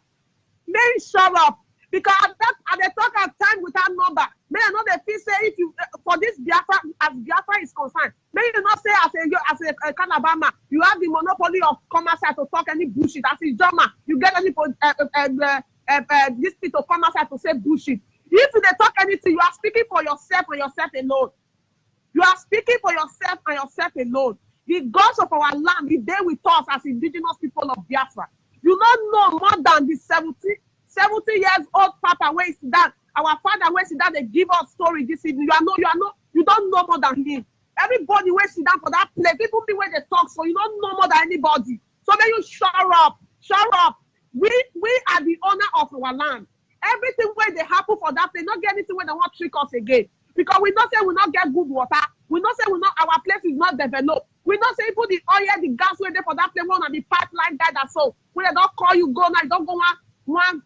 May he shut up. Because at the talk of time without number, may I know the feel say if you for this Biafra, as Biafra is concerned, may you not say as a Calabama, you have the monopoly of commerce to talk any bullshit. As a Joma, you get any this people to come outside to say bullshit. If they talk anything, you are speaking for yourself and yourself alone. You are speaking for yourself and yourself alone. The gods of our land, the day with us as indigenous people of Biafra. You don't know more than the 70 years old Papa where is that? Our father where is that? They give us story this evening. You don't know more than him. Everybody where sit down for that place, people be where they talk, so you don't know more than anybody. So then you shut up. We are the owner of our land. Everything where they happen for that, they not get anything when they want to trick us again. Because we not say we not get good water. We not say our place is not developed. We not say put the oil, the gas where they for that place, one of the pipeline guy that so when they don't call you, go now, you don't go one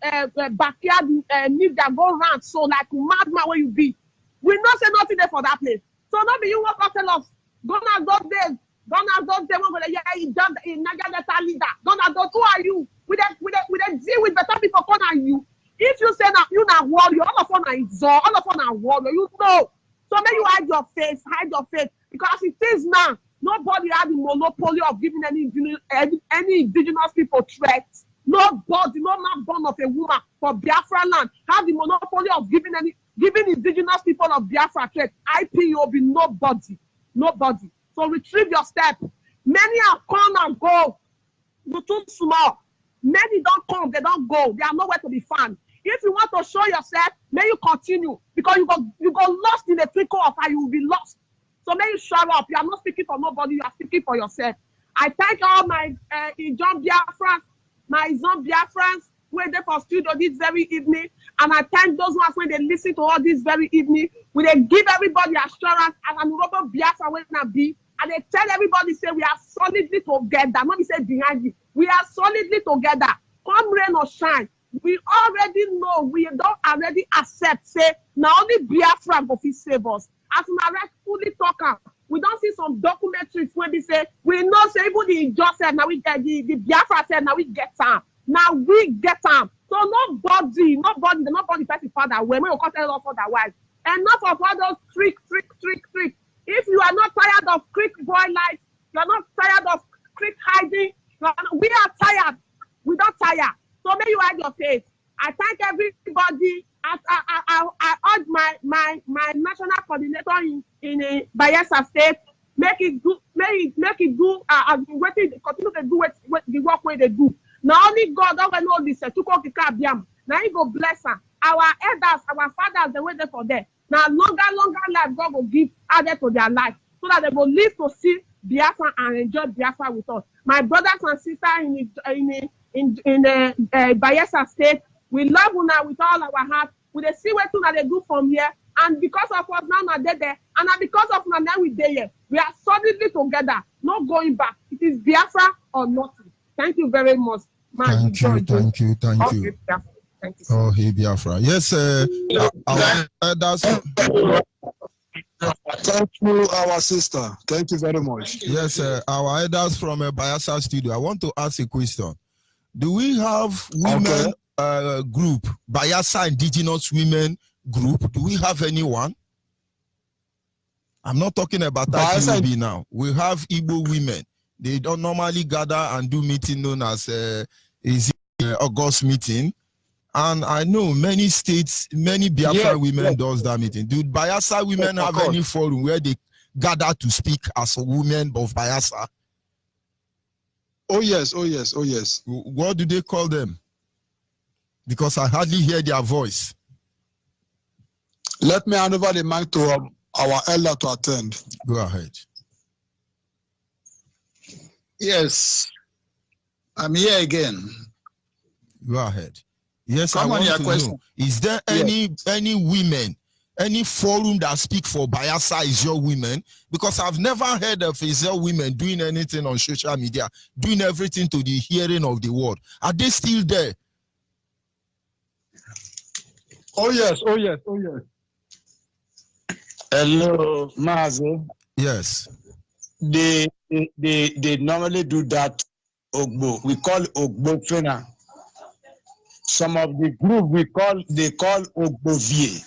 backyard need that go round so like madman where you be. We not say nothing there for that place. So not be you want to tell us, go now those days, we're gonna he jumped in Niger Delta leader. Don't know who are you? We deal with better people than you. If you say that you not warrior, all of them are exhaust, all of them are warrior, you know. So maybe you hide your face, because it is now nobody has the monopoly of giving any indigenous people threats. Nobody, no man born of a woman for Biafra land have the monopoly of giving indigenous people of Biafra threats. IPOB, nobody. So retrieve your step. Many have come and go. You're too small. Many don't come, they don't go. They are nowhere to be found. If you want to show yourself, may you continue. Because you go lost in the trickle of how you will be lost. So may you shut up. You are not speaking for nobody, you are speaking for yourself. I thank all my IZION Biafrans, my IZION Biafrans, who are there for studio this very evening. And I thank those ones when they listen to all this very evening. When they give everybody assurance, as an Robert Biafra when I be, and they tell everybody, say, we are solidly together. Not be say behind you. We are solidly together. Come rain or shine. We already know, we don't already accept, say, now only Biafra go fit save us. As we are fully talking, we don't see some documentaries where they say, we know, say, even the just said, now we get the Biafra said, now we get time. Now we get time. So nobody person father, when we will tell us otherwise. Enough of all those trick. If you are not tired of quick boy life, you are not tired of quick hiding, we are tired. We don't tire. So may you hide your face. I thank everybody. I urge my national coordinator in Bayelsa State, continue to do the work where they do. Now only God don't know this. Now he go bless her. Our elders, our fathers, they waited for them. Now longer life God will give added to their life so that they will live to see Biafra and enjoy Biafra with us. My brothers and sisters in Bayelsa State, we love una with all our heart. We see what they do from here, and because of us now they're there, and because of now we there here. We are solidly together, not going back. It is Biafra or nothing. Thank you very much. Thank you. Thank you. Oh, hey, Biafra. Yes, our elders. Thank you, our sister. Thank you very much. Yes, our elders from Bayelsa Studio. I want to ask a question. Do we have women group, Bayelsa Indigenous Women Group? Do we have anyone? I'm not talking about IPOB now. We have Igbo women. They don't normally gather and do meeting known as August meeting. And I know many states, many Biafra women does that meeting. Do Bayelsa women have any forum where they gather to speak as women of Bayelsa? Oh yes, oh yes, oh yes. What do they call them? Because I hardly hear their voice. Let me hand over the mic to our elder to attend. Go ahead. Yes, I'm here again. Go ahead. Yes, Come I on, want your to question. know. Is there any women, any forum that speak for Bayelsa IZION women? Because I've never heard of IZION women doing anything on social media, doing everything to the hearing of the world. Are they still there? Oh yes, oh yes, oh yes. Hello, Mazo. Yes. They normally do that Ogbo. We call Ogbo Fena. Some of the group they call Ogbovie.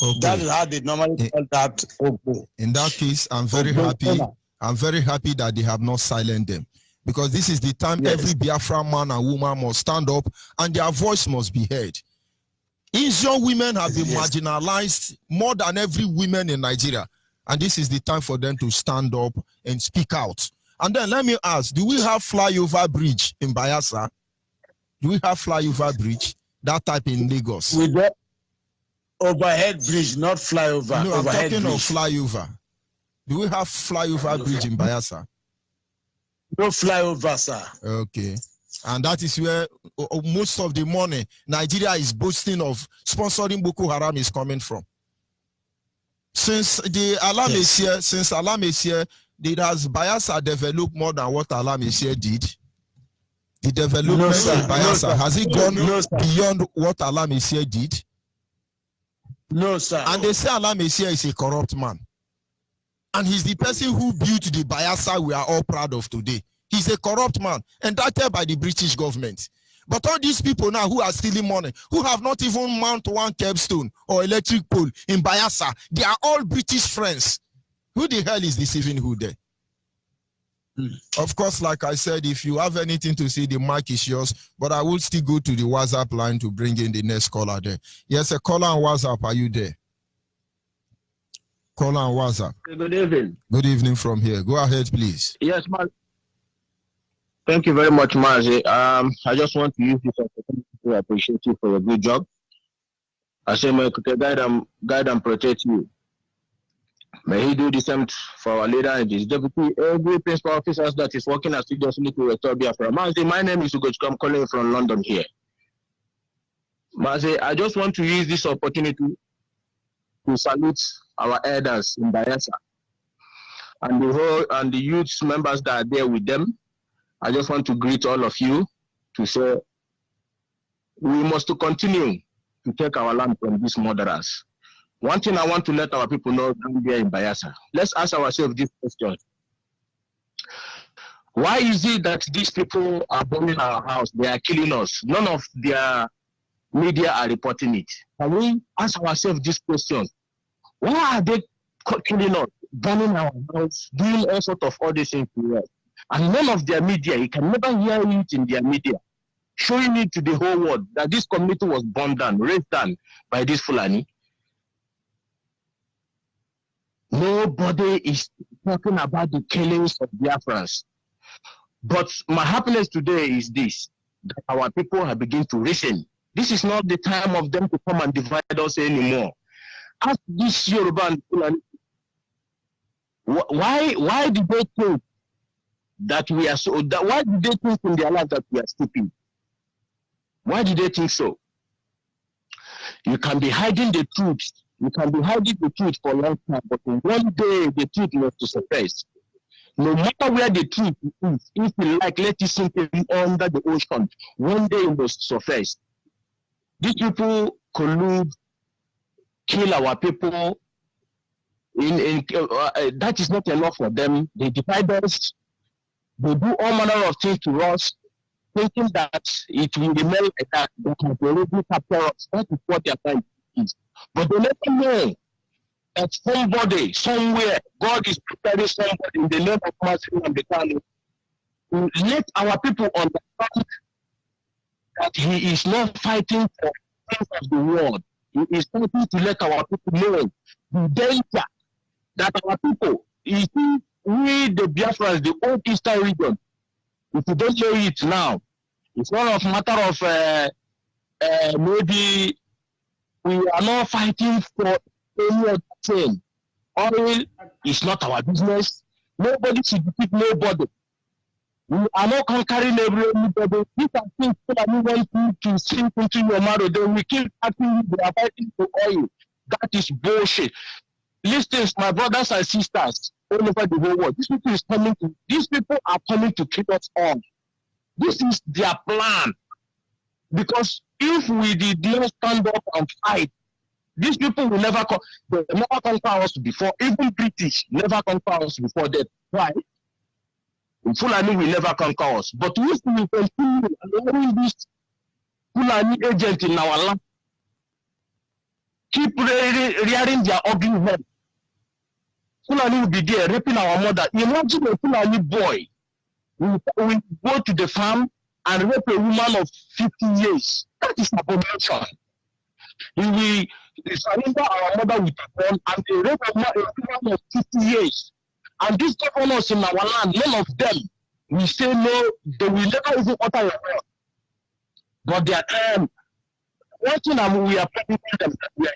Okay. That is how they normally call that Ogbo. In that case, I'm very Ogbo happy. Fena. I'm very happy that they have not silenced them. Because this is the time every Biafra man and woman must stand up and their voice must be heard. IZION women have been marginalized more than every woman in Nigeria. And this is the time for them to stand up and speak out. And then let me ask, do we have flyover bridge in Bayelsa? Do we have flyover bridge? That type in Lagos? We got overhead bridge, not flyover. No, I'm overhead talking bridge. of flyover. Do we have flyover bridge in Bayelsa? No flyover, sir. Okay. And that is where most of the money Nigeria is boasting of sponsoring Boko Haram is coming from. Since the alarm is here, has Bayelsa developed more than what Alam Esia did? The development in Bayelsa, has it gone beyond what Alam Esia did? No, sir. And they say Alam Esia is a corrupt man. And he's the person who built the Bayelsa we are all proud of today. He's a corrupt man, indicted by the British government. But all these people now who are stealing money, who have not even mounted one capstone or electric pole in Bayelsa, they are all British friends. Who the hell is deceiving who there? Of course, like I said, if you have anything to say, the mic is yours, but I will still go to the WhatsApp line to bring in the next caller there. Yes, a caller on WhatsApp, are you there? Caller on WhatsApp. Good evening. Good evening from here. Go ahead, please. Yes, ma'am. Thank you very much, Mazi. I just want to use this opportunity to appreciate you for your good job. I say, may God guide and protect you. May He do the same for our leader and his deputy, every principal officers that is working assiduously to restore Biafra. Mazi, my name is Ugochukwu. I'm calling from London here. Mazi, I just want to use this opportunity to salute our elders in Bayelsa and the youth members that are there with them. I just want to greet all of you to say we must continue to take our land from these murderers. One thing I want to let our people know down there in Bayelsa, let's ask ourselves this question. Why is it that these people are bombing our house? They are killing us. None of their media are reporting it. Can we ask ourselves this question? Why are they killing us, burning our house, doing all sorts of all these things to us? And none of their media, you can never hear it in their media, showing it to the whole world that this community was burned down, raped down by this Fulani. Nobody is talking about the killings of Biafrans. But my happiness today is this, that our people have begun to listen. This is not the time of them to come and divide us anymore. Ask this Yoruba and Fulani, why did they think that we are so, that, why did they think in their life that we are stupid? Why did they think so? You can be hiding the truth. You can be hiding the truth for a long time, but one day the truth must surface. No matter where the truth is, if you like, let it sink in under the ocean. One day it must surface. These people collude, kill our people. That is not enough for them. They divide us. They do all manner of things to us, thinking that it will remain like that. They can already capture us. That is what their time is. But they never know that somebody, somewhere, God is preparing somebody in the name of mercy and the time. Let our people understand that He is not fighting for things of the world. He is fighting to let our people know the danger that our people, we the Biafrans, the old Eastern region, if you don't know it now, it's not a matter of maybe we are not fighting for any other thing. Oil is not our business. Nobody should defeat nobody. We are not conquering everybody. These are things that we want to sink into your marrow. Then we keep acting, we are fighting for oil. That is bullshit. Listen, my brothers and sisters all over the whole world. These people are coming to kill us all. This is their plan. Because if we did not stand up and fight, these people will never conquer us before. Even British never conquer us before that. Why? Fulani will never conquer us. But if we continue allowing this Fulani agent in our land, keep rearing their ugly head, Fulani will be there raping our mother. Imagine a Fulani boy will go to the farm and rape a woman of 50 years. That is abomination. He will surrender our mother with a gun and they rape a woman of 50 years. And these governors in our land, none of them will say no, they will never even utter a word. But they are one thing we are telling them that we are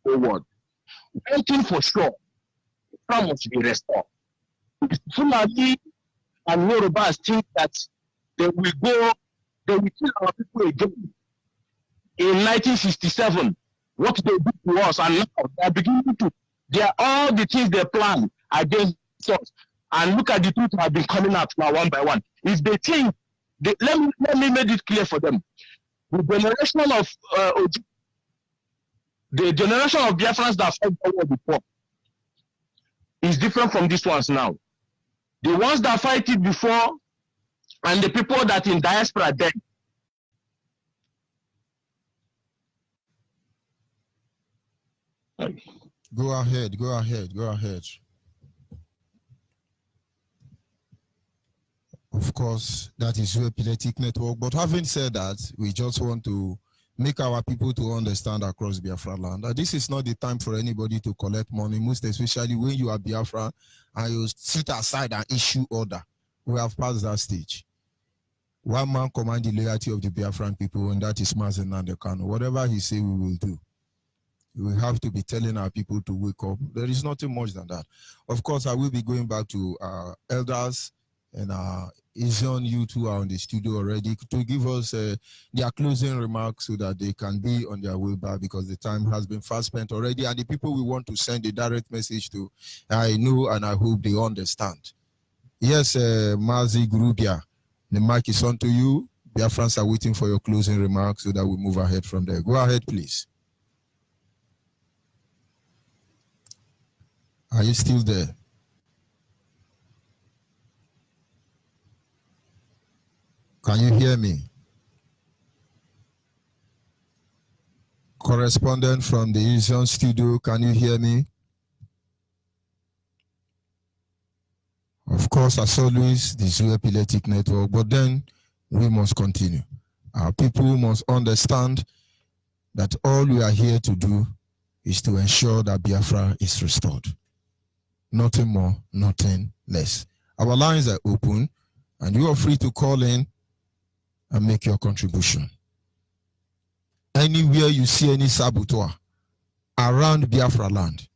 forward. One thing for sure, Islam must be restored. Fulani and Yorubas think that they will kill our people again. In 1967, what they did to us, and now they are beginning to, they are all the things they plan against us. And look at the truth have been coming out now one by one. If they think, let me make it clear for them. The generation of Biafrans that fought the war before is different from these ones now. The ones that fight it before and the people that in diaspora then. Go ahead. Of course, that is your epileptic network. But having said that, we just want to make our people to understand across Biafra land that this is not the time for anybody to collect money, most especially when you are Biafra and you sit aside and issue order. We have passed that stage. One man commands the loyalty of the Biafran people, and that is Mazen Nandekano. Whatever he say, we will do. We have to be telling our people to wake up. There is nothing much than that. Of course, I will be going back to our elders and IZION, you two are on the studio already, to give us their closing remarks so that they can be on their way back, because the time has been fast spent already, and the people we want to send a direct message to, I know and I hope they understand. Yes, Mazi Gurubia, the mic is on to you. Biafrans are waiting for your closing remarks so that we move ahead from there. Go ahead, please. Are you still there? Can you hear me? Correspondent from the IZION studio, can you hear me? Of course, as always, this is epileptic network, but then we must continue. Our people must understand that all we are here to do is to ensure that Biafra is restored. Nothing more, nothing less. Our lines are open. And you are free to call in and make your contribution. Anywhere you see any saboteur around Biafra land,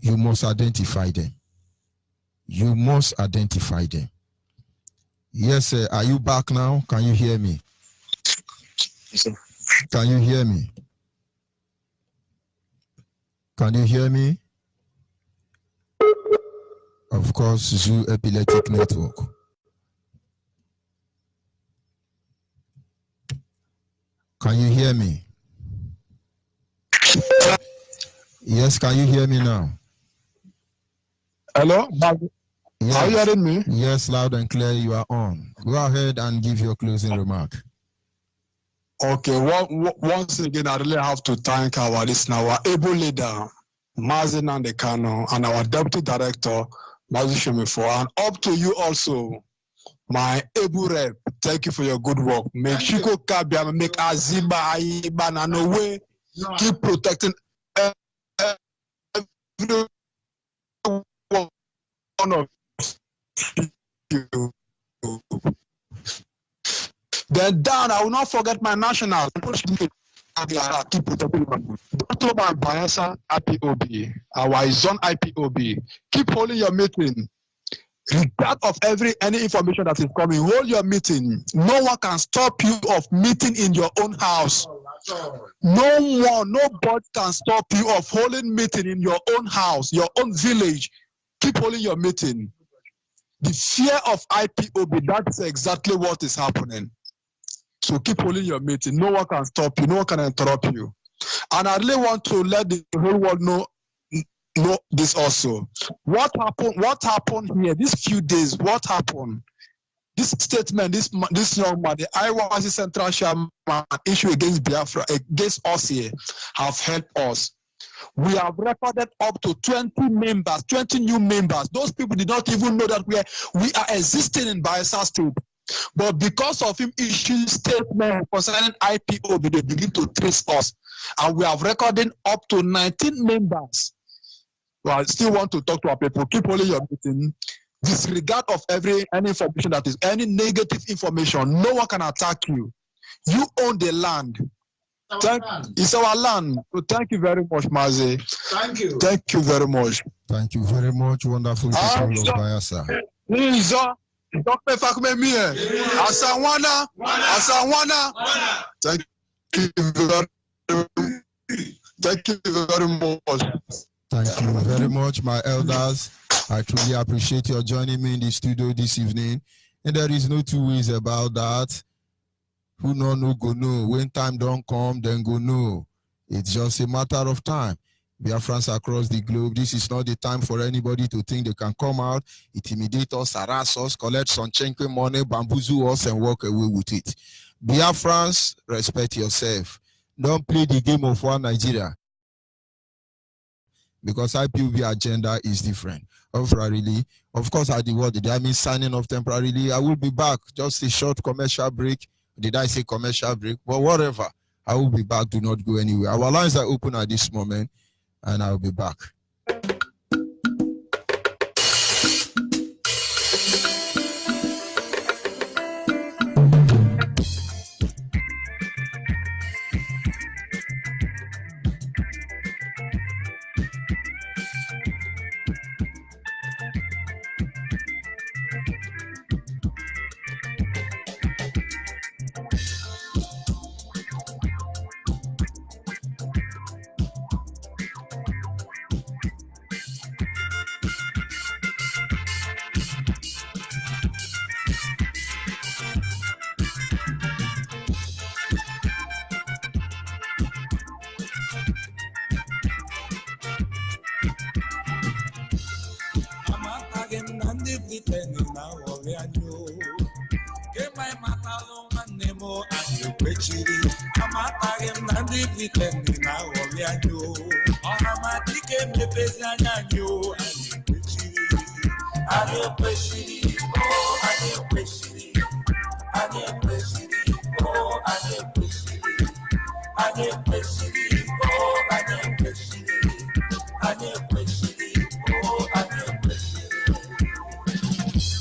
you must identify them. You must identify them. Yes, sir. Are you back now? Can you hear me? Can you hear me? Can you hear me? Of course, Zoo Epileptic Network. Can you hear me? Yes, can you hear me now? Hello? Yes. Are you hearing me? Yes, loud and clear, you are on. Go ahead and give your closing remark. Okay, once again, I really have to thank our listener, our able leader, Mazin Andekano, and our deputy director, Mazi Shemifo, and up to you also, my able rep. Thank you for your good work. Make Shiko Kabia, make Aziba, Aiba, and way. Keep protecting every one of you. Then down, I will not forget my national. Keep protecting October Bayelsa IPOB, our IZION IPOB. Keep holding your meeting. Regard of any information that is coming, hold your meeting. No one can stop you of meeting in your own house. Nobody can stop you of holding meeting in your own house, your own village. Keep holding your meeting. The fear of IPOB, that's exactly what is happening. So keep holding your meeting. No one can stop you. No one can interrupt you. And I really want to let the whole world know this also. What happened here these few days? What happened? This statement, this young man, the IYC Central Chairman issue against Biafra, against us here, have helped us. We have recorded up to 20 members, 20 new members. Those people did not even know that we are existing in Bayelsa State. But because of him issuing statement concerning IPOB, they begin to trace us. And we have recorded up to 19 members. Well, I still want to talk to our people. Keep holding your meeting. Disregard of any information that is any negative information. No one can attack you. You own the land. It's our land. So thank you very much, Mazi. Thank you. Thank you very much. Thank you very much, wonderful people of Bayelsa. Asawana. Thank you very much. Thank you very much, my elders. I truly appreciate your joining me in the studio this evening. And there is no two ways about that. Who know, no go know. When time don't come, then go know. It's just a matter of time. Biafrans across the globe, this is not the time for anybody to think they can come out, intimidate us, harass us, collect some chenke money, bamboozle us, and walk away with it. Biafrans, respect yourself. Don't play the game of one Nigeria, because IPOB agenda is different. Of course, at the word, did I mean signing off temporarily? I will be back. Just a short commercial break. Did I say commercial break? But whatever, I will be back. Do not go anywhere. Our lines are open at this moment, and I'll be back.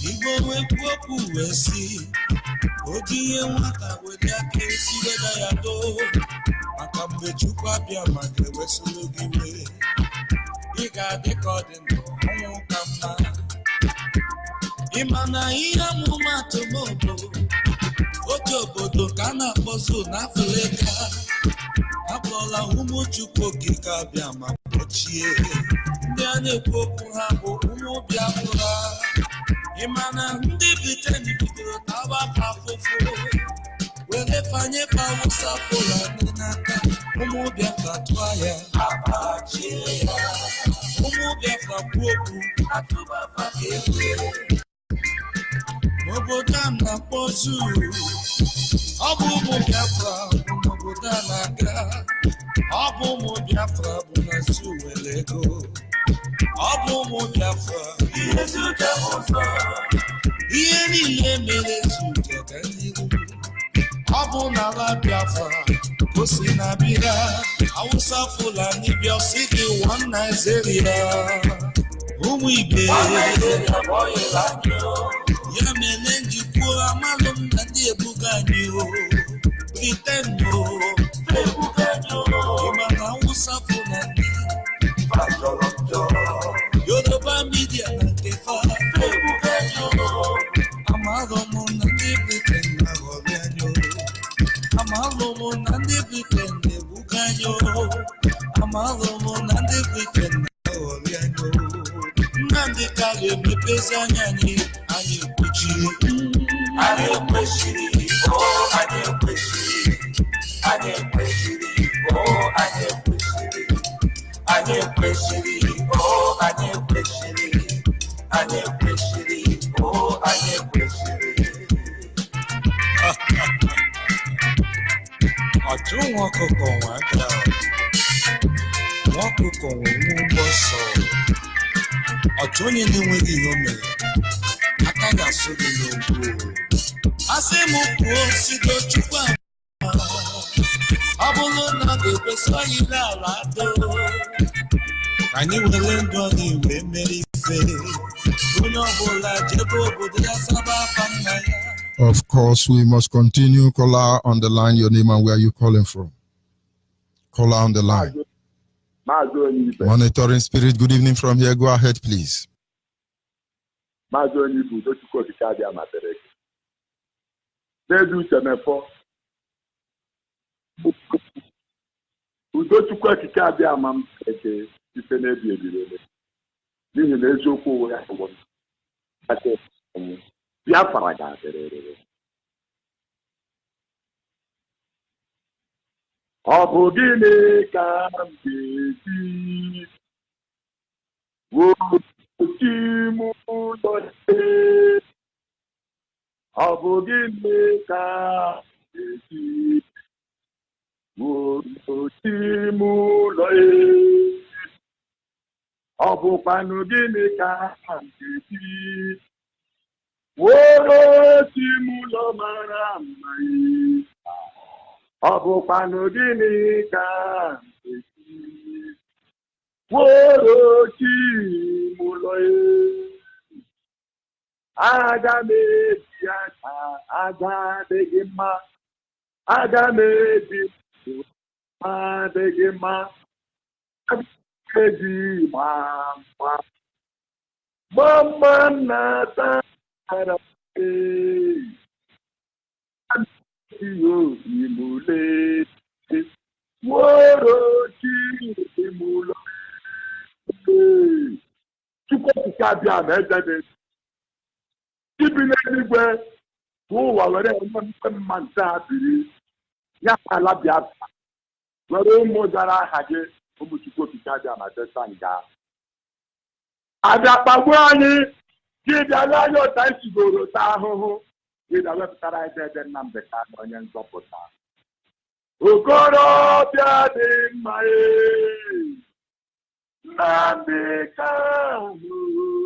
Igbo ekwoku wesi odiye nwata wede aka esi weda ya do maka mgbe Chukwu abịa ma ga-ewesolo gị iwe ị ga-adị ka ọ dị ndụ ọnwụ ka mma ịma na ihe amụmatụ n'obodo otu obodo ka a na-akpọzo n'Afrịka akpọla ụmụ Chukwu okike abịa ma kpọchie ndị a na-ekwu okwu ha bụ ụmụ Biafra ịma na ndị Britain bidoro tawa afụfụ were fanye Hausa Fulani n'aka ụmụ Biafra tụọ ya abachie ya ụmụ Biafra kwuo okwu atụbafa ga-ekwe n'obodo a na-akpọ Zulu ọ bụ ụmụ Biafra bụ n'obodo a na-aga ọ bụ ụmụ Biafra bụ na Zoo were ego ọ bụ ụmụ Biafra ihe Zuja ụzọ ihe niile mere Zuja ka n'ihu ọ bụ n'ala Biafra o si na bịa Hausa Fulani bịa si gị one Nigeria ụmụ Igbe ya mere njikwa amalụ m na ndị ebuga anyị o Itendo ịma na Hausa Fulani Yoruba media na nke fa amalụ m na ndị Britain na-aghọrị anyị amalụ m na ndị Britain na-ebuga anyị amalụ m na ndị Britain na-aghọrị anyị Nnamdị ka ga-emepezi anya anyị ekwechiri anyị ekwechiri anyị ekwechiri anyị ekwechiri anyị ekwechiri anyị ekwechiri anyị ekwechiri anyị ekwechiri anyị ekwechiri ọchụ nwa ọkụkọ nwa aka nwa ọkụkọ nwe ụgbọ sọ ọchụ onye na-enweghị ihe o mere aka ga-asụ gị n'okwu asị m kwuo sido Chukwu ọ bụrụ na ga-ekwesị anyị n'ala do anyị were ndụ anyị wee mere ife onye ọbụla jebe obodo ya saba afa nna ya. Of course, we must continue. Caller on the line, your name and where you calling from. Caller on the line. Monitoring Spirit, good evening from here. Go ahead, please. Udochukwu ekike abịa ama m eke ife na-ebi ebirele n'ihi na eziokwu ụwa ya bụ Biafra ga-adịrịrị ọ bụ gịnị ka m ga-eji wochi m ụlọ ọ bụ gịnị ka m ga-eji wochi m ụlọ ọ bụkwanụ gịnị ka m ga-eji wochi m ụlọ mara mma ọ bụkwanụ gịnị ka m ga-eji wochi m ụlọ aga m eji aka aga adịghị mma aga m eji adịghị mma eji gbamgbam na-ata ara imule worochi imulo Chukwu okike abịa ma ejede ibi n'eluigwe ụwa were mpe mma nte ha biri ya ala Biafra were ụmụ dara aha gị ụmụ Chukwu okike abịa ma desa nga abịa kpagbuo anyị gị bịala anyị ụta isigoro ta ahụhụ gị bịa wepụtara anyị dede Nnamdị Kanụ onye nzọpụta okorobịa dị mma Nnamdị Kanụ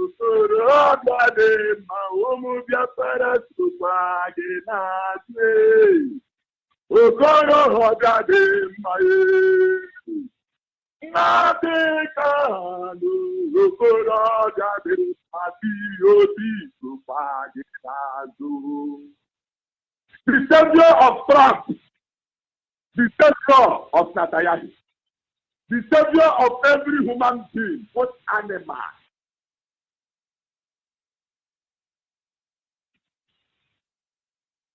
okorobịa dị mma ụmụ Biafra sokwa gị na-asị okorobịa dị mma Nnamdị Kanụ okorobịa dị mma obi sokwa The savior of Trump, the savior of Netanyahu, the savior of every human being, both animal.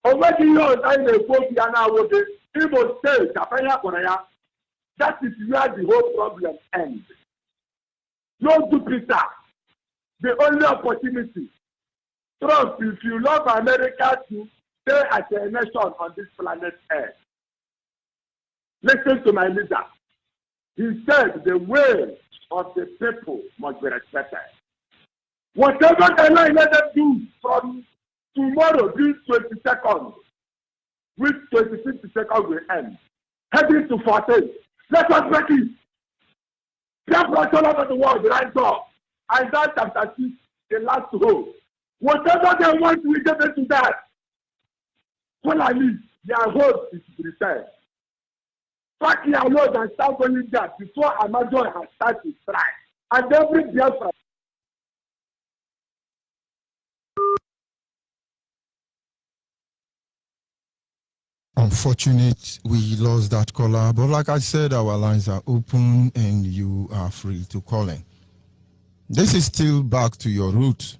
Already you are in a book, Igbo State, that is where the whole problem ends. No Jupiter, the only opportunity. Trump, if you love America to stay as a nation on this planet Earth, listen to my leader. He said the will of the people must be respected. Whatever the line let them do from tomorrow, this 22nd, which 26th will end, heading to 14. Let us break it. Biafra all over the world, right now. Isaiah chapter 6, the last row. Whatever they want, we get into that. Finally, their hope is returned. Pack your load and start going that before Amazon has started to strike. And every Biafra. Unfortunate we lost that caller, but like I said, our lines are open and you are free to call in. This is still back to your roots.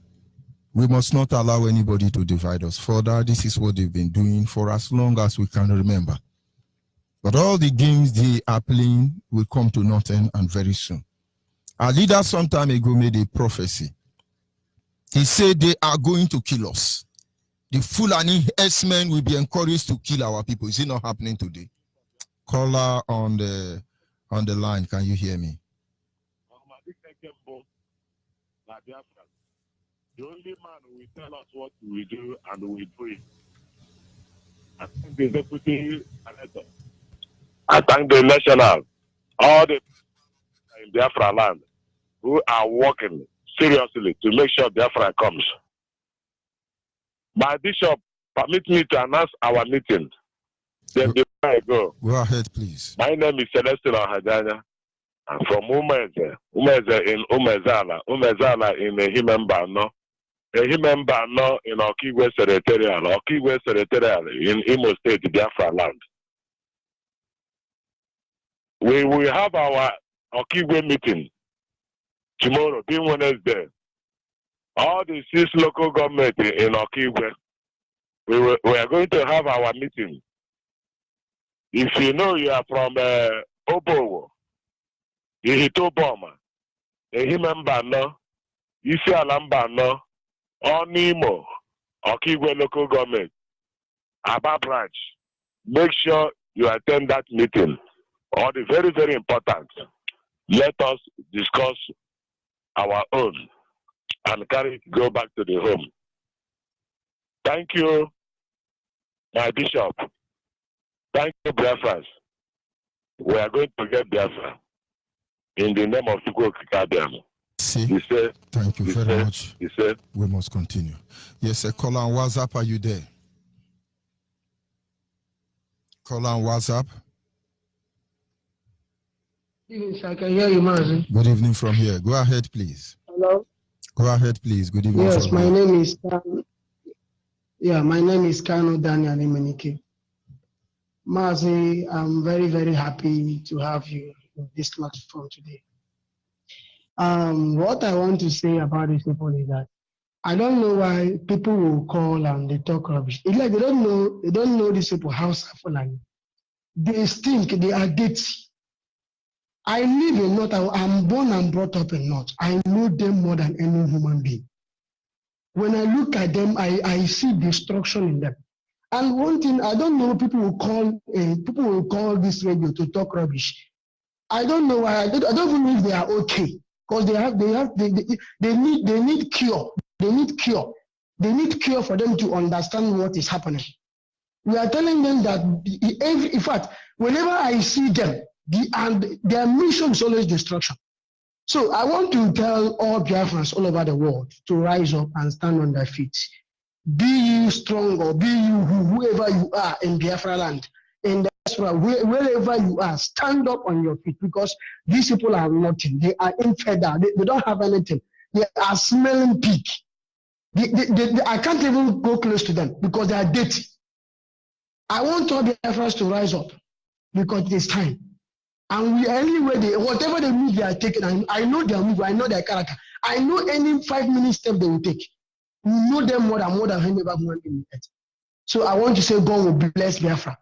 We must not allow anybody to divide us further. This is what they've been doing for as long as we can remember. But all the games they are playing will come to nothing, and very soon. Our leader some time ago made a prophecy. He said they are going to kill us. The Fulani S-men will be encouraged to kill our people. Is it not happening today? Caller on the line, can you hear me? The only man who will tell us what we do and we do it. I thank the deputy senator. I thank the national, all the in Biafra land who are working seriously to make sure Biafra comes. My bishop, permit me to announce our meeting. Then before I go. Go ahead, please. My name is Celestine Ohajanya. I'm from Umeze. Umeze in Umezala. Umezala in Himembano. Himembano in Okigwe Secretarial. Okigwe Secretarial in Imo State, Biafra land. We will have our Okigwe meeting tomorrow, being Wednesday. All the 6 local governments in Okigwe, we are going to have our meeting. If you know you are from Obowo, Ihitoboma, Ehimembano, Isialambano, Onimo, Okigwe local government, Aba branch, make sure you attend that meeting. All the very, very important. Let us discuss our own and go back to the home. Thank you, my bishop. Thank you, Biafras. We are going to get Biafra in the name of Tuko Kikabiam. Thank you very much. We must continue. Yes, caller on WhatsApp, are you there? Caller on WhatsApp. Yes, I can hear you, Mazi. Good evening from here. Go ahead, please. Hello. Go ahead, please. Good evening. Yes, my name is my name is Kano Daniel Imenike. Mazi, I'm very, very happy to have you on this platform today. What I want to say about these people is that I don't know why people will call and they talk rubbish. It's like they don't know these people how Fulani. They stink, they are dirty. I live in North, I'm born and brought up in North. I know them more than any human being. When I look at them, I see destruction in them. And one thing, I don't know, people will call this radio to talk rubbish. I don't know why, I don't even know if they are okay. Because they need cure. They need cure. They need cure for them to understand what is happening. We are telling them that, in fact, whenever I see them, their mission is always destruction. So I want to tell all Biafrans all over the world to rise up and stand on their feet. Be you strong or be you whoever you are in Biafra land, in the diaspora, wherever you are, stand up on your feet because these people are nothing. They are infidel. They don't have anything. They are smelling pig. I can't even go close to them because they are dirty. I want all the efforts to rise up because it is time. And anyway, whatever they move they are taking, I know their move, I know their character. I know any 5 minute step they will take. We know them more than whoever human being. So I want to say God will bless Biafra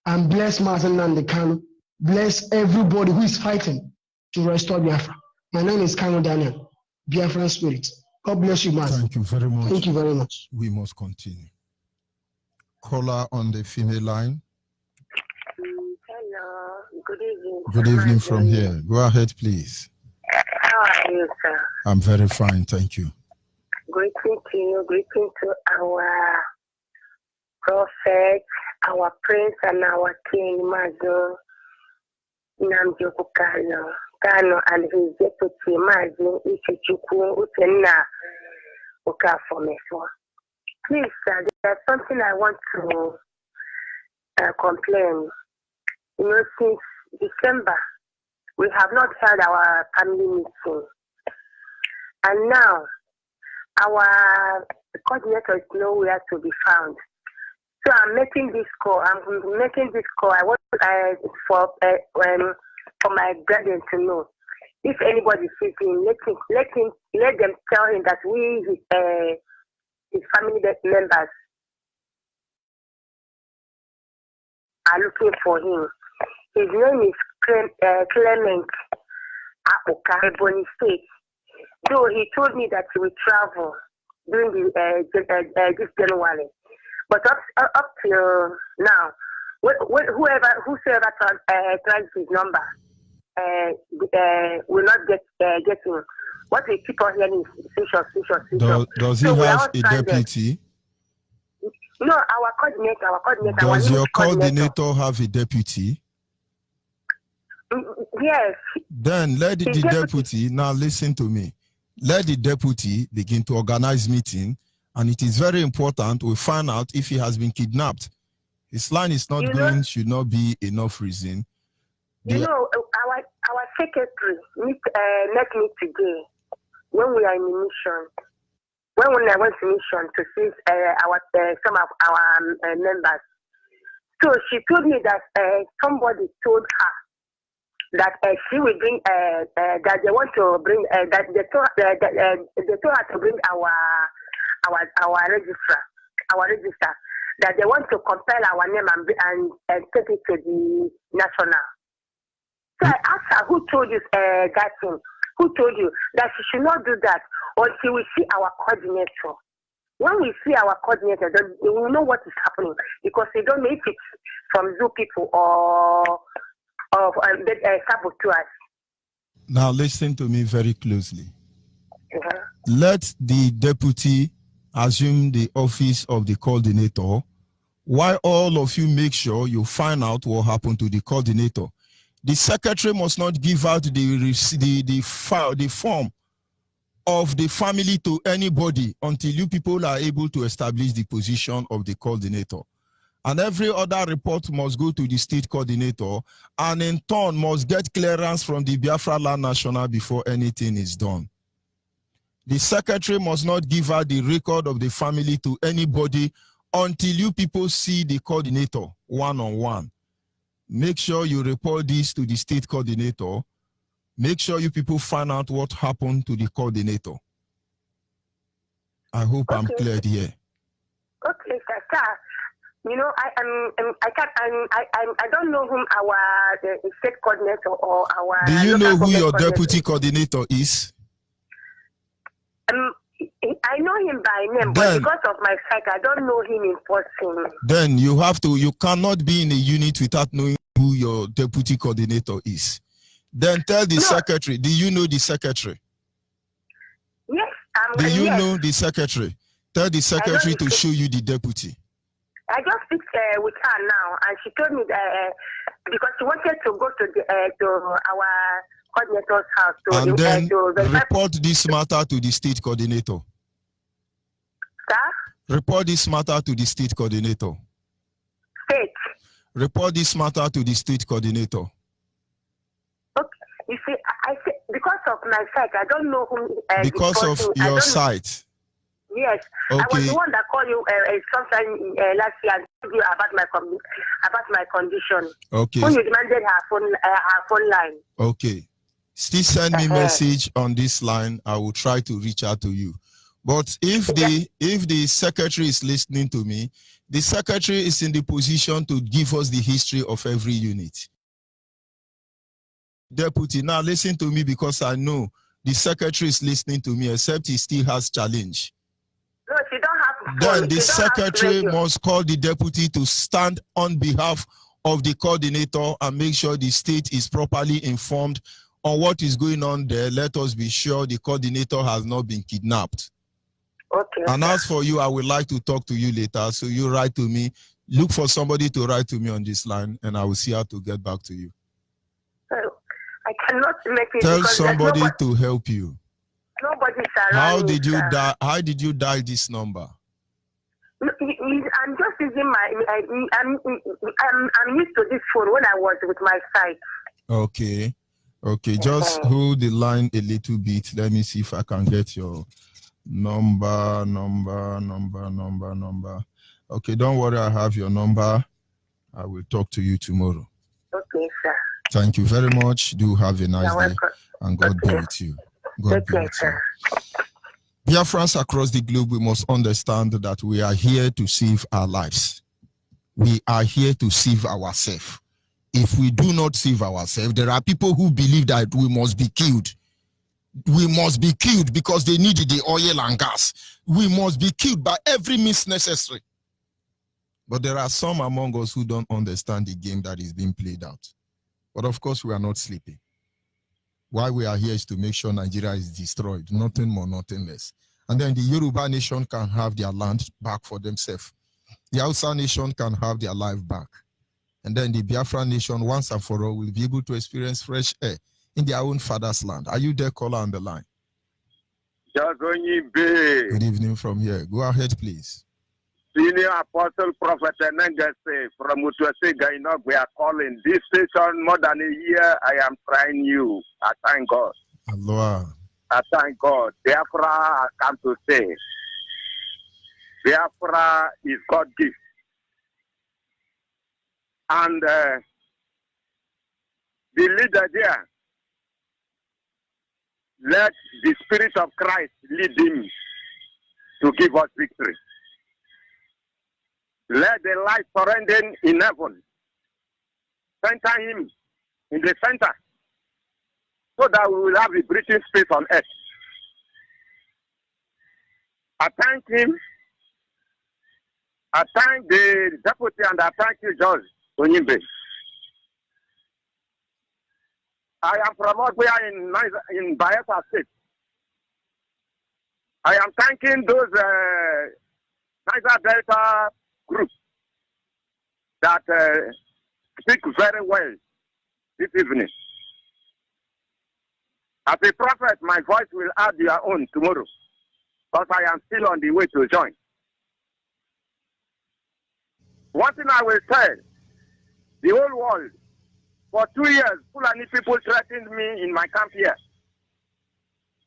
and bless Mazen and the Kano. Bless everybody who is fighting to restore Biafra. My name is Kano Daniel, Biafran Spirit. God bless you, Mazen. Thank you very much. Thank you very much. We must continue. Caller on the female line. Hello, good evening. Good evening from here. Go ahead, please. How are you, sir? I'm very fine, thank you. Greeting to you, greeting to our prophet, our prince, and our king, Mazo Namjoku Kano, and his deputy, Mazo Ichichukwu Utenna Okafomeso. Please, sir, there's something I want to complain. You know, since December, we have not held our family meeting. And now, our coordinator is nowhere to be found. So I'm making this call. I want for my brethren to know. If anybody sees him, let them tell him that we, his family members, are looking for him. His name is Clement Apoka, Ebony State. Though he told me that he will travel during this January, but up till now, whosoever tries his number will not get him. What we keep on hearing is seizure. Does he have a deputy? No, our coordinator. Does your coordinator have a deputy? Yes. Then let the deputy, now listen to me. Let the deputy begin to organize meeting, and it is very important we find out if he has been kidnapped. His line is not going, should not be enough reason. You know, our secretary met me today when we are in mission. When I went to mission to see some of our members. So she told me that somebody told her that she will bring that they want to bring that they told her to bring our register that they want to compile our name and take it to the national. So I asked her, who told you that thing? Who told you that she should not do that until we see our coordinator? When we see our coordinator, then we will know what is happening, because we don't know if it's from zoo people or saboteurs. Now listen to me very closely. Let the deputy assume the office of the coordinator, while all of you make sure you find out what happened to the coordinator. The secretary must not give out the form of the family to anybody until you people are able to establish the position of the coordinator. And every other report must go to the state coordinator, and in turn must get clearance from the Biafra Land National before anything is done. The secretary must not give out the record of the family to anybody until you people see the coordinator one-on-one. Make sure you report this to the state coordinator. Make sure you people find out what happened to the coordinator. I hope I'm clear here. Okay, sir. You know, I don't know whom the state coordinator or our. Do you know who your deputy coordinator is? I know him by name, but because of my site, I don't know him in person. Then you cannot be in a unit without knowing who your deputy coordinator is. Then tell the secretary. Do you know the secretary? Yes. Do you know the secretary? Tell the secretary to show you the deputy. I just speak with her now, and she told me that because she wanted to go to our coordinator's house. And then report this matter to the state coordinator. Sir? Report this matter to the state coordinator. State? Report this matter to the state coordinator. Okay. You see, I say because of my site, I don't know whom. Because of your site. Yes. Okay. I was the one that called you sometime last year and told you about my condition. Okay. When you demanded her phone line. Okay. Still send me message on this line. I will try to reach out to you. But if the secretary is listening to me, the secretary is in the position to give us the history of every unit. Deputy, now listen to me because I know the secretary is listening to me, except he still has challenge. No, she don't have phone. Then the secretary must call the deputy to stand on behalf of the coordinator and make sure the state is properly informed on what is going on there. Let us be sure the coordinator has not been kidnapped. Okay. And as for you, I would like to talk to you later. So you write to me. Look for somebody to write to me on this line, and I will see how to get back to you. I cannot make it. Tell somebody to help you. Nobody's around. How did you die? How did you dial this number? I'm just using I'm used to this phone when I was with my site. Okay. Okay. Just hold the line a little bit. Let me see if I can get your number. Okay. Don't worry. I have your number. I will talk to you tomorrow. Okay, sir. Thank you very much. Do have a nice day. And God be with you. God be with you. Biafrans across the globe, we must understand that we are here to save our lives. We are here to save ourselves. If we do not save ourselves, there are people who believe that we must be killed. We must be killed because they need the oil and gas. We must be killed by every means necessary. But there are some among us who don't understand the game that is being played out. But of course, we are not sleeping. Why we are here is to make sure Nigeria is destroyed, nothing more, nothing less. And then the Yoruba nation can have their land back for themselves. The Hausa nation can have their life back. And then the Biafra nation, once and for all, will be able to experience fresh air in their own father's land. Are you there, caller, on the line? Onyibe. Good evening from here. Go ahead, please. Senior Apostle Prophet Nengese from Utwesega, we are calling this station more than a year. I am trying you. I thank God. Allah. I thank God. Biafra, I come to say, Biafra is God's gift. And the leader there, let the Spirit of Christ lead him to give us victory. Let the light surrendering in heaven center him in the center so that we will have a breathing space on earth. I thank him. I thank the deputy and I thank you, Judge Onyibe. I am from Ogwea in Biafra State. I am thanking those Niger Delta groups that speak very well this evening. As a prophet, my voice will add your own tomorrow, because I am still on the way to join. One thing I will tell the whole world, for 2 years, Fulani people threatened me in my camp here.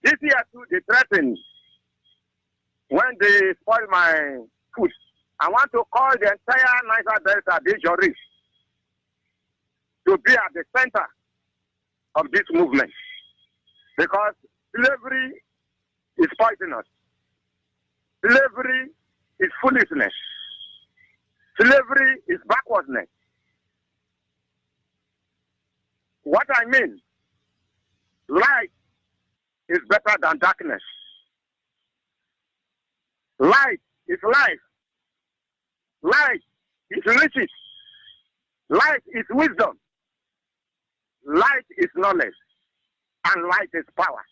This year too, they threatened when they spoil my food. I want to call the entire Niger Delta, the jury, to be at the center of this movement. Because slavery is poisonous. Slavery is foolishness. Slavery is backwardness. What I mean, light is better than darkness. Light is life. Light is riches. Light is wisdom. Light is knowledge. And light is power.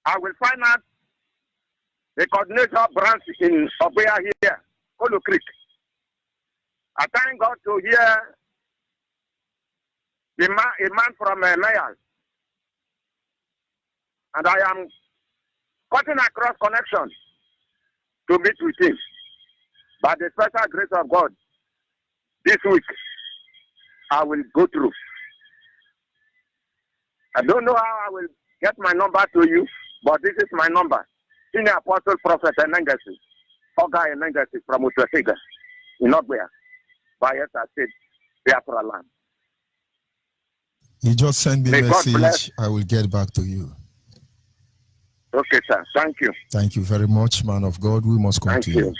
I will find out the coordinator branch in Obea here, Kolo Creek. I thank God to hear a man from Mayal. And I am cutting across connections to meet with him. By the special grace of God, this week, I will go through. I don't know how I will get my number to you, But this is my number. Senior Apostle Prophet Enengasi, Oga Enengasi from Utrefiga, in Nogwea, Bayelsa State, Biafra land. You just send me a May God bless. message. I will get back to you. Okay, sir. Thank you. Thank you very much, man of God. We must continue.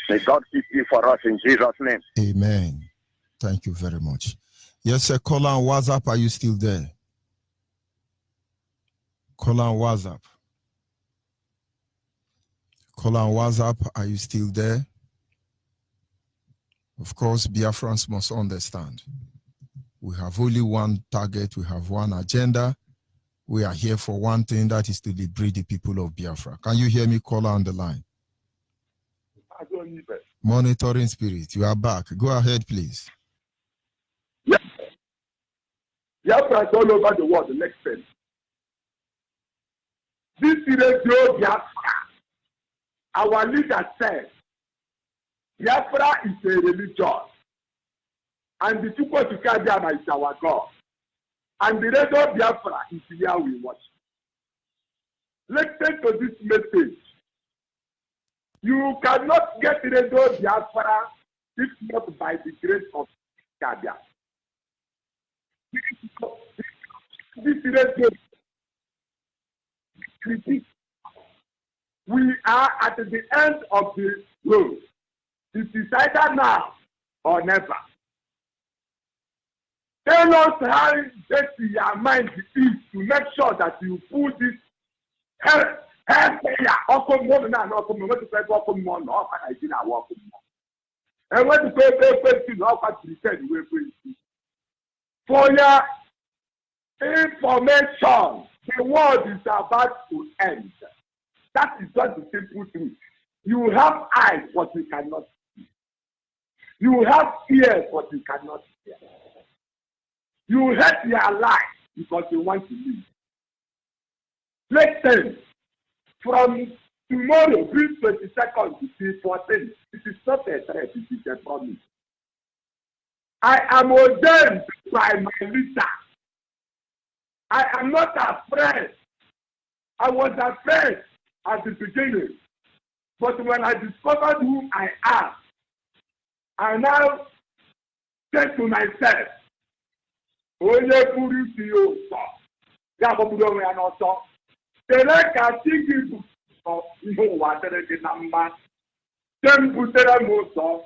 May God keep you for us in Jesus' name. Amen. Thank you very much. Yes, sir. Call on WhatsApp. Are you still there? Call on WhatsApp. Call on WhatsApp. Are you still there? Of course, Biafrans must understand. We have only one target. We have one agenda. We are here for one thing, that is to liberate the people of Biafra. Can you hear me? Call on the line. Monitoring Spirit, you are back. Go ahead, please. Yes. Biafra is all over the world, the next thing. This is Radio Biafra. Our leader said, Biafra is a religion. And the Chukwuka is our God. And the Radio Biafra is here we watch. Listen to this message. You cannot get Radio Biafra if not by the grace of Kabia. This radio, we are at the end of the road. It is either now or never. Tell us how dirty your mind is to make sure that you put this hair player or come more than an outcome, what to say, welcome on, or I did not walk. And when you pay to offer to pretend we bring for your information, the world is about to end. That is just the simple truth. You have eyes, but you cannot see. You have ears, but you cannot hear. You hate your life because you want to live. Listen, from tomorrow, June 22nd to 14th, it is not a threat, it is a promise. I am ordained by my leader. I am not afraid. I was afraid at the beginning. But when I discovered who I am, I now say to myself, onye pụrụ isi ya ụzọ, ya bụrụ onwe ya n'ọsọ. Tere ka chi gị bụ ihe ụwa dịrị gị na mma. Tem butere m ụzọ,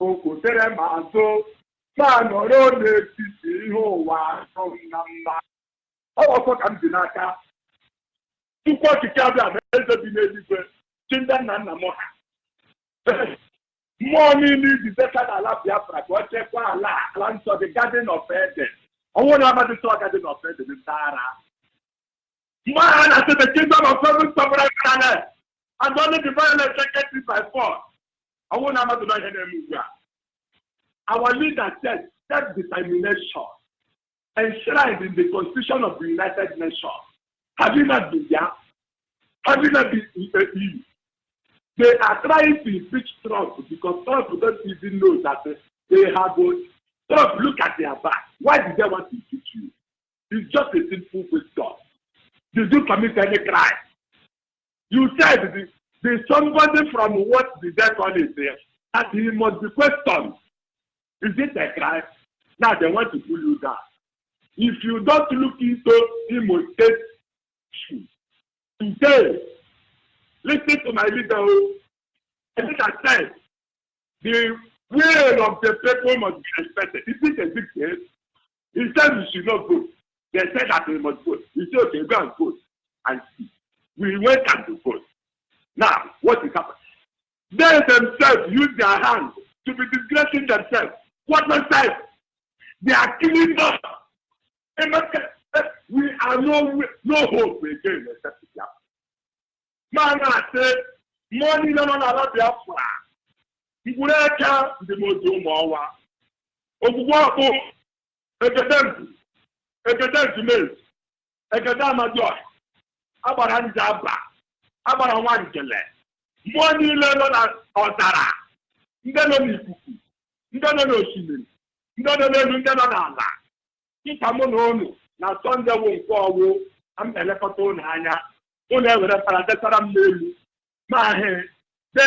o kwutere m azụ, ma nọrọ n'etiti ihe ụwa ahụ na mma. Ọ ọsọ ka m dị n'aka. Chukwu okike abịa na eze bi n'eluigwe, chi ndị nna nna m ha. Mmụọ niile iziteka n'ala Biafra ka ọ chekwaa ala nsọ, the Garden of Eden. I want to have this garden of Eden in Sahara. Man, I said the kingdom of heaven somewhere on earth, and only the violence can get by force. I want to have to know. Our leader said self-determination enshrined in the Constitution of the United Nations. Have you not been there? Have you not been EU? They are trying to impeach Trump because Trump don't even know that they have voted. Trump, look at their back. Why did they want to impeach you? It's just a simple question. Did you commit any crime? You said there's somebody from what the death one is there, that he must be questioned. Is it a crime? Now they want to pull you down. If you don't look into him, will take today. Listen to my leader. I think I said the will of the people must be respected. Is it a big case? He said we should not vote. They said that we must vote. We said, okay, go and vote and see. We went and vote. Now, what is happening? They themselves use their hands to be disgracing themselves. What was that? They are killing us. We are no hope again except Biafra. Man, I said, money no allow Biafra. Ngwureka ndị mojo ụmụọwa. Ogbugbo ọkụ, egede nzumezu, egede amadioha, agbara nje aba, agbara nwa njele. Mmụọ niile nọ na ọzara, ndị nọ n'ikuku, ndị nọ n'osimiri, ndị nọ n'elu, ndị nọ n'ala. Nka mụ na unu na Sọnde wụ nke ọwụ, a m na-elekọta unu anya. One ever paradesara melu. Mahe. They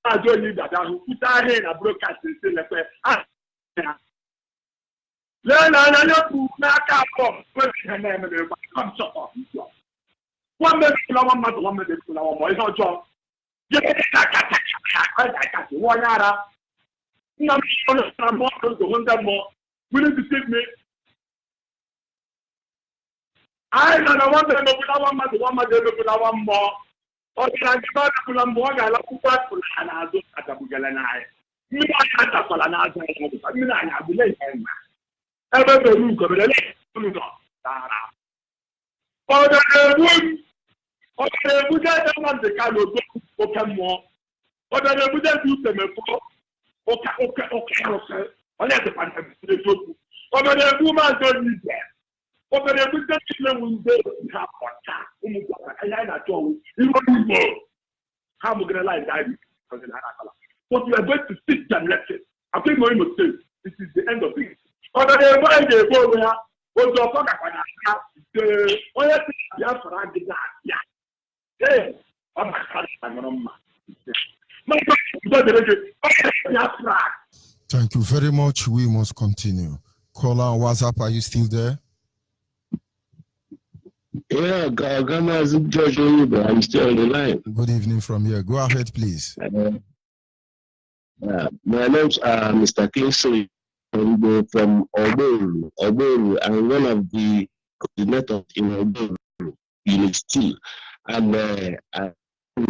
are doing that. Put our hand a broadcast in the ah. Learn another not up. Come so. One minute, one minute, one more job. One hour. I'm more. Willing to take me. I don't know what to do. One more. Or can I start to pull on board? I love to work for Hanazo at the Bugalanai. You can't have a Hanazo. I mean, I have delayed him. Ever the look of the or the wood. Or the Buddha want the kind of book or more. Or the Buddha do them okay. Or let the pandemic. Or the woman don't need that. Or the Buddha will have how am I going to lie? But we are going to sit and lecture. I think my mistake. This is the end of it. Other than why they go there, was the fuck the Biafra did that. Yeah. Hey, I'm Thank you very much. We must continue. Caller on WhatsApp, are you still there? Yeah, Ghana is George Onyibe. I'm still on the line. Good evening from here. Go ahead, please. My name's Mr. Kingsley from Oboru. I'm one of the coordinators in Oboru Unit 2. And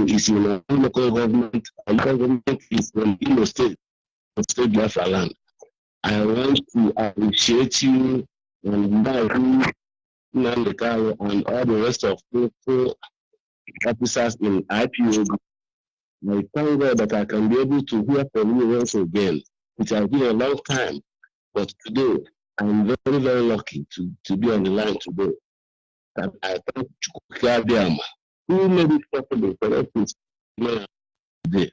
it's in a local government. Local government is from Imo State, State Biafra land. I want to appreciate you and Nandekaro and all the rest of the officers in IPOB. I thank God that I can be able to hear from you once again. It has been a long time, but today I'm very, very lucky to be on the line today. And I thank Chukwukabiama, who made it possible for us to today.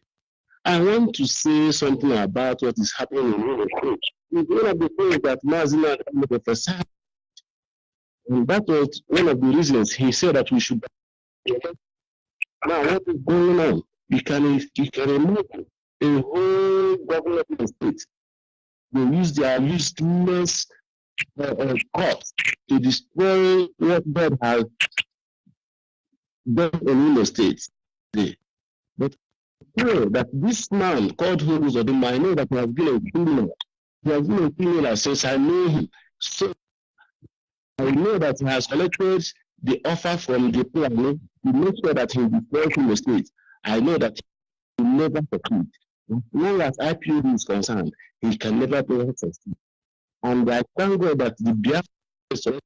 I want to say something about what is happening in the state. It's one of the things that Mazina prophesied. And that was one of the reasons he said that we should. Now, what is going on? You can imagine a whole government of the state. They use their useless courts to destroy what God has done in the states. But I know that this man called Horus Odum, I know that he has been a criminal. He has been a criminal since I know him. So I know that he has collected the offer from the plan to make sure that he destroys in the state. I know that he will never succeed. As long as IPOB is concerned, he can never succeed. And I thank God that the Biafra,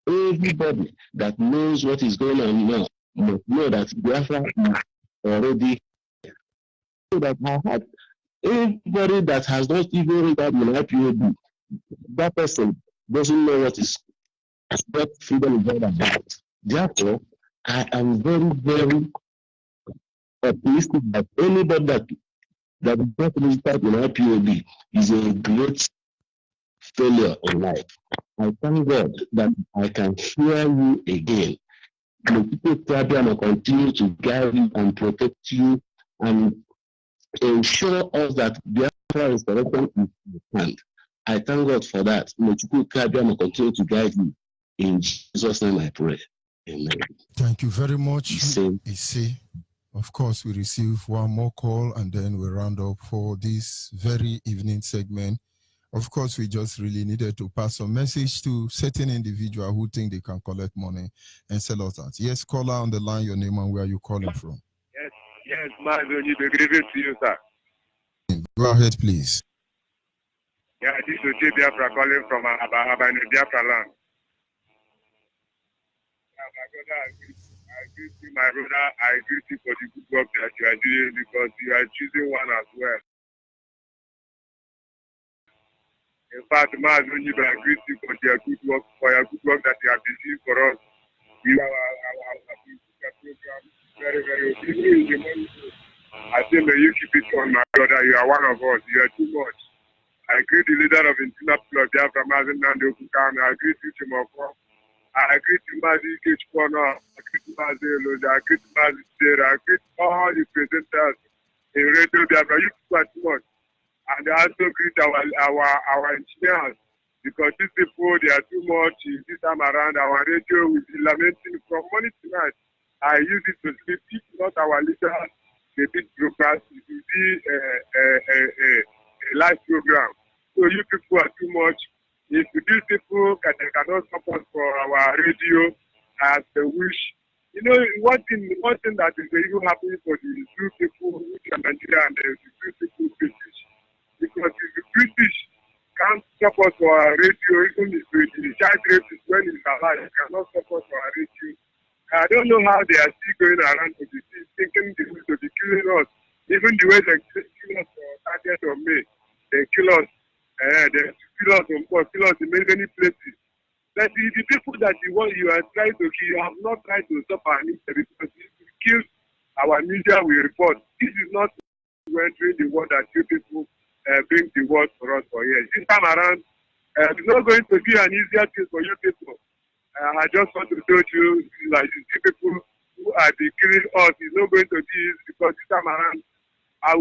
everybody that knows what is going on now must know that Biafra is already. So that I had everybody that has not even read out in IPOB, that person doesn't know what freedom is all about. Therefore, I am very, very optimistic that anybody that is not registered in IPOB is a great failure in life. I thank God that I can hear you again. The people will continue to guide you and protect you and ensure us that Biafra restoration is in hand. I thank God for that. May Chukwukabiama continue to guide you. In Jesus' name I pray. Amen. Thank you very much. Isi. Of course, we receive one more call and then we round up for this very evening segment. Of course, we just really needed to pass a message to certain individuals who think they can collect money and sell us that. Yes, caller on the line, your name and where are you calling from? Yes, Onyibe, good evening to you, sir. Go ahead, please. Yeah, this is Onyibe Biafra calling from Abba in the Biafra land. I greet you, my brother. I greet you for the good work that you are doing because you are choosing one as well. In fact, Onyibe, I greet you for your good work that you have been doing for us. You are our program very, very good. I say, may you keep it on, my brother. You are one of us. You are too much. I greet the leader of International Biafra, Mazen Nando Kukame. I greet you, Timoko. I greet Mazi Kitchkona, I greet Mazi Eloja, I greet Mazi Sierra, I greet all the presenters in Radio Biafra. You people are too much. And I also greet our engineers because these people, they are too much this time around. Our radio will be lamenting from morning to night. I use it to sleep. If not our leaders, they did broadcast. It will be a live program. So you people are too much. If these people cannot support for our radio as they wish, you know, one thing that is even happening for the two people, which are Nigeria and the two people British, because if the British can't support for our radio, even if the child rape is when it's alive, they cannot support for our radio. I don't know how they are still going around to be thinking they will be killing us. Even the way they kill us for 30th of May, they kill us. They kill us in many places. But the people that you are trying to kill, you have not tried to stop our media because if you kill our media, we report. This is not entering the word that you people bring the word for us for years. This time around, it's not going to be an easier thing for you people. I just want to tell you, like the people who are killing us, it's not going to be easy because this time around,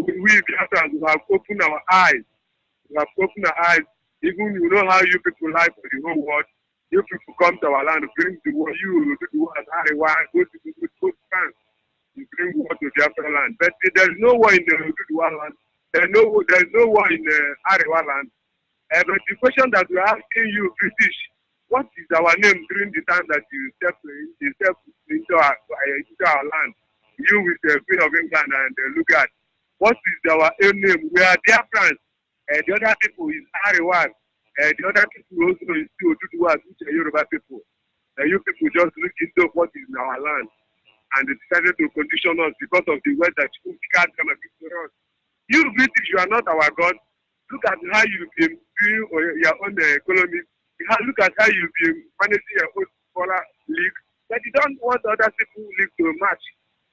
we Biafrans have opened our eyes. We have opened our eyes. Even you know how you people lie for the whole world. You people come to our land, bring the word. You do the word as Ariwa, go to the good fans. You bring word to Biafra land. But there's no war in the Ududua land. There's no war in the Ariwa land. But the question that we're asking you, British, what is our name during the time that you step into our land? You with the Queen of England and Lugard. What is our own name? We are Biafrans. The other people is Ariwan. The other people also is still Ududua, which are Yoruba people. You people just look into what is in our land. And they decided to condition us because of the word that you can't come and for us. You British, you are not our God. Look at how you've been doing your own economy. Look at how you've been managing your own scholar league. But you don't want other people league to match.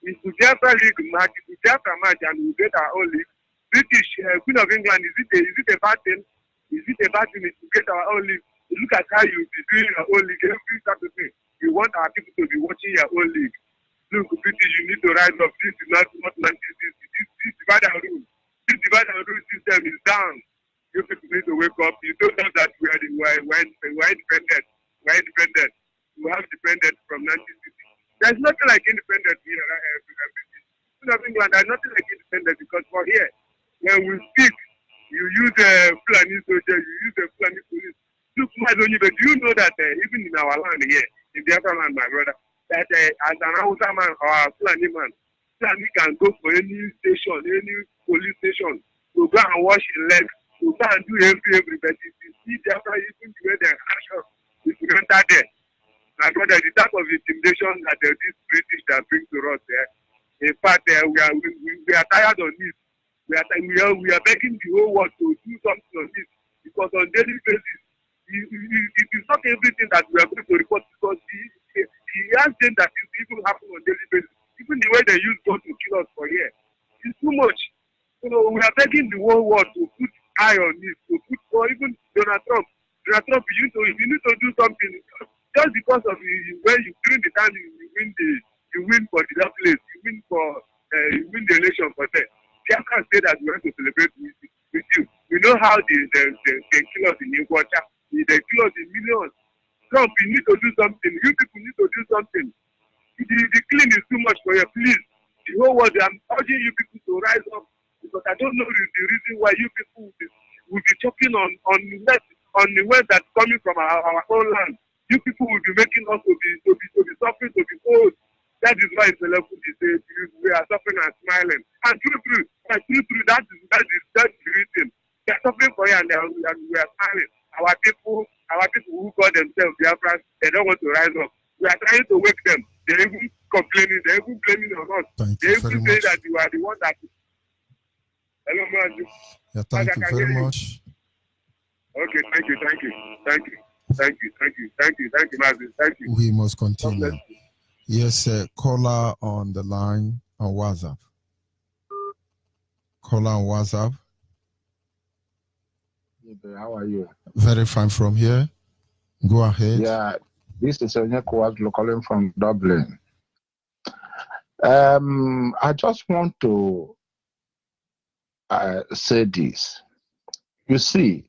If the Biafra league match, if the Biafra match and we get our own league, British Queen of England, is it a bad thing? Is it a bad thing to get our own league? Look at how you've been doing your own league. Every type of thing. You want our people to be watching your own league. Look, British, you need to rise up. This is not what this divide and rule. This divide and rule system is down. You people need to wake up. You don't know that we're independent. We're independent. We have dependent from 1960. There's nothing like independent here. Queen of England, there's nothing like independent because for here, when we speak, you use a Fulani soldier, you use a Fulani police. Look, Onyibe, do you know that even in our land here, in Biafra land, my brother, that as an Hausa man or a Fulani man, Fulani can go for any station, any police station, to go and wash his legs, to go and do everybody. You see Biafra, even the way they action, if you enter there. My brother, the type of intimidation that these British that bring to us there, in fact, we are tired of this. We are begging the whole world to do something on this because on daily basis, it is not everything that we are going to report because the incident that is even happening on daily basis, even the way they use God to kill us for here, is too much. So we are begging the whole world to put eye on this, to put, or even Donald Trump. Donald Trump, you need to do something just because of when you during the time you win for the place, you win the election for them. I can't say that we want to celebrate with you. We know how they kill us in water. They kill us in millions. Trump, you need to do something. You people need to do something. The killing is too much for you. Please, the whole world, I'm urging you people to rise up because I don't know the reason why you people will be choking on the word that's coming from our own land. You people will be making us to be suffering, to be old. That is why it's we are suffering and smiling. And true, that is the reason. They are suffering for you and we are smiling. Our people who call themselves Biafrans, they don't want to rise up. We are trying to wake them. They're even complaining, they're even blaming on us. They even say that you are the one that. Hello, man. Yeah, thank you very much. Okay, thank you, Mazi. Thank you. We must continue. Yes, caller on the line on WhatsApp. Caller on WhatsApp. How are you? Very fine from here. Go ahead. Yeah, This is Onyibe calling from Dublin. I just want to say this. You see,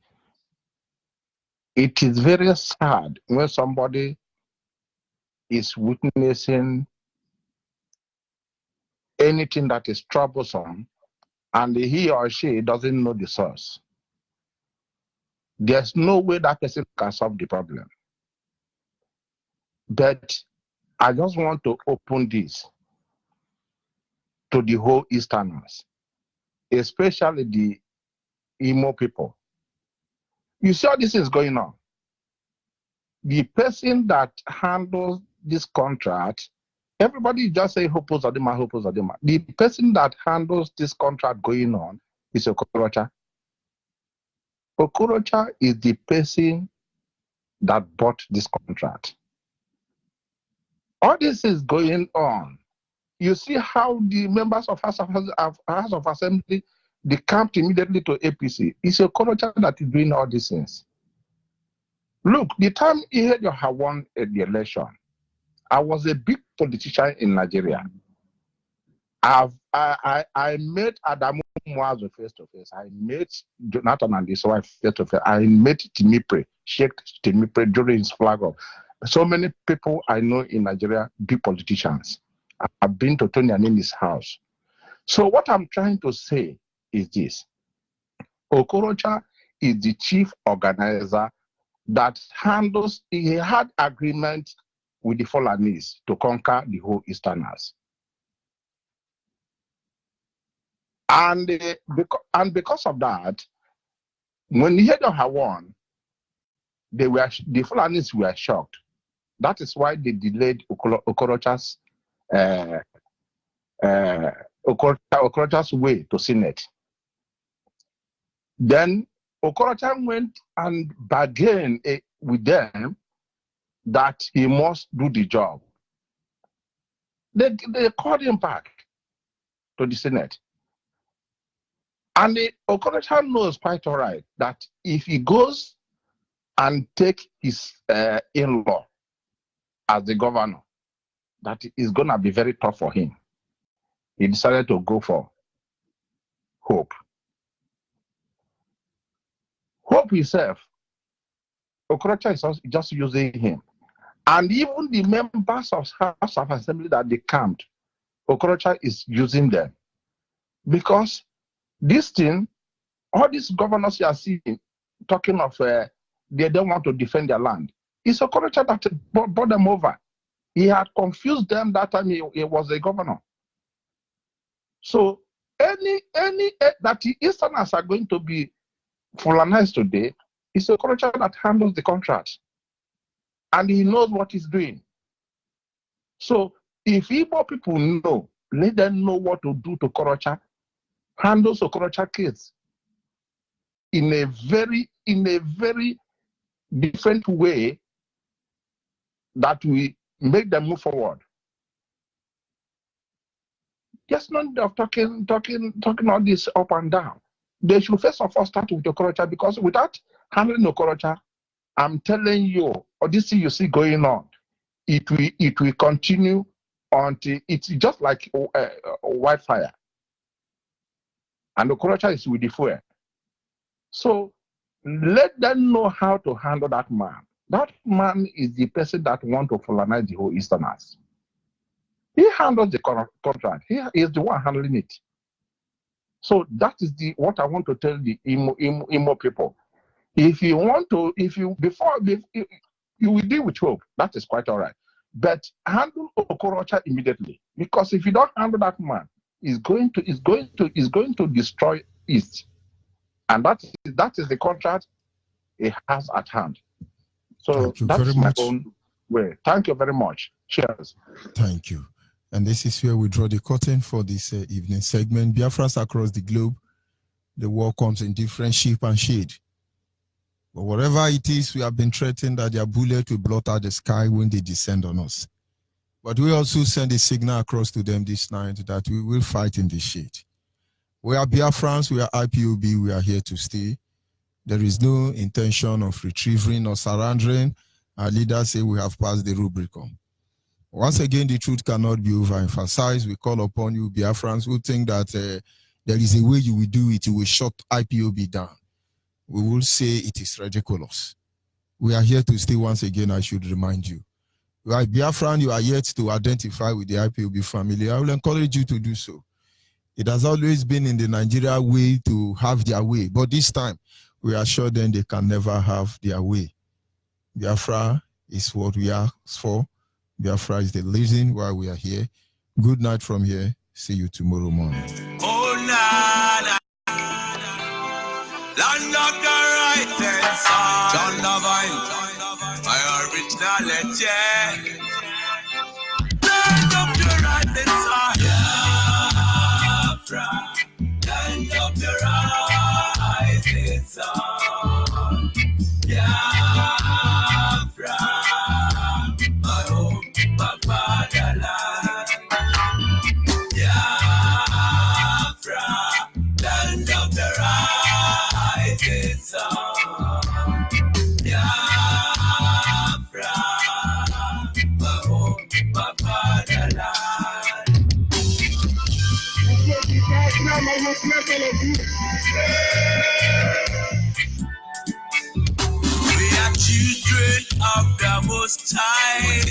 it is very sad when somebody is witnessing anything that is troublesome and he or she doesn't know the source. There's no way that person can solve the problem. But I just want to open this to the whole Easterners, especially the Imo people. You see how this is going on. The person that handles this contract, everybody just say Hopos Adema. The person that handles this contract going on is Okorocha. Okorocha is the person that bought this contract. All this is going on. You see how the members of House of Assembly, they camped immediately to APC. It's Okorocha that is doing all these things. Look, the time Ihedioha won the election, I was a big politician in Nigeria. I met Adamu Mwazo face to face. I met Jonathan and his wife face to face. I met Timipre, Sheikh Timipre during his flag off. So many people I know in Nigeria, big politicians. I've been to Tony Anini's house. So what I'm trying to say is this. Okorocha is the chief organizer that handles, he had agreement with the Fulanese to conquer the whole Easterners. And because of that, when Ihedioha won, the Fulanese were shocked. That is why they delayed Okorocha's way to Senate. Then Okorocha went and bargained with them that he must do the job. They called him back to the Senate. And Okorocha knows quite all right that if he goes and take his in-law as the governor, that is going to be very tough for him. He decided to go for Hope. Hope himself, Okorocha is just using him. And even the members of House of Assembly that they camped, Okorocha is using them. Because this thing, all these governors you are seeing, talking of they don't want to defend their land, it's Okorocha that brought them over. He had confused them that time he was a governor. So any that the Easterners are going to be Fulanized today, it's Okorocha that handles the contract. And he knows what he's doing. So if Igbo people know, let them know what to do to Okorocha, handles Okorocha case in a very different way that we make them move forward. Just not of talking all this up and down. They should first of all start with Okorocha, because without handling Okorocha, I'm telling you, or this thing you see going on, it will continue until it's just like wildfire. And Okorocha is with the fuel. So let them know how to handle that man. That man is the person that wants to Fulanize the whole Easterners. He handles the contract. He is the one handling it. So that is what I want to tell the Imo people. If you want to, you will deal with Hope, that is quite all right. But handle Okorocha immediately, because if you don't handle that man, is going to destroy East, and that is the contract it has at hand. So that's my own way. Thank you very much. Cheers. Thank you. And this is where we draw the curtain for this evening segment. Biafras across the globe, the war comes in different shape and shade. But whatever it is, we have been threatened that their bullet will blot out the sky when they descend on us. But we also send a signal across to them this night that we will fight in the shade. We are Biafrans, we are IPOB, we are here to stay. There is no intention of retrieving or surrendering, Our leaders say we have passed the Rubicon. Once again, the truth cannot be overemphasized. We call upon you, Biafrans, who think that there is a way you will do it, you will shut IPOB down. We will say it is ridiculous. We are here to stay once again, I should remind you. You are Biafran, you are yet to identify with the IPOB family. I will encourage you to do so. It has always been in the Nigeria way to have their way, but this time, we assure them they can never have their way. Biafra is what we ask for. Biafra is the reason why we are here. Good night from here. See you tomorrow morning. Oh, na, land of the right side. John Lavine, my original legend. Land of the right side. Biafra, land of the right side. Biafra, my home, my fatherland. Biafra, land of the rising sun. Biafra, my home, my fatherland. We are children of the Most High,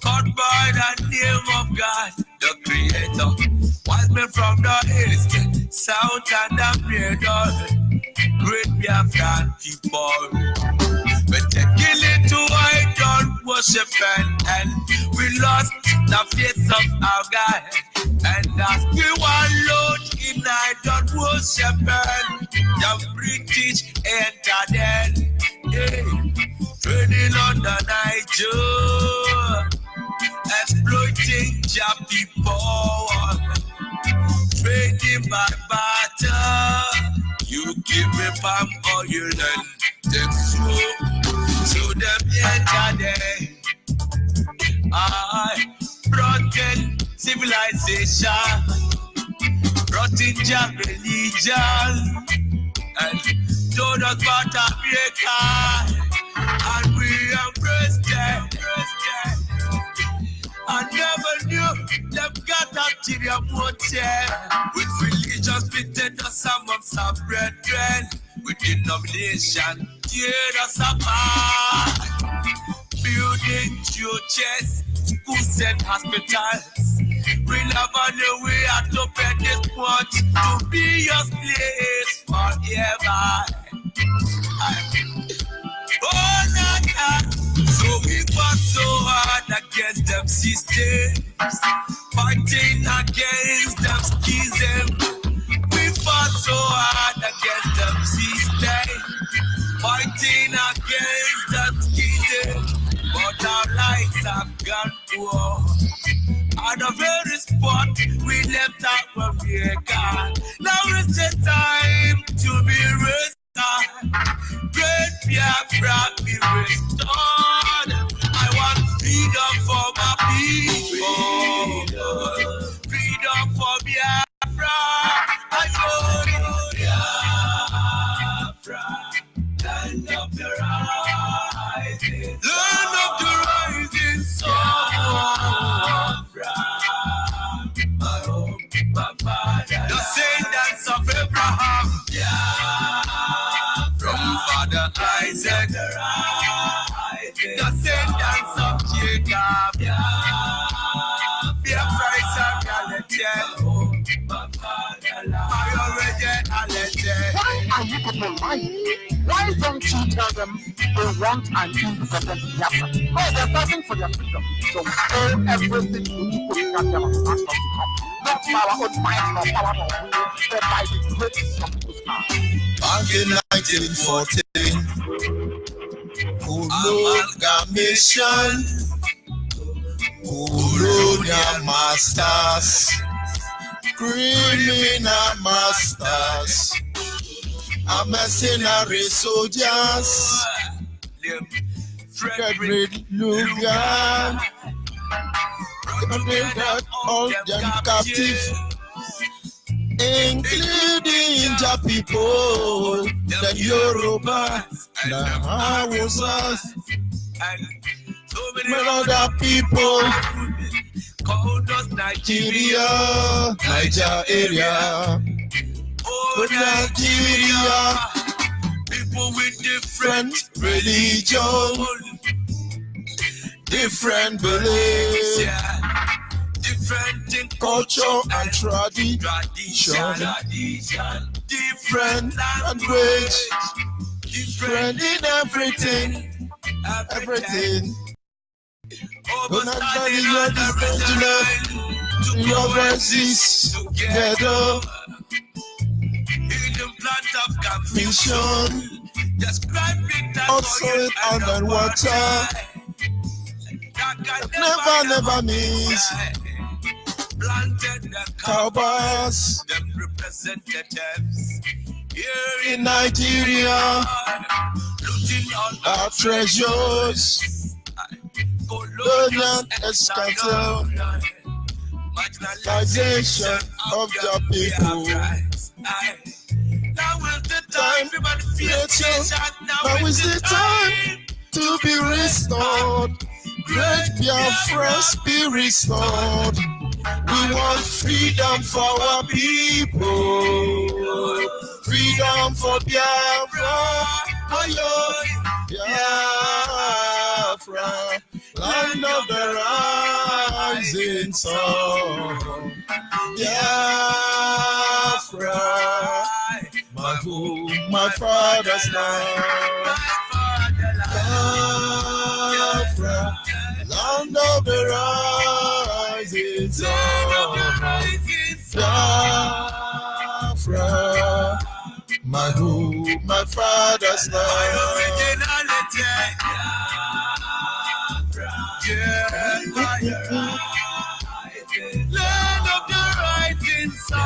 called by the name of God, the Creator. Wise men from the east, south, and the middle, great Biafran people. But they kill it to idol worship and we lost the face of our God. And as we were load in idol worship and the British entered in, trading on the Niger, exploiting Jap people, trading by barter. You give me palm oil and take swoop. So them yesterday, I brought in civilization, brought in Jap religion, and told us about America, and we embraced them. I never knew them got ulterior motive with religious pretend us amongst our brethren, with denomination tear us apart, building churches, schools and hospitals. We never knew we had to pay this much to be your slaves forever. Oh, nah. So we fought so hard against them systems, fighting against them schism. We fought so hard against them systems, fighting against them schism. But our lives have gone poor. At the very spot we left out when we are gone. Now is the time to be restored. Great Biafra be restored. I want freedom for my people. Freedom for Biafra. I know Biafra. Land of the rising sun. Land of the rising sun. My home, my father. The descendants of Abraham. From Father Isaac. The descendants of Jacob. Biafra is a reality. I already already. Why are you people lying? Why don't you tell them they want an independent Biafra? No, they're fighting for their freedom. So we owe everything to people in that them and ask us to come. Not by our own might nor power nor will, but by the grace of people's power. Back in 1914, amalgamation, colonial masters, criminal masters, mercenary soldiers, Frederick Logan, got all them captive, including the people, the Yoruba, the Hausas, And so many other people called us Nigeria, Niger area. oh Nigeria, people with different religion, different beliefs, different in Culture and tradition, different language, different in everything. Don't understand your discontinent, your voices together. Hidden plant of Vision, describing that also underwater. Never miss. Planted the Cowboys, them representatives here in Nigeria, looting all our treasures, colonial escalation, marginalization of the people. Now is the time for manifestation. Now is the time to be restored. Great Biafra be restored. We want freedom for our people. Freedom for Biafra. Ayo, Biafra. Land of the rising sun. Biafra. My home, my father's land. Biafra. Land of the rising sun. Biafra. My home, my father's land. Land of the rising sun.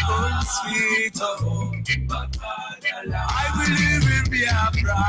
Oh, sweet home. I will live in Biafra.